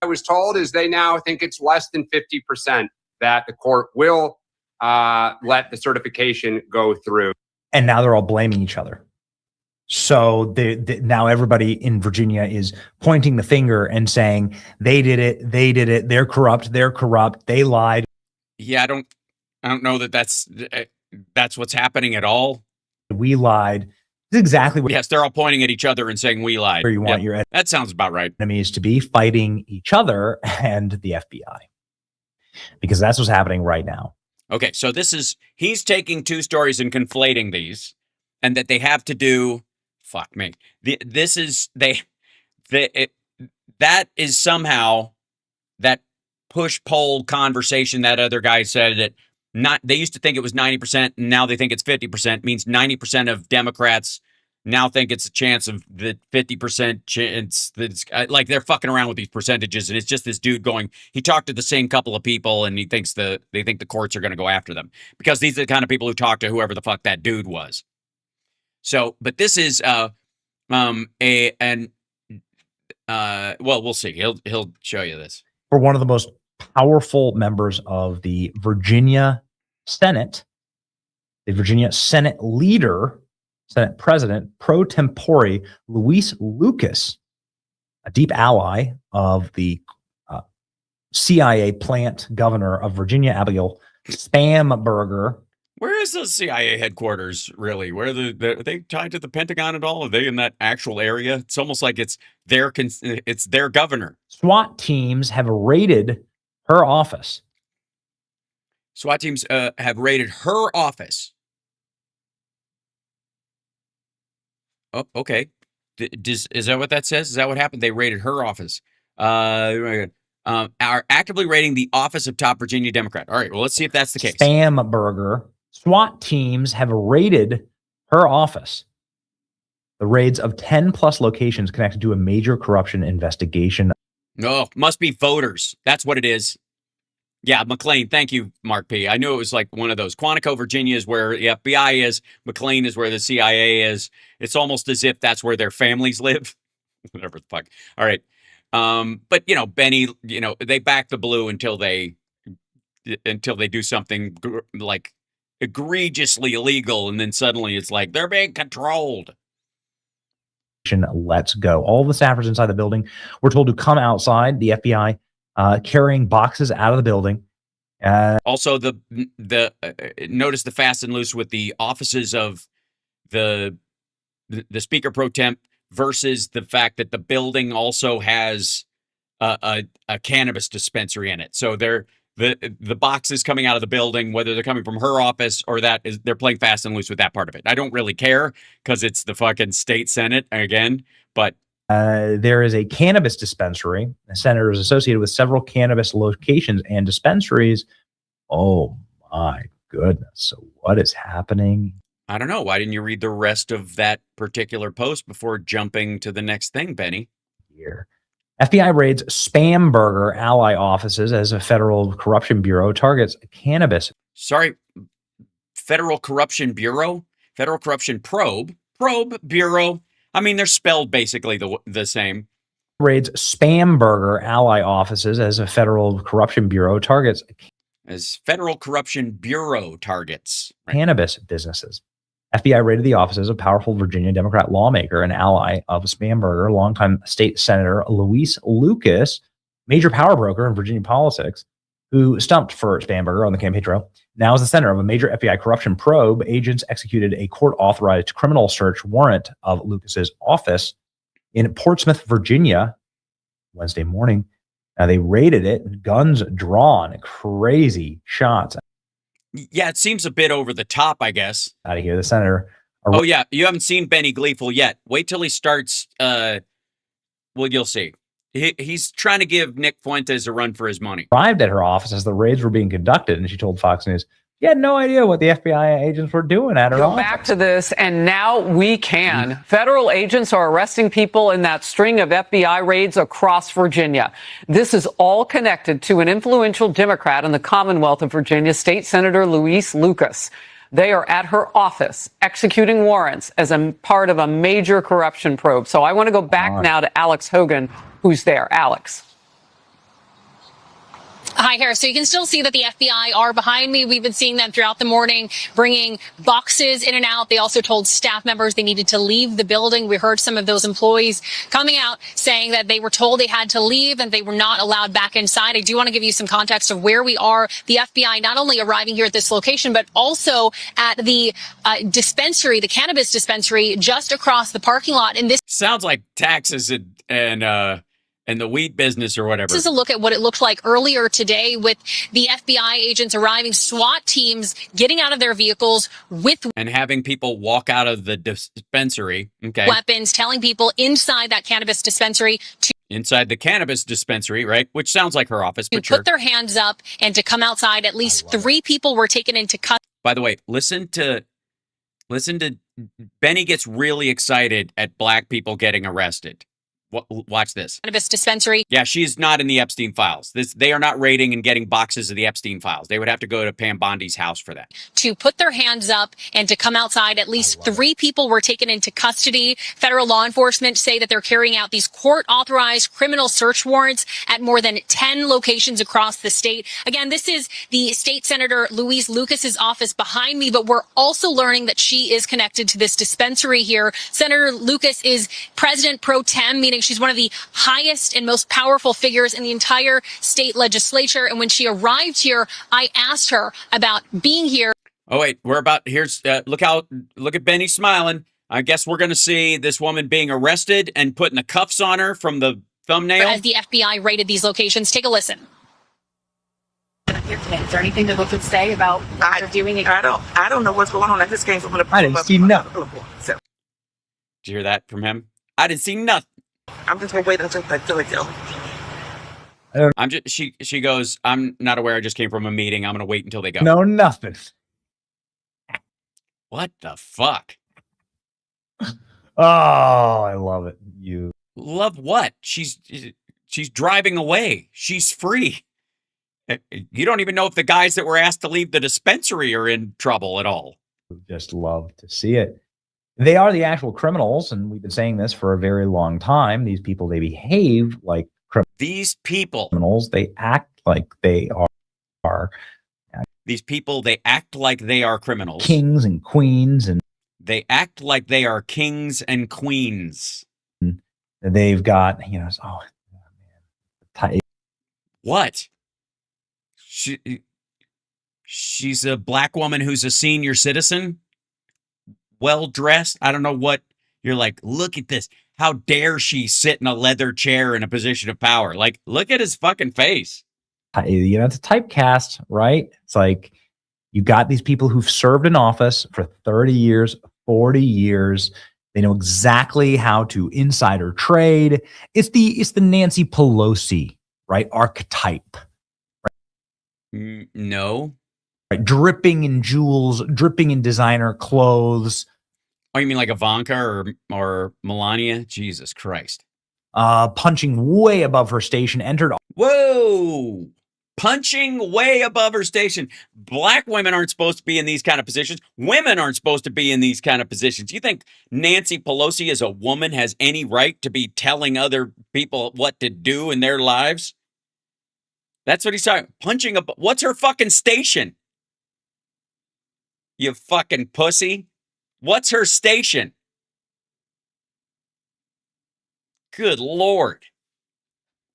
I was told is they now think it's less than 50% that the court will let the certification go through. And now they're all blaming each other. So now everybody in Virginia is pointing the finger and saying they did it, they're corrupt, they lied. Yeah, I don't know that that's what's happening at all. We lied. That's exactly what. Yes, they're all pointing at each other and saying we lied. Where you want your that sounds about right. Enemies to be fighting each other and the FBI, because that's what's happening right now. Okay, so he's taking two stories and conflating these, and that they have to do. Fuck me. That is somehow that push poll conversation that other guy said that they used to think it was 90% and now they think it's 50%, means 90% of Democrats now think it's a chance of the 50% chance. That's like they're fucking around with these percentages, and it's just this dude going. He talked to the same couple of people, and they think the courts are going to go after them because these are the kind of people who talk to whoever the fuck that dude was. So, but this is well, we'll see. He'll show you this. For one of the most powerful members of the Virginia Senate, the Virginia Senate leader, Senate President pro tempore Luis Lucas, a deep ally of the CIA plant governor of Virginia, Abigail Spamberger. Where is the CIA headquarters, really? Where are they tied to the Pentagon at all? Are they in that actual area? It's almost like it's their governor. SWAT teams have raided her office. SWAT teams have raided her office. Oh, okay. Is that what that says? Is that what happened? They raided her office. Are actively raiding the office of top Virginia Democrat. All right, well, let's see if that's the case. Spamberger. SWAT teams have raided her office. The raids of 10 plus locations connected to a major corruption investigation. No, must be voters. That's what it is. Yeah, McLean. Thank you, Mark P. I knew it was like one of those. Quantico, Virginia is where the FBI is. McLean is where the CIA is. It's almost as if that's where their families live. Whatever the fuck. All right. But, Benny, they back the blue until they do something like egregiously illegal. And then suddenly it's like they're being controlled. Let's go. All the staffers inside the building were told to come outside. The FBI carrying boxes out of the building. Also, the notice the fast and loose with the offices of the Speaker pro temp versus the fact that the building also has a cannabis dispensary in it. So the boxes coming out of the building, whether they're coming from her office or they're playing fast and loose with that part of it. I don't really care because it's the fucking state Senate again, but there is a cannabis dispensary. The senator is associated with several cannabis locations and dispensaries. Oh my goodness. So what is happening? I don't know. Why didn't you read the rest of that particular post before jumping to the next thing, Benny? Here. FBI raids Spamberger ally offices as a federal corruption bureau targets cannabis. Sorry, Federal Corruption Bureau? Federal Corruption Probe Bureau. I mean, they're spelled basically the same. Raids Spamberger ally offices as a federal corruption bureau targets. As Federal Corruption Bureau targets. Right. Cannabis businesses. FBI raided the offices of powerful Virginia Democrat lawmaker and ally of Spamberger, longtime state senator Luis Lucas, major power broker in Virginia politics, who stumped for Spamberger on the campaign trail. Now is the center of a major FBI corruption probe. Agents executed a court-authorized criminal search warrant of Lucas's office in Portsmouth, Virginia, Wednesday morning. Now they raided it, guns drawn, crazy shots. Yeah, it seems a bit over the top, I guess. Out of here, the senator. Oh, yeah, you haven't seen Benny Gleeful yet. Wait till he starts. Well, you'll see. He's trying to give Nick Fuentes a run for his money. Arrived at her office as the raids were being conducted, and she told Fox News she had no idea what the FBI agents were doing at her office. Go back to this, and now we can. Federal agents are arresting people in that string of FBI raids across Virginia. This is all connected to an influential Democrat in the Commonwealth of Virginia, State Senator Luis Lucas. They are at her office executing warrants as a part of a major corruption probe. So I want to go back now to Alex Hogan, who's there. Alex. Hi, Harris. So you can still see that the FBI are behind me. We've been seeing them throughout the morning, bringing boxes in and out. They also told staff members they needed to leave the building. We heard some of those employees coming out saying that they were told they had to leave and they were not allowed back inside. I do want to give you some context of where we are. The FBI not only arriving here at this location, but also at the dispensary, the cannabis dispensary just across the parking lot. And this sounds like taxes and the weed business or whatever. This is a look at what it looked like earlier today with the FBI agents arriving, SWAT teams getting out of their vehicles with and having people walk out of the dispensary. Okay. weapons, telling people inside that cannabis dispensary to Inside the cannabis dispensary, right? Which sounds like her office, but put sure. their hands up and to come outside. At least 3 people were taken into custody. By the way, listen to Benny gets really excited at black people getting arrested. Watch this. Cannabis dispensary. Yeah, she's not in the Epstein files. They are not raiding and getting boxes of the Epstein files. They would have to go to Pam Bondi's house for that. To put their hands up and to come outside. At least 3 people were taken into custody. Federal law enforcement say that they're carrying out these court-authorized criminal search warrants at more than 10 locations across the state. Again, this is the State Senator Louise Lucas's office behind me, but we're also learning that she is connected to this dispensary here. Senator Lucas is president pro tem, meaning she's one of the highest and most powerful figures in the entire state legislature. And when she arrived here, I asked her about being here. Oh, wait, here's, look at Benny smiling. I guess we're going to see this woman being arrested and putting the cuffs on her from the thumbnail. As the FBI raided these locations. Take a listen. Here today. Is there anything that could say about what they're doing? I don't know what's going on. I just came from the. I didn't see nothing. So Did you hear that from him? I didn't see nothing. I'm just gonna wait until they tell me. She goes, I'm not aware. I just came from a meeting. I'm going to wait until they go. No, nothing. What the fuck? Oh, I love it. You love what? She's driving away. She's free. You don't even know if the guys that were asked to leave the dispensary are in trouble at all. Just love to see it. They are the actual criminals, and we've been saying this for a very long time. These people, they behave like these people. Criminals. They act like they are. These people, they act like they are criminals. Kings and queens, and they act like they are kings and queens. They've got, man. What? She's a black woman who's a senior citizen, well dressed. I don't know what you're like. Look at this. How dare she sit in a leather chair in a position of power? Like, look at his fucking face. It's a typecast, right? It's like you got these people who've served in office for 30 years, 40 years. They know exactly how to insider trade. It's the Nancy Pelosi, right? Archetype. Right? No. Right? Dripping in jewels, dripping in designer clothes. Oh, you mean like Ivanka or Melania? Jesus Christ. Punching way above her station, entered. Whoa! Punching way above her station. Black women aren't supposed to be in these kind of positions. Women aren't supposed to be in these kind of positions. You think Nancy Pelosi as a woman has any right to be telling other people what to do in their lives? That's what he's talking. Punching above. What's her fucking station? You fucking pussy. What's her station? Good Lord.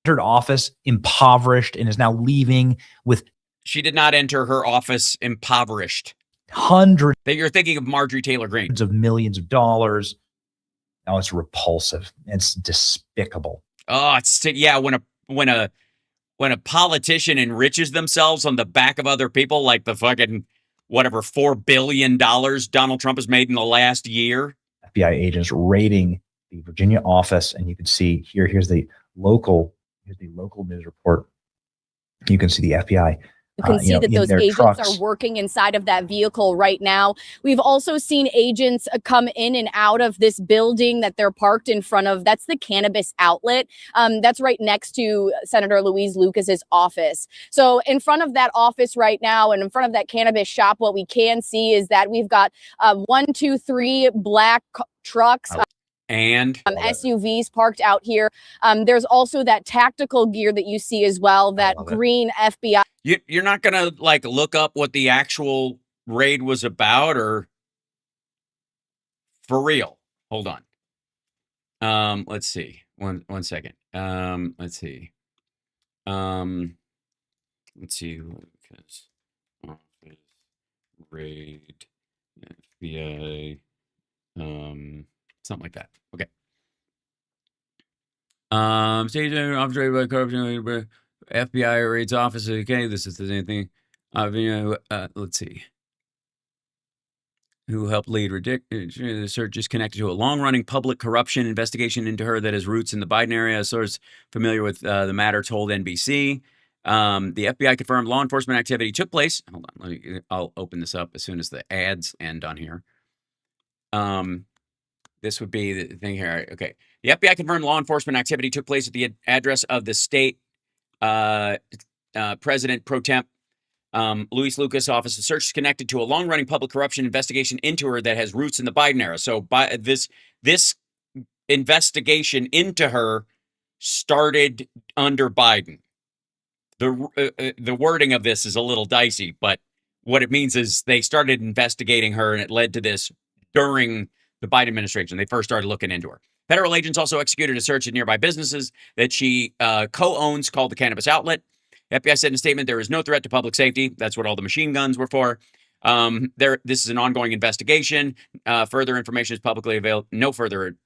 Entered office impoverished and is now leaving with. She did not enter her office impoverished. Hundreds. You're thinking of Marjorie Taylor Greene. Of millions of dollars. Now it's repulsive. It's despicable. Oh, when a politician enriches themselves on the back of other people, like the fucking whatever $4 billion Donald Trump has made in the last year. FBI agents raiding the Virginia office, and you can see here's the local news report. You can see the FBI. You can see that those agents are working inside of that vehicle right now. We've also seen agents come in and out of this building that they're parked in front of. That's the cannabis outlet. That's right next to Senator Louise Lucas's office. So in front of that office right now and in front of that cannabis shop, what we can see is that we've got 1, 2, 3 black trucks. And SUVs parked out here. There's also that tactical gear that you see as well, that green FBI. you're not going to like look up what the actual raid was about, or for real? Hold on. Let's see. One second. Let's see. Let's see. Office raid FBI. Something like that. Okay. State operated by corruption. FBI raids office. Okay, this is the same thing. Let's see. Who helped lead the search is connected to a long-running public corruption investigation into her that has roots in the Biden area. A source familiar with the matter told NBC. The FBI confirmed law enforcement activity took place. Hold on, I'll open this up as soon as the ads end on here. This would be the thing here. Okay. The FBI confirmed law enforcement activity took place at the address of the state president pro temp Luis Lucas office. The search is connected to a long-running public corruption investigation into her that has roots in the Biden era. So by this investigation into her started under Biden. The wording of this is a little dicey, but what it means is they started investigating her, and it led to this during the Biden administration. They first started looking into her. Federal agents also executed a search of nearby businesses that she co-owns called the Cannabis Outlet. FBI said in a statement, there is no threat to public safety. That's what all the machine guns were for. This is an ongoing investigation. Further information is publicly available. No further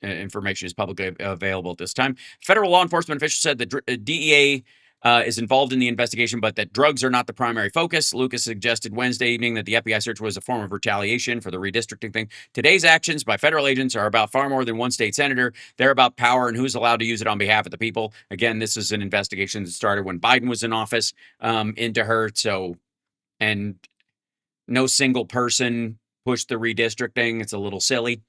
information is publicly available at this time. Federal law enforcement officials said the DEA is involved in the investigation, but that drugs are not the primary focus. Lucas suggested Wednesday evening that the FBI search was a form of retaliation for the redistricting thing. Today's actions by federal agents are about far more than one state senator. They're about power and who's allowed to use it on behalf of the people. Again, this is an investigation that started when Biden was in office into her. So, and no single person pushed the redistricting. It's a little silly.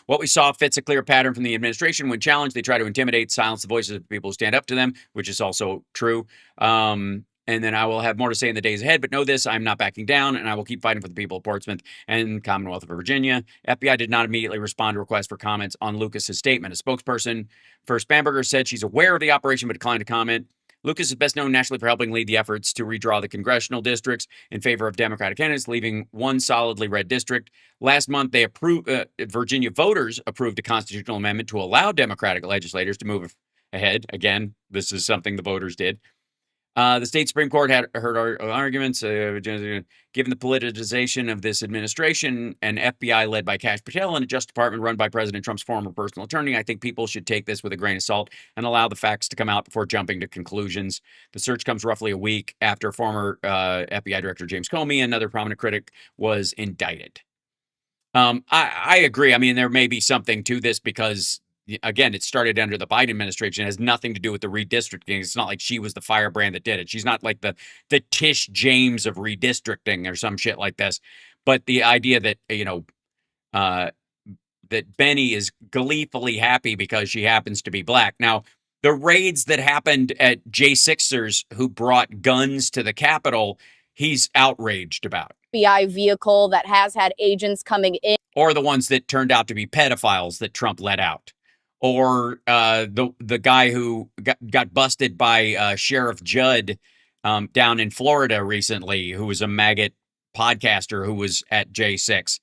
What we saw fits a clear pattern from the administration. When challenged, they try to intimidate, silence the voices of people who stand up to them, which is also true. And then I will have more to say in the days ahead, but know this, I'm not backing down, and I will keep fighting for the people of Portsmouth and Commonwealth of Virginia. FBI did not immediately respond to requests for comments on Lucas's statement. A spokesperson for Spanberger said she's aware of the operation, but declined to comment. Lucas is best known nationally for helping lead the efforts to redraw the congressional districts in favor of Democratic candidates, leaving one solidly red district. Last month, they approved, Virginia voters approved a constitutional amendment to allow Democratic legislators to move ahead. Again, this is something the voters did. The state Supreme Court had heard our arguments, given the politicization of this administration, an FBI led by Kash Patel and a Justice Department run by President Trump's former personal attorney. I think people should take this with a grain of salt and allow the facts to come out before jumping to conclusions. The search comes roughly a week after former FBI Director James Comey, another prominent critic, was indicted. I agree. I mean, there may be something to this because, again, it started under the Biden administration. It has nothing to do with the redistricting. It's not like she was the firebrand that did it. She's not like the Tish James of redistricting or some shit like this. But the idea that, that Benny is gleefully happy because she happens to be black. Now, the raids that happened at J6ers who brought guns to the Capitol, he's outraged about. FBI vehicle that has had agents coming in. Or the ones that turned out to be pedophiles that Trump let out. Or the guy who got busted by Sheriff Judd down in Florida recently, who was a maggot podcaster who was at J6,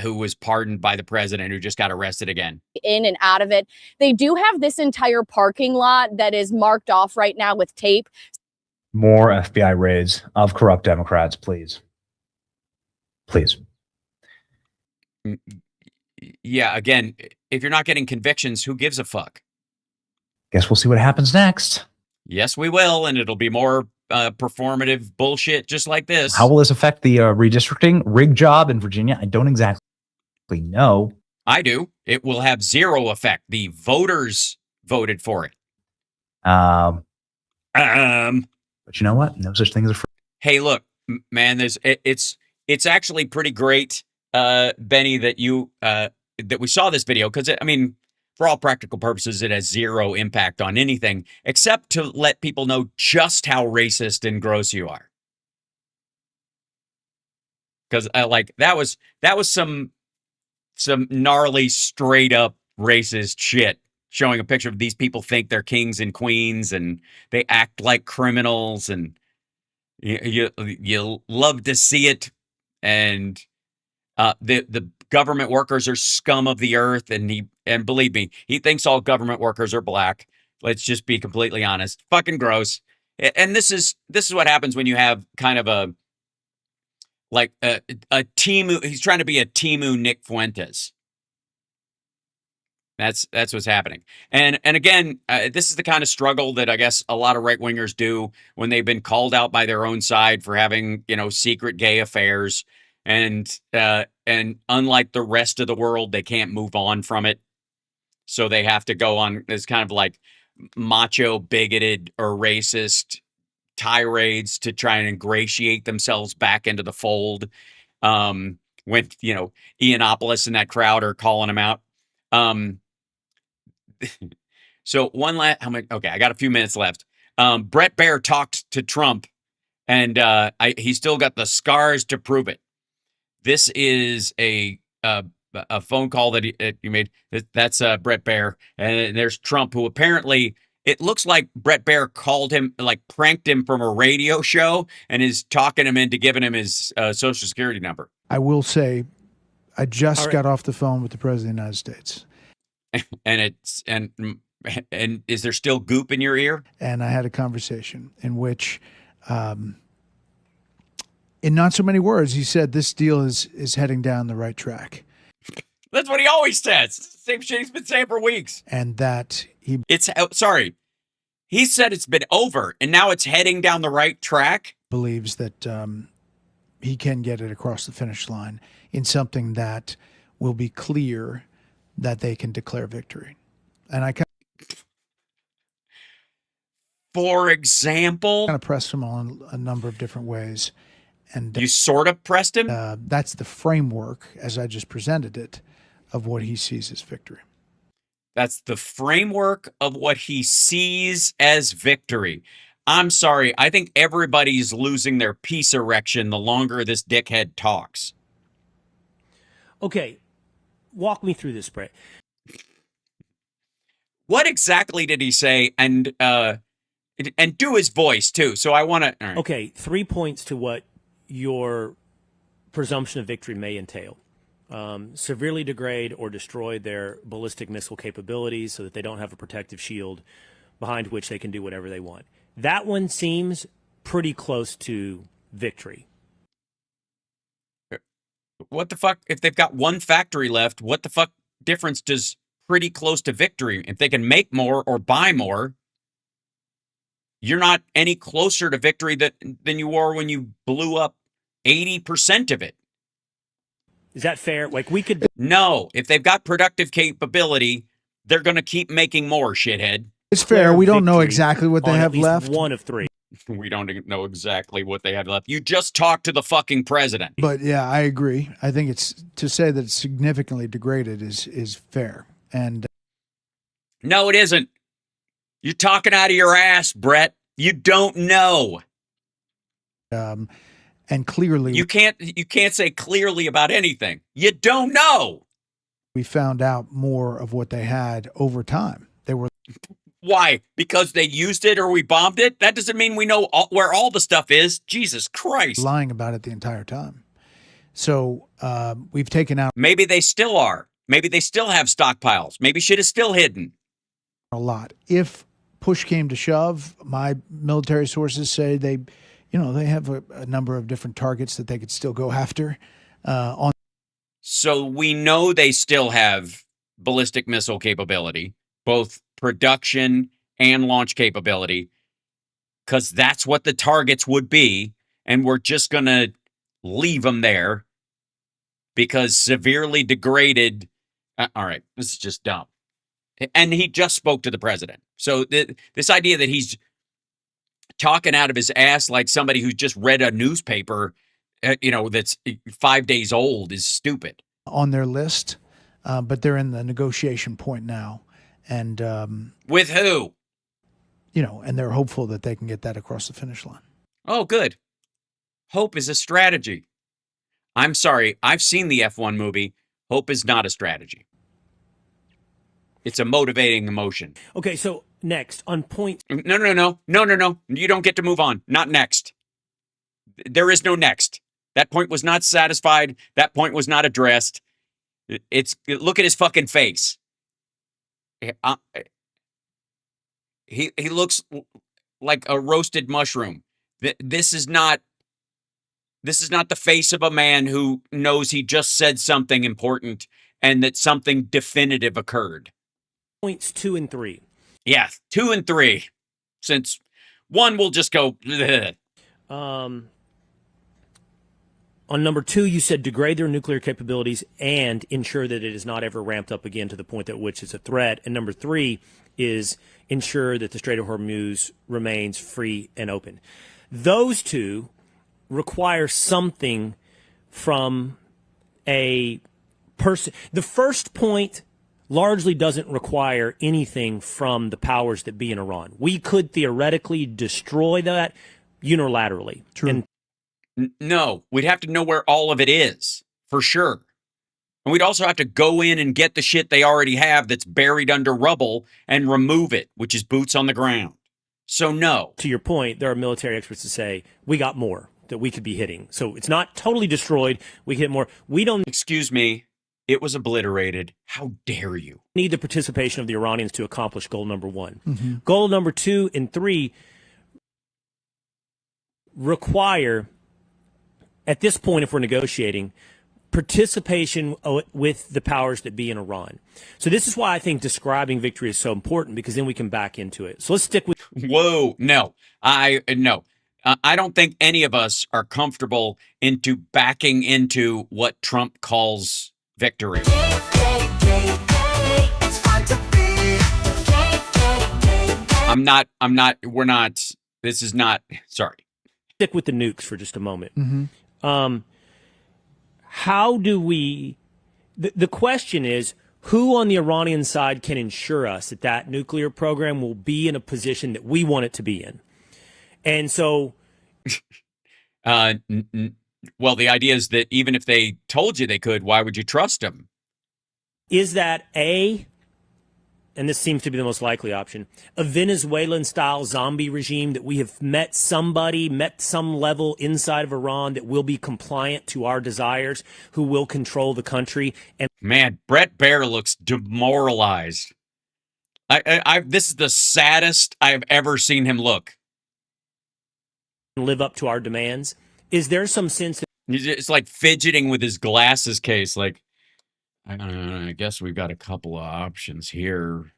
who was pardoned by the president, who just got arrested again. In and out of it. They do have this entire parking lot that is marked off right now with tape. More FBI raids of corrupt Democrats, please. Please. Yeah, again, if you're not getting convictions, who gives a fuck? Guess we'll see what happens next. Yes, we will, and it'll be more performative bullshit just like this. How will this affect the redistricting rig job in Virginia? I don't exactly know. I do. It will have zero effect. The voters voted for it. But you know what? No such thing as a free. Hey, look, man, it's actually pretty great, Benny, that you that we saw this video, because I mean, for all practical purposes, it has zero impact on anything except to let people know just how racist and gross you are. Because like that was some some gnarly, straight up racist shit, showing a picture of these people think they're kings and queens and they act like criminals, and you love to see it. And the government workers are scum of the earth, and believe me, he thinks all government workers are black. Let's just be completely honest. Fucking gross. And this is what happens when you have kind of a Timu. He's trying to be a Timu Nick Fuentes. That's what's happening. And again, this is the kind of struggle that I guess a lot of right wingers do when they've been called out by their own side for having, secret gay affairs. And unlike the rest of the world, they can't move on from it. So they have to go on this kind of like macho, bigoted, or racist tirades to try and ingratiate themselves back into the fold. When, Ianopoulos and that crowd are calling him out. So one last, okay, I got a few minutes left. Brett Baer talked to Trump, and he still got the scars to prove it. This is a phone call that he made. That's Brett Baer, and there's Trump, who apparently it looks like Brett Baer called him, like pranked him from a radio show, and is talking him into giving him his social security number. I will say, I just got off the phone with the President of the United States. And is there still goop in your ear? And I had a conversation in which, in not so many words, he said this deal is heading down the right track. That's what he always says. Same shit he's been saying for weeks. And that he said it's been over, and now it's heading down the right track. Believes that he can get it across the finish line in something that will be clear that they can declare victory. And I for example, kind of pressed him on a number of different ways. And you sort of pressed him? That's the framework, as I just presented it, of what he sees as victory. That's the framework of what he sees as victory. I'm sorry. I think everybody's losing their peace erection the longer this dickhead talks. Okay. Walk me through this, Brett. What exactly did he say? And do his voice, too. So I want to... Right. Okay, 3 points to what your presumption of victory may entail. Severely degrade or destroy their ballistic missile capabilities so that they don't have a protective shield behind which they can do whatever they want. That one seems pretty close to victory. What the fuck? If they've got one factory left, what the fuck difference does pretty close to victory? If they can make more or buy more, you're not any closer to victory than you were when you blew up 80% of it. Is that fair? Like we could... No. If they've got productive capability, they're going to keep making more, shithead. It's fair. We don't know exactly what they have left. One of three. We don't know exactly what they have left. You just talked to the fucking president. But yeah, I agree. I think it's to say that it's significantly degraded is fair. And no, it isn't. You're talking out of your ass, Brett. You don't know. And clearly, you can't say clearly about anything. You don't know. We found out more of what they had over time. They were. Why? Because they used it or we bombed it? That doesn't mean we know where all the stuff is. Jesus Christ. Lying about it the entire time. So we've taken out. Maybe they still are. Maybe they still have stockpiles. Maybe shit is still hidden. A lot. If push came to shove, my military sources say they have a number of different targets that they could still go after. So we know they still have ballistic missile capability, both production and launch capability, because that's what the targets would be, and we're just going to leave them there because severely degraded. All right, this is just dumb. And he just spoke to the president. So this idea that he's talking out of his ass like somebody who's just read a newspaper, that's 5 days old is stupid. On their list, but they're in the negotiation point now. And with who? And they're hopeful that they can get that across the finish line. Oh, good. Hope is a strategy. I'm sorry. I've seen the F1 movie. Hope is not a strategy. It's a motivating emotion. Okay, so next on point. No. You don't get to move on. Not next. There is no next. That point was not satisfied. That point was not addressed. Look at his fucking face. He looks like a roasted mushroom. This is not the face of a man who knows he just said something important and that something definitive occurred. Points 2 and 3. Yeah, 2 and 3. Since 1 will just go. Bleh. On number 2, you said degrade their nuclear capabilities and ensure that it is not ever ramped up again to the point at which it's a threat. And number 3 is ensure that the Strait of Hormuz remains free and open. Those two require something from a person. The first point largely doesn't require anything from the powers that be in Iran. We could theoretically destroy that unilaterally. True. And no, we'd have to know where all of it is, for sure. And we'd also have to go in and get the shit they already have that's buried under rubble and remove it, which is boots on the ground. So no. To your point, there are military experts that say we got more that we could be hitting. So it's not totally destroyed. We hit more. We don't. Excuse me. It was obliterated. How dare you? Need the participation of the Iranians to accomplish goal number 1. Mm-hmm. Goal number 2 and 3 require, at this point, if we're negotiating, participation with the powers that be in Iran. So this is why I think describing victory is so important, because then we can back into it. So let's stick with. Whoa, no. I don't think any of us are comfortable into backing into what Trump calls victory. We're not, this is not, sorry. Stick with the nukes for just a moment. Mm-hmm. How do we, the question is, who on the Iranian side can ensure us that that nuclear program will be in a position that we want it to be in? And so. Well, the idea is that even if they told you they could, why would you trust them? Is that and this seems to be the most likely option, a Venezuelan-style zombie regime that we have met some level inside of Iran that will be compliant to our desires, who will control the country? And man, Brett Baer looks demoralized. This is the saddest I have ever seen him look. Live up to our demands. Is there some sense that it's like fidgeting with his glasses case? Like, I don't know, I guess we've got a couple of options here.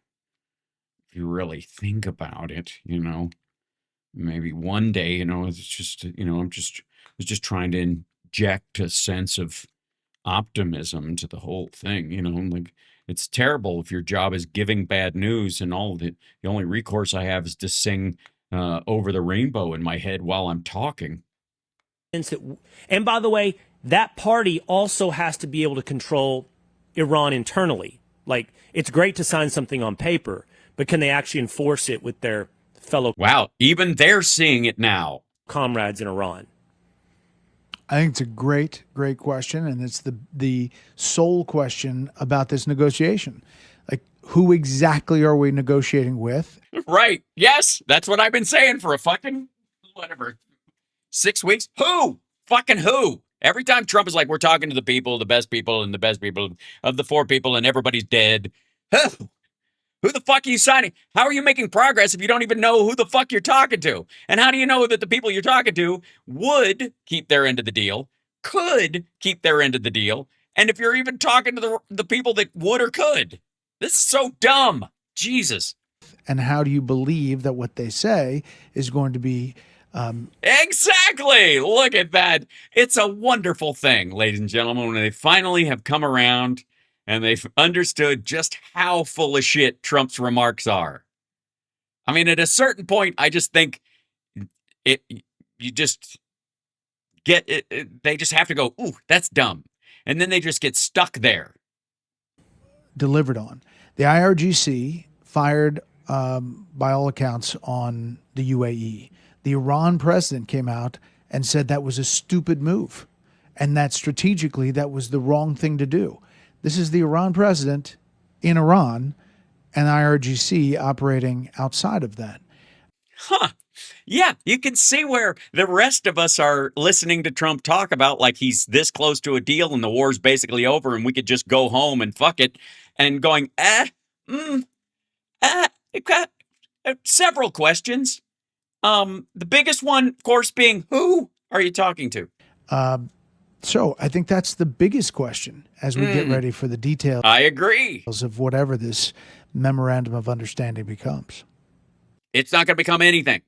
If you really think about it, maybe one day, it's just, I was just trying to inject a sense of optimism to the whole thing, like it's terrible if your job is giving bad news and all of it. The only recourse I have is to sing Over the Rainbow in my head while I'm talking. And by the way, that party also has to be able to control Iran internally. Like, it's great to sign something on paper, but can they actually enforce it with their fellow? Wow, even they're seeing it now. Comrades in Iran. I think it's a great, great question, and it's the sole question about this negotiation. Like, who exactly are we negotiating with? Right. Yes, that's what I've been saying for a fucking 6 weeks. Who? Fucking who? Every time Trump is like, we're talking to the people, the best people, and the best people of the 4 people, and everybody's dead. Who? Who the fuck are you signing? How are you making progress if you don't even know who the fuck you're talking to? And how do you know that the people you're talking to would keep their end of the deal, could keep their end of the deal, and if you're even talking to the people that would or could? This is so dumb. Jesus. And how do you believe that what they say is going to be exactly. Look at that. It's a wonderful thing, ladies and gentlemen, when they finally have come around and they've understood just how full of shit Trump's remarks are. I mean, at a certain point, I just think they just have to go, ooh, that's dumb. And then they just get stuck there. Delivered on. The IRGC fired, by all accounts, on the UAE. The Iran president came out and said that was a stupid move and that strategically that was the wrong thing to do. This is the Iran president in Iran and IRGC operating outside of that. Huh. Yeah, you can see where the rest of us are listening to Trump talk about like he's this close to a deal and the war's basically over and we could just go home and fuck it, and going, several questions. The biggest one, of course, being who are you talking to? So I think that's the biggest question as we get ready for the details. I agree. Of whatever this memorandum of understanding becomes. It's not going to become anything.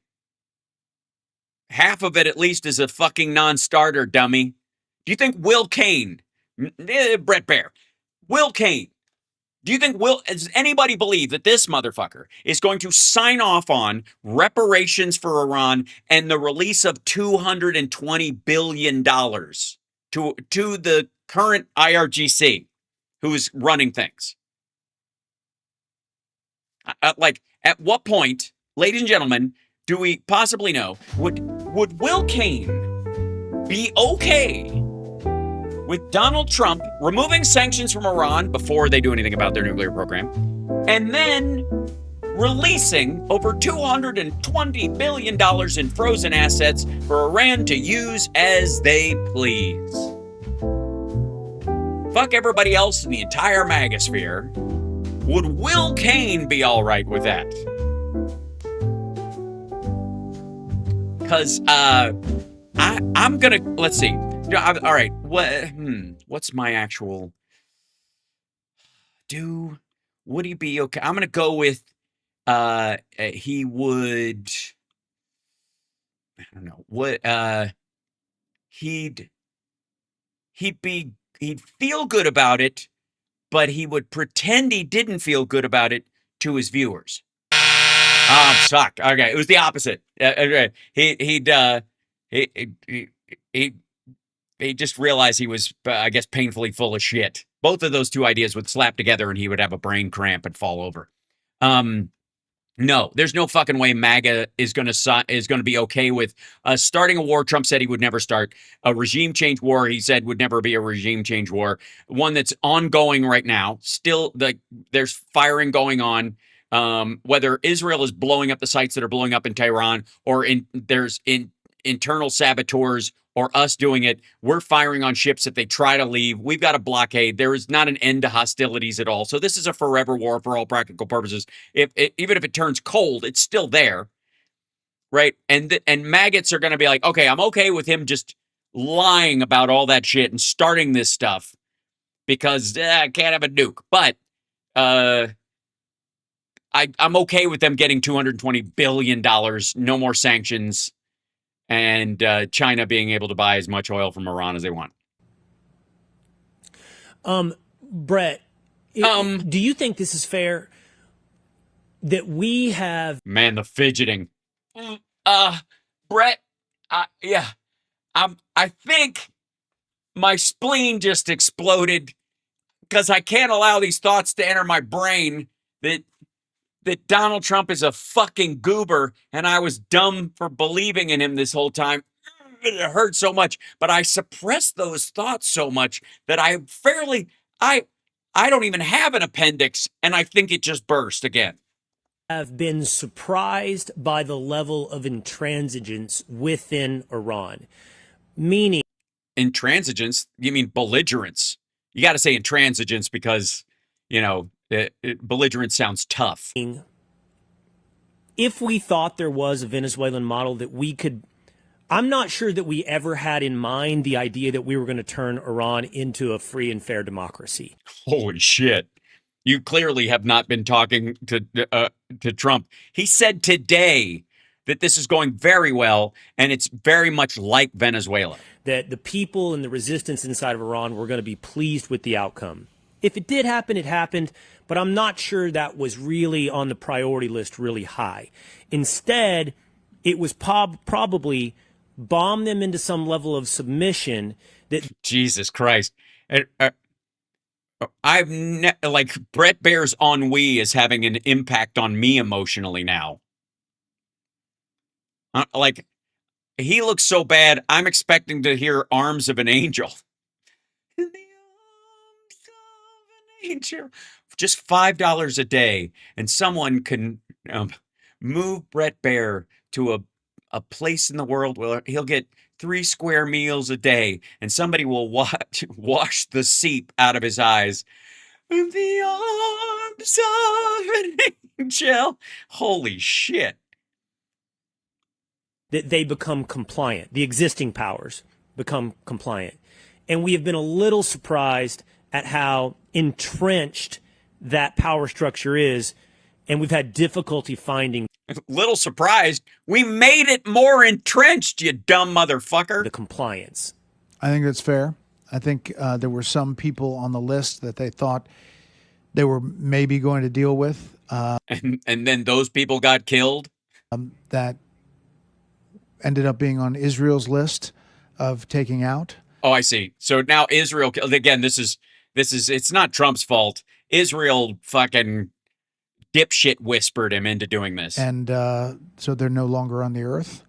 Half of it, at least, is a fucking non-starter, dummy. Do you think Will Cain, Brett Baer, Will Cain, do you think does anybody believe that this motherfucker is going to sign off on reparations for Iran and the release of $220 billion to the current IRGC who's running things? Like, at what point, ladies and gentlemen, do we possibly know, would Will Cain be okay with Donald Trump removing sanctions from Iran before they do anything about their nuclear program, and then releasing over $220 billion in frozen assets for Iran to use as they please? Fuck everybody else in the entire magosphere. Would Will Cain be all right with that? Because I'm gonna, let's see. All right, what's my actual would he be okay? I'm gonna go with he would, I don't know what, he'd feel good about it, but he would pretend he didn't feel good about it to his viewers. Suck. Okay, it was the opposite. He just realized he was, I guess, painfully full of shit. Both of those two ideas would slap together, and he would have a brain cramp and fall over. No, there's no fucking way MAGA is going to be okay with starting a war. Trump said he would never start a regime change war. He said would never be a regime change war. One that's ongoing right now. Still, there's firing going on. Whether Israel is blowing up the sites that are blowing up in Tehran, or there's internal saboteurs, or us doing it, we're firing on ships if they try to leave. We've got a blockade. There is not an end to hostilities at all. So this is a forever war for all practical purposes. Even if it turns cold, it's still there, right? And maggots are going to be like, okay, I'm okay with him just lying about all that shit and starting this stuff because I can't have a nuke. But I'm okay with them getting $220 billion, no more sanctions, and China being able to buy as much oil from Iran as they want. Brett, do you think this is fair that we have... Man, the fidgeting. Brett, yeah. I think my spleen just exploded because I can't allow these thoughts to enter my brain that Donald Trump is a fucking goober, and I was dumb for believing in him this whole time. It hurt so much, but I suppressed those thoughts so much that I don't even have an appendix, and I think it just burst again. Have been surprised by the level of intransigence within Iran. Meaning... Intransigence? You mean belligerence? You got to say intransigence because, belligerent sounds tough. If we thought there was a Venezuelan model that we could, I'm not sure that we ever had in mind the idea that we were going to turn Iran into a free and fair democracy. Holy shit. You clearly have not been talking to Trump. He said today that this is going very well, and it's very much like Venezuela. That the people and the resistance inside of Iran were going to be pleased with the outcome. If it did happen, it happened, but I'm not sure that was really on the priority list really high. Instead, it was probably bomb them into some level of submission that... Jesus Christ. Brett Baer's ennui is having an impact on me emotionally now. He looks so bad, I'm expecting to hear Arms of an Angel. In the arms of Just $5 a day, and someone can move Brett Baer to a place in the world where he'll get 3 square meals a day, and somebody will wash the seep out of his eyes. In the arms of an angel. Holy shit. That they become compliant. The existing powers become compliant. And we have been a little surprised at how entrenched that power structure is. And we've had difficulty finding. Little surprised. We made it more entrenched, you dumb motherfucker. The compliance. I think that's fair. I think there were some people on the list that they thought they were maybe going to deal with. And then those people got killed? That ended up being on Israel's list of taking out. Oh, I see. So now Israel, again, this is, it's not Trump's fault. Israel fucking dipshit whispered him into doing this. And so they're no longer on the earth.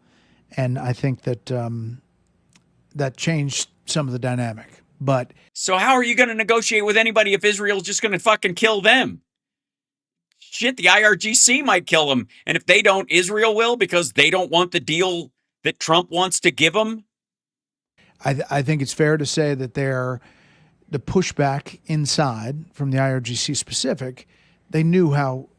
And I think that that changed some of the dynamic. But so how are you going to negotiate with anybody if Israel's just going to fucking kill them? Shit, the IRGC might kill them. And if they don't, Israel will, because they don't want the deal that Trump wants to give them. I think it's fair to say that the pushback inside from the IRGC specific, they knew how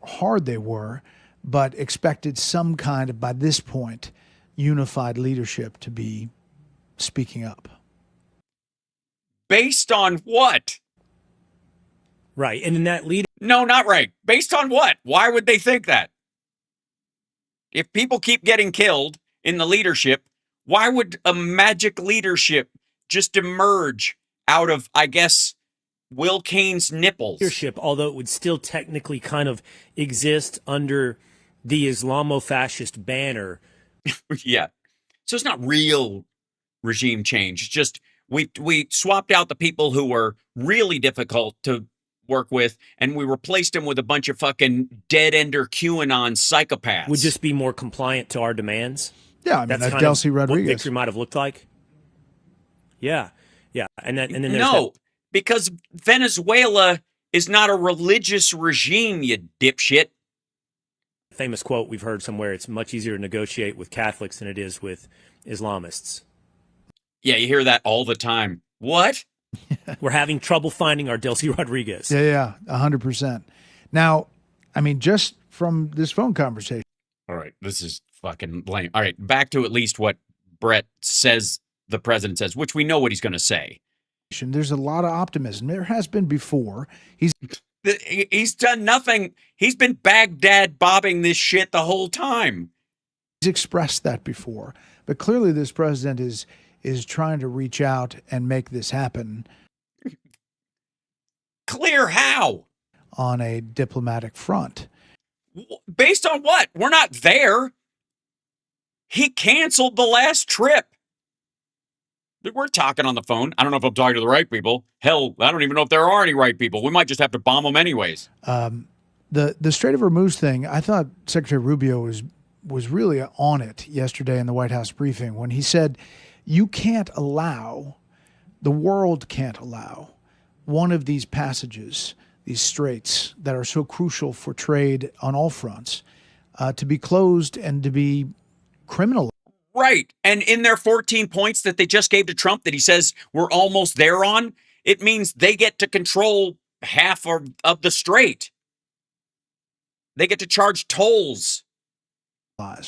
hard they were, but expected some kind of, by this point, unified leadership to be speaking up. Based on what? Right. And in that leader. No, not right. Based on what? Why would they think that? If people keep getting killed in the leadership, why would a magic leadership just emerge out of, I guess, Will Kane's nipples? Leadership, although it would still technically kind of exist under the Islamo-fascist banner. Yeah. So it's not real regime change. It's just we swapped out the people who were really difficult to work with, and we replaced them with a bunch of fucking dead-ender QAnon psychopaths. Would just be more compliant to our demands. Yeah, I mean, that's Delcy Rodriguez. What victory might have looked like. Yeah, yeah, and then there's no, because Venezuela is not a religious regime, you dipshit. Famous quote we've heard somewhere: "It's much easier to negotiate with Catholics than it is with Islamists." Yeah, you hear that all the time. What? We're having trouble finding our Delcy Rodriguez. Yeah, 100%. Now, I mean, just from this phone conversation. All right, this is fucking lame. All right, back to at least what Brett says the president says, which we know what he's going to say. There's a lot of optimism. There has been before. He's done nothing. He's been Baghdad bobbing this shit the whole time. He's expressed that before. But clearly this president is trying to reach out and make this happen. Clear how? On a diplomatic front. Based on what? We're not there. He canceled the last trip. We're talking on the phone. I don't know if I'm talking to the right people. Hell, I don't even know if there are any right people. We might just have to bomb them anyways. The Strait of Hormuz thing, I thought Secretary Rubio was really on it yesterday in the White House briefing when he said, the world can't allow one of these passages, these straits that are so crucial for trade on all fronts, to be closed and to be criminal. Right. And in their 14 points that they just gave to Trump that he says we're almost there on, it means they get to control half of the strait. They get to charge tolls.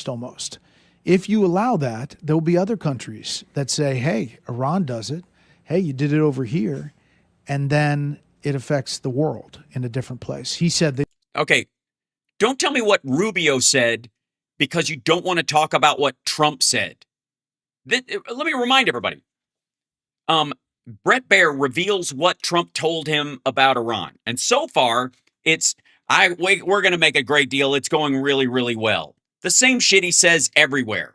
Almost. If you allow that, there'll be other countries that say, hey, Iran does it. Hey, you did it over here. And then it affects the world in a different place. He said that. Okay. Don't tell me what Rubio said because you don't want to talk about what Trump said. Let me remind everybody. Brett Baer reveals what Trump told him about Iran. And so far, we're going to make a great deal. It's going really, really well. The same shit he says everywhere.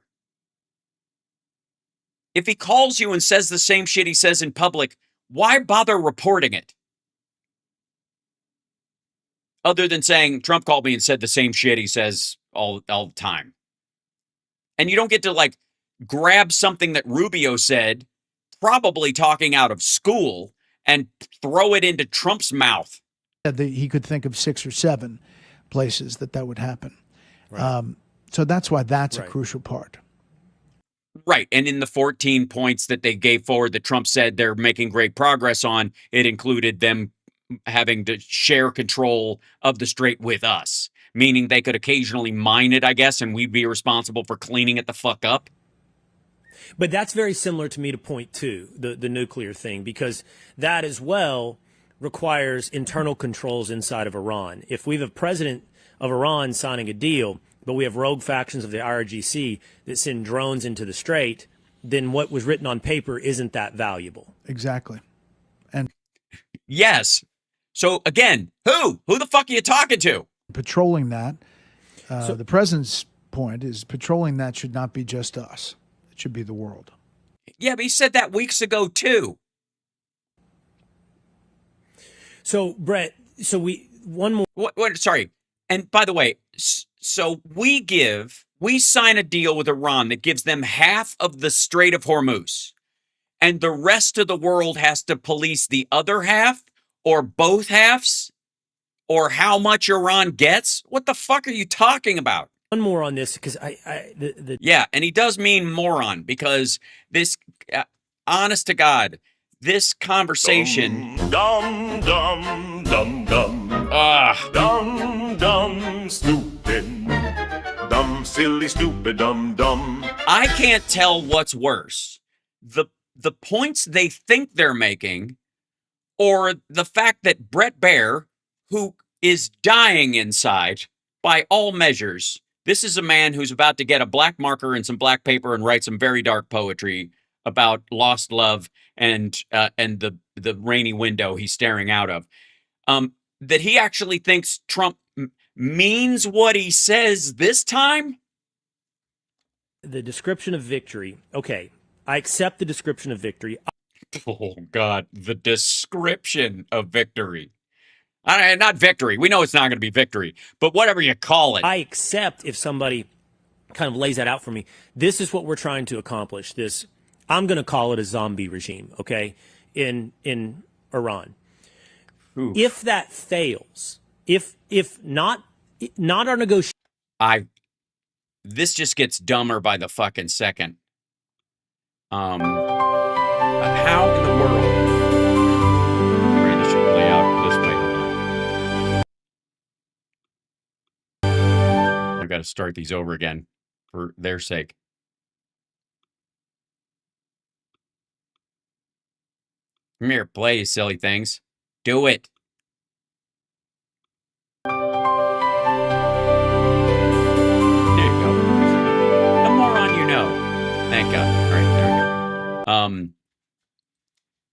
If he calls you and says the same shit he says in public, why bother reporting it? Other than saying, Trump called me and said the same shit he says all the time. And you don't get to grab something that Rubio said, probably talking out of school, and throw it into Trump's mouth. He could think of 6 or 7 places that would happen. Right. So that's why that's a crucial part. Right. And in the 14 points that they gave forward that Trump said they're making great progress on, it included them having to share control of the strait with us, meaning they could occasionally mine it, I guess, and we'd be responsible for cleaning it the fuck up. But that's very similar to me to point 2, the nuclear thing, because that as well requires internal controls inside of Iran. If we have a president of Iran signing a deal, but we have rogue factions of the IRGC that send drones into the strait, then what was written on paper isn't that valuable. Exactly. And yes. So again, who the fuck are you talking to? Patrolling that, the president's point is patrolling that should not be just us. It should be the world. Yeah, but he said that weeks ago too. So Brett, one more. Sorry. And by the way, so we sign a deal with Iran that gives them half of the Strait of Hormuz, and the rest of the world has to police the other half or both halves or how much Iran gets. What the fuck are you talking about? One more on this, because yeah, and he does mean moron, because this, honest to God, this conversation. Dumb, dumb, dumb, dumb. Dumb, dumb, stupid. Dumb, silly, stupid, dumb, dumb. I can't tell what's worse. The points they think they're making, or the fact that Brett Baer, who is dying inside by all measures, this is a man who's about to get a black marker and some black paper and write some very dark poetry about lost love and the rainy window he's staring out of. That he actually thinks Trump means what he says this time? The description of victory. Okay, I accept the description of victory. Oh, God, the description of victory. Not victory. We know it's not going to be victory, but whatever you call it. I accept if somebody kind of lays that out for me. This is what we're trying to accomplish. This, I'm going to call it a zombie regime, okay, in Iran. Oof. If that fails, if not our negotiation. This just gets dumber by the fucking second. How in the world? Right, this should play out this way. I've got to start these over again for their sake. Come here, play, you silly things. Do it. There you go. The moron you know. Thank God. All right, there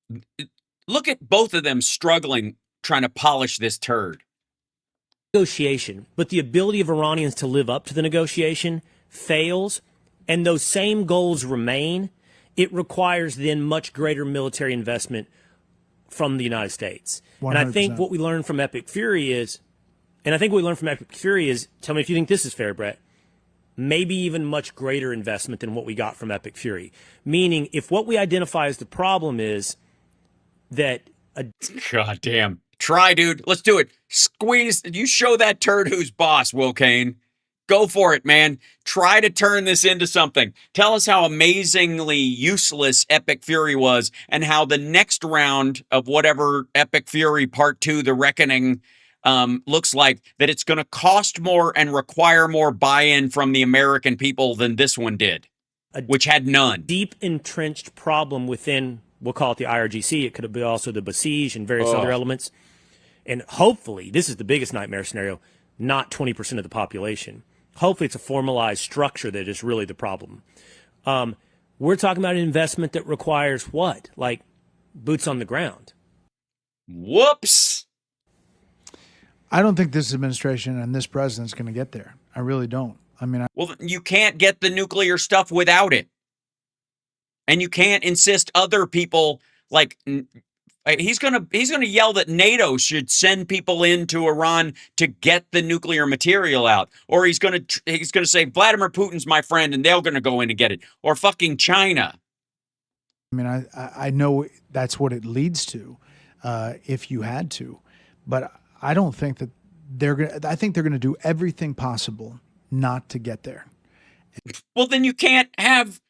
we go. Look at both of them struggling, trying to polish this turd. Negotiation, but the ability of Iranians to live up to the negotiation fails, and those same goals remain. It requires then much greater military investment from the United States. 100%. And I think what we learned from Epic Fury is, tell me if you think this is fair, Brett, maybe even much greater investment than what we got from Epic Fury. Meaning, if what we identify as the problem is that... God damn. Try, dude. Let's do it. Squeeze. You show that turd who's boss, Will Kane. Go for it, man. Try to turn this into something. Tell us how amazingly useless Epic Fury was and how the next round of whatever Epic Fury Part 2, The Reckoning, looks like, that it's going to cost more and require more buy-in from the American people than this one did, which had none. Deep entrenched problem within, we'll call it the IRGC. It could have been also the Basij and various other elements. And hopefully, this is the biggest nightmare scenario, not 20% of the population. Hopefully it's a formalized structure that is really the problem. We're talking about an investment that requires what? Like boots on the ground. Whoops. I don't think this administration and this president's going to get there. I really don't. I mean, well, you can't get the nuclear stuff without it. And you can't insist other people, like, he's going to yell that NATO should send people into Iran to get the nuclear material out, or he's going to say Vladimir Putin's my friend and they're going to go in and get it, or fucking China. I mean, I know that's what it leads to, if you had to. But I don't think that I think they're going to do everything possible not to get there. Well, then you can't have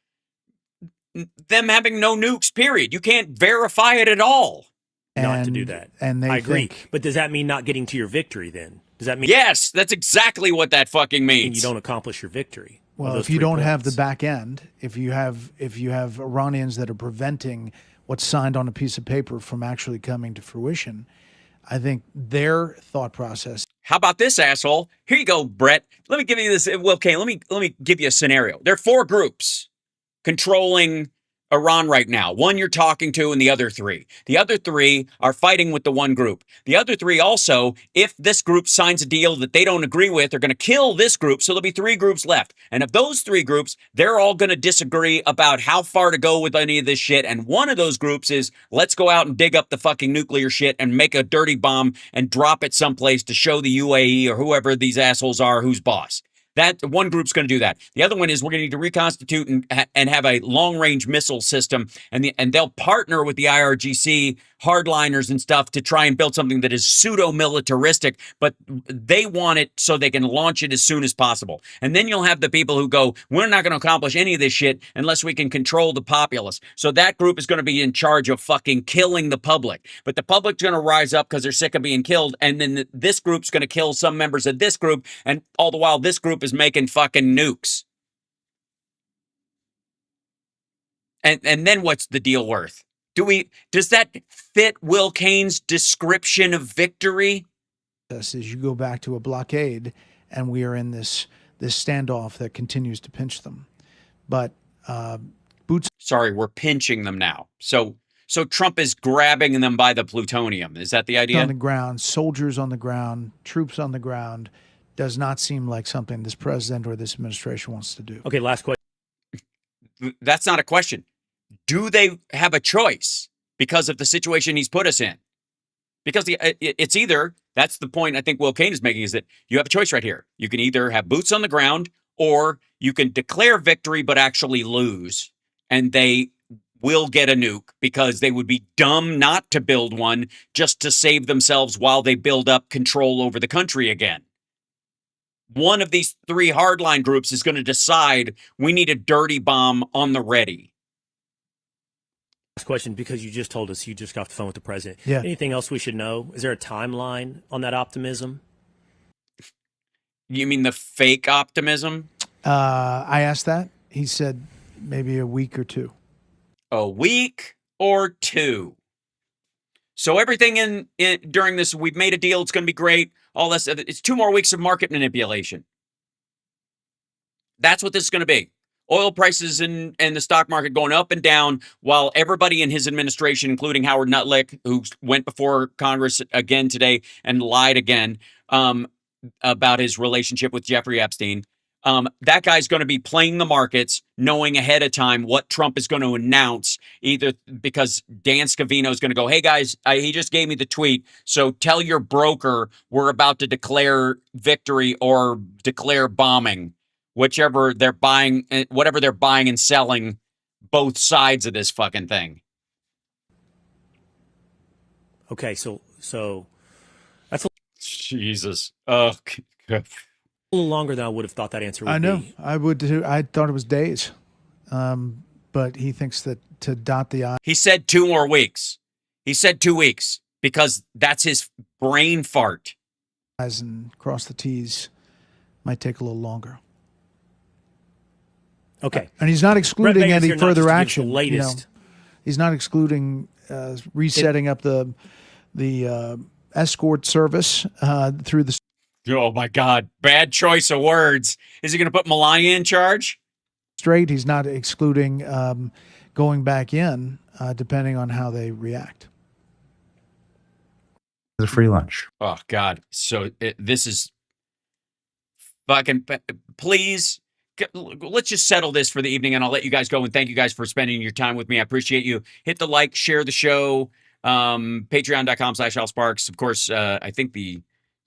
them having no nukes, period. You can't verify it at all. Not to do that. And they I agree. think, But does that mean not getting to your victory then? Does that mean Yes, that's exactly what that fucking means. you don't accomplish your victory? well, if you don't have the back end, if you have Iranians that are preventing what's signed on a piece of paper from actually coming to fruition, I think their thought process. How about this, asshole? Here you go, Brett. Let me give you this. Well, okay, let me give you a scenario. There are 4 groups controlling Iran right now. One you're talking to and the other 3. The other 3 are fighting with the one group. The other 3 also, if this group signs a deal that they don't agree with, are going to kill this group. So there'll be 3 groups left. And of those 3 groups, they're all going to disagree about how far to go with any of this shit. And one of those groups is, let's go out and dig up the fucking nuclear shit and make a dirty bomb and drop it someplace to show the UAE or whoever these assholes are who's boss. That one group's going to do that. The other one is we're going to need to reconstitute and have a long-range missile system, and they'll partner with the IRGC hardliners and stuff to try and build something that is pseudo-militaristic, but they want it so they can launch it as soon as possible. And then you'll have the people who go, we're not going to accomplish any of this shit unless we can control the populace. So that group is going to be in charge of fucking killing the public. But the public's going to rise up because they're sick of being killed, and then this group's going to kill some members of this group, and all the while this group is making fucking nukes. And then what's the deal worth? Does that fit Will Kane's description of victory? As you go back to a blockade, and we are in this standoff that continues to pinch them. But boots. Sorry, we're pinching them now. So Trump is grabbing them by the plutonium. Is that the idea? On the ground, soldiers on the ground, troops on the ground, does not seem like something this president or this administration wants to do. Okay, last question. That's not a question. Do they have a choice because of the situation he's put us in? Because it's either, that's the point I think Will Kane is making, is that you have a choice right here. You can either have boots on the ground, or you can declare victory but actually lose, and they will get a nuke because they would be dumb not to build one just to save themselves while they build up control over the country again. One of these 3 hardline groups is going to decide we need a dirty bomb on the ready. Last question, because you just told us you just got off the phone with the president. Yeah. Anything else we should know? Is there a timeline on that optimism? You mean the fake optimism? I asked that. He said maybe a week or 2. A week or 2. So everything in during this, we've made a deal. It's going to be great. All this, it's 2 more weeks of market manipulation. That's what this is going to be. Oil prices and the stock market going up and down while everybody in his administration, including Howard Nuttlick, who went before Congress again today and lied again about his relationship with Jeffrey Epstein. That guy's going to be playing the markets, knowing ahead of time what Trump is going to announce, either because Dan Scavino is going to go, hey guys, he just gave me the tweet, so tell your broker we're about to declare victory or declare bombing. Whichever they're buying, whatever they're buying and selling, both sides of this fucking thing. Okay, so that's Jesus. Oh, a little longer than I would have thought that answer would be. I know. I would too. I thought it was days. But he thinks that to dot the I. He said 2 more weeks. He said 2 weeks because that's his brain fart. And cross the T's might take a little longer. Okay. And he's not excluding any further action. The latest. He's not excluding resetting up the escort service through the. Oh my God! Bad choice of words. Is he going to put Melania in charge? Straight. He's not excluding going back in, depending on how they react. It's a free lunch. Oh God! So this is fucking. Please. Let's just settle this for the evening, and I'll let you guys go. And thank you guys for spending your time with me. I appreciate you. Hit the like, share the show. Patreon.com/AlSparks. Of course, I think the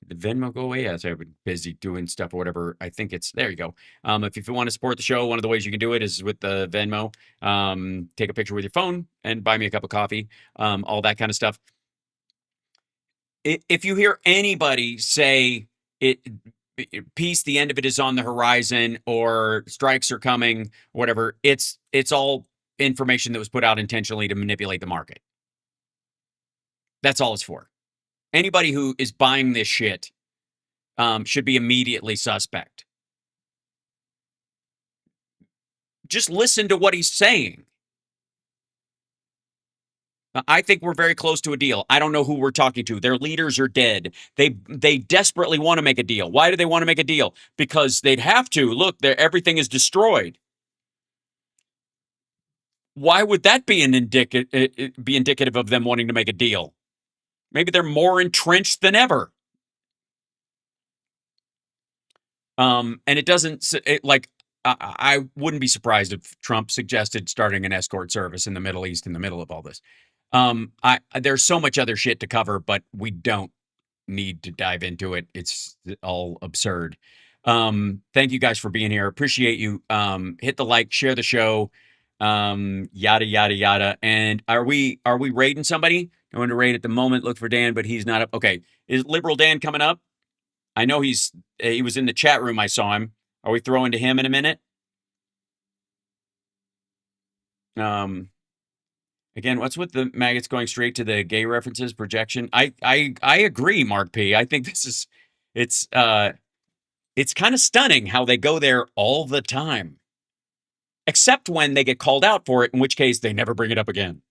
Venmo go away. Yes, I've been busy doing stuff or whatever. I think it's there. You go. If you want to support the show, one of the ways you can do it is with the Venmo. Take a picture with your phone and buy me a cup of coffee. All that kind of stuff. if you hear anybody say peace, the end of it is on the horizon, or strikes are coming, whatever, it's all information that was put out intentionally to manipulate the market. That's all it's for. Anybody who is buying this shit should be immediately suspect. Just listen to what he's saying. I think we're very close to a deal. I don't know who we're talking to. Their leaders are dead. They desperately want to make a deal. Why do they want to make a deal? Because they'd have to. Look, everything is destroyed. Why would that be indicative of them wanting to make a deal? Maybe they're more entrenched than ever. And it doesn't I wouldn't be surprised if Trump suggested starting an escort service in the Middle East in the middle of all this. There's so much other shit to cover, but we don't need to dive into it. It's all absurd. Thank you guys for being here. Appreciate you. Hit the like, share the show, yada, yada, yada. And are we raiding somebody? I want to raid at the moment. Look for Dan, but he's not up. Okay. Is Liberal Dan coming up? I know he was in the chat room. I saw him. Are we throwing to him in a minute? Again, what's with the maggots going straight to the gay references projection? I agree, Mark P. I think it's kind of stunning how they go there all the time, except when they get called out for it, in which case they never bring it up again.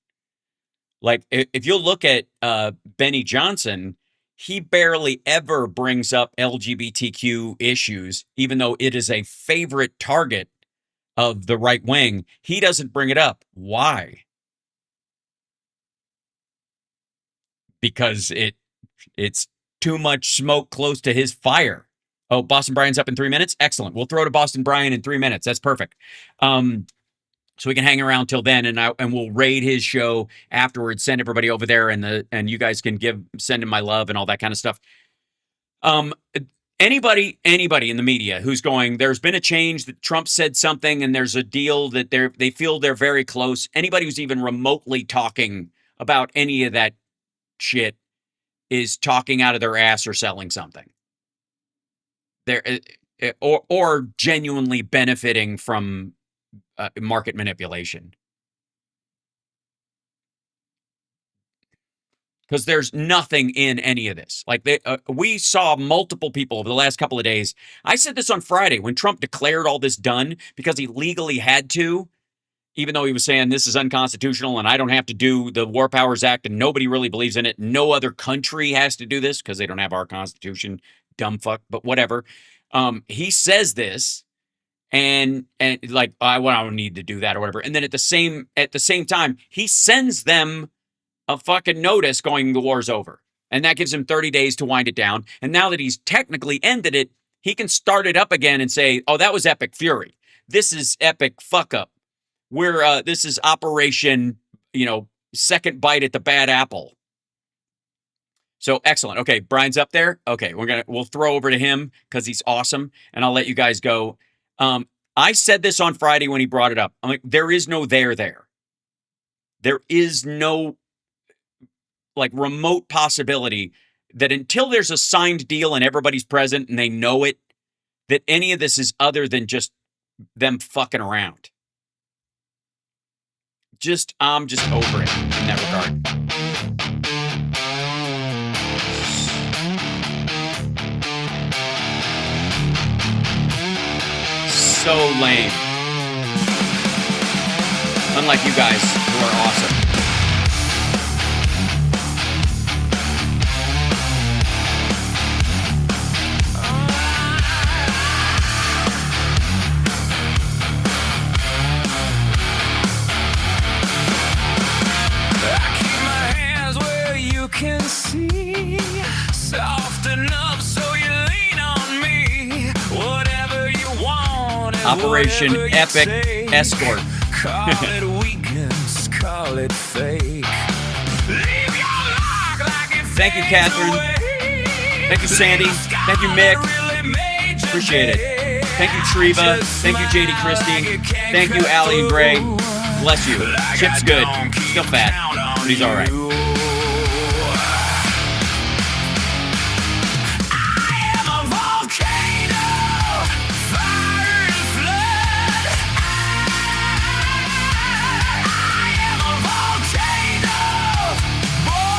Like if you look at Benny Johnson, he barely ever brings up LGBTQ issues, even though it is a favorite target of the right wing. He doesn't bring it up. Why? Because it's too much smoke close to his fire. Oh, Boston Brian's up in 3 minutes? Excellent. We'll throw to Boston Brian in 3 minutes. That's perfect. So we can hang around till then, and we'll raid his show afterwards. Send everybody over there, and you guys can send him my love and all that kind of stuff. Anybody in the media who's going, there's been a change, that Trump said something, and there's a deal that they feel they're very close. Anybody who's even remotely talking about any of that shit is talking out of their ass or selling something. Or genuinely benefiting from market manipulation. Because there's nothing in any of this. Like we saw multiple people over the last couple of days. I said this on Friday when Trump declared all this done because he legally had to, even though he was saying this is unconstitutional and I don't have to do the War Powers Act and nobody really believes in it. No other country has to do this because they don't have our constitution. Dumb fuck, but whatever. He says this. And like, I don't need to do that or whatever. And then at the same time, he sends them a fucking notice going, the war's over. And that gives him 30 days to wind it down. And now that he's technically ended it, he can start it up again and say, oh, that was epic fury. This is epic fuck up. This is Operation, second bite at the bad apple. So excellent. Okay, Brian's up there. Okay, we'll throw over to him because he's awesome. And I'll let you guys go. I said this on Friday when he brought it up. I'm like, there is no there. There is no remote possibility that until there's a signed deal and everybody's present and they know it, that any of this is other than just them fucking around. I'm just over it in that regard. So lame. Unlike you guys who are awesome. I keep my hands where you can see, soft enough so you lean on me. Whatever you want. Operation Epic Escort. Call it weakness, call it fake. Thank you, Catherine. Thank you, Sandy. Thank you, Mick. Appreciate it. Thank you, Treva. Thank you, JD Christie. Thank you, Allie and Gray. Bless you. Chip's good. Still fat, but he's all right.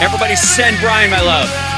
Everybody send Brian my love.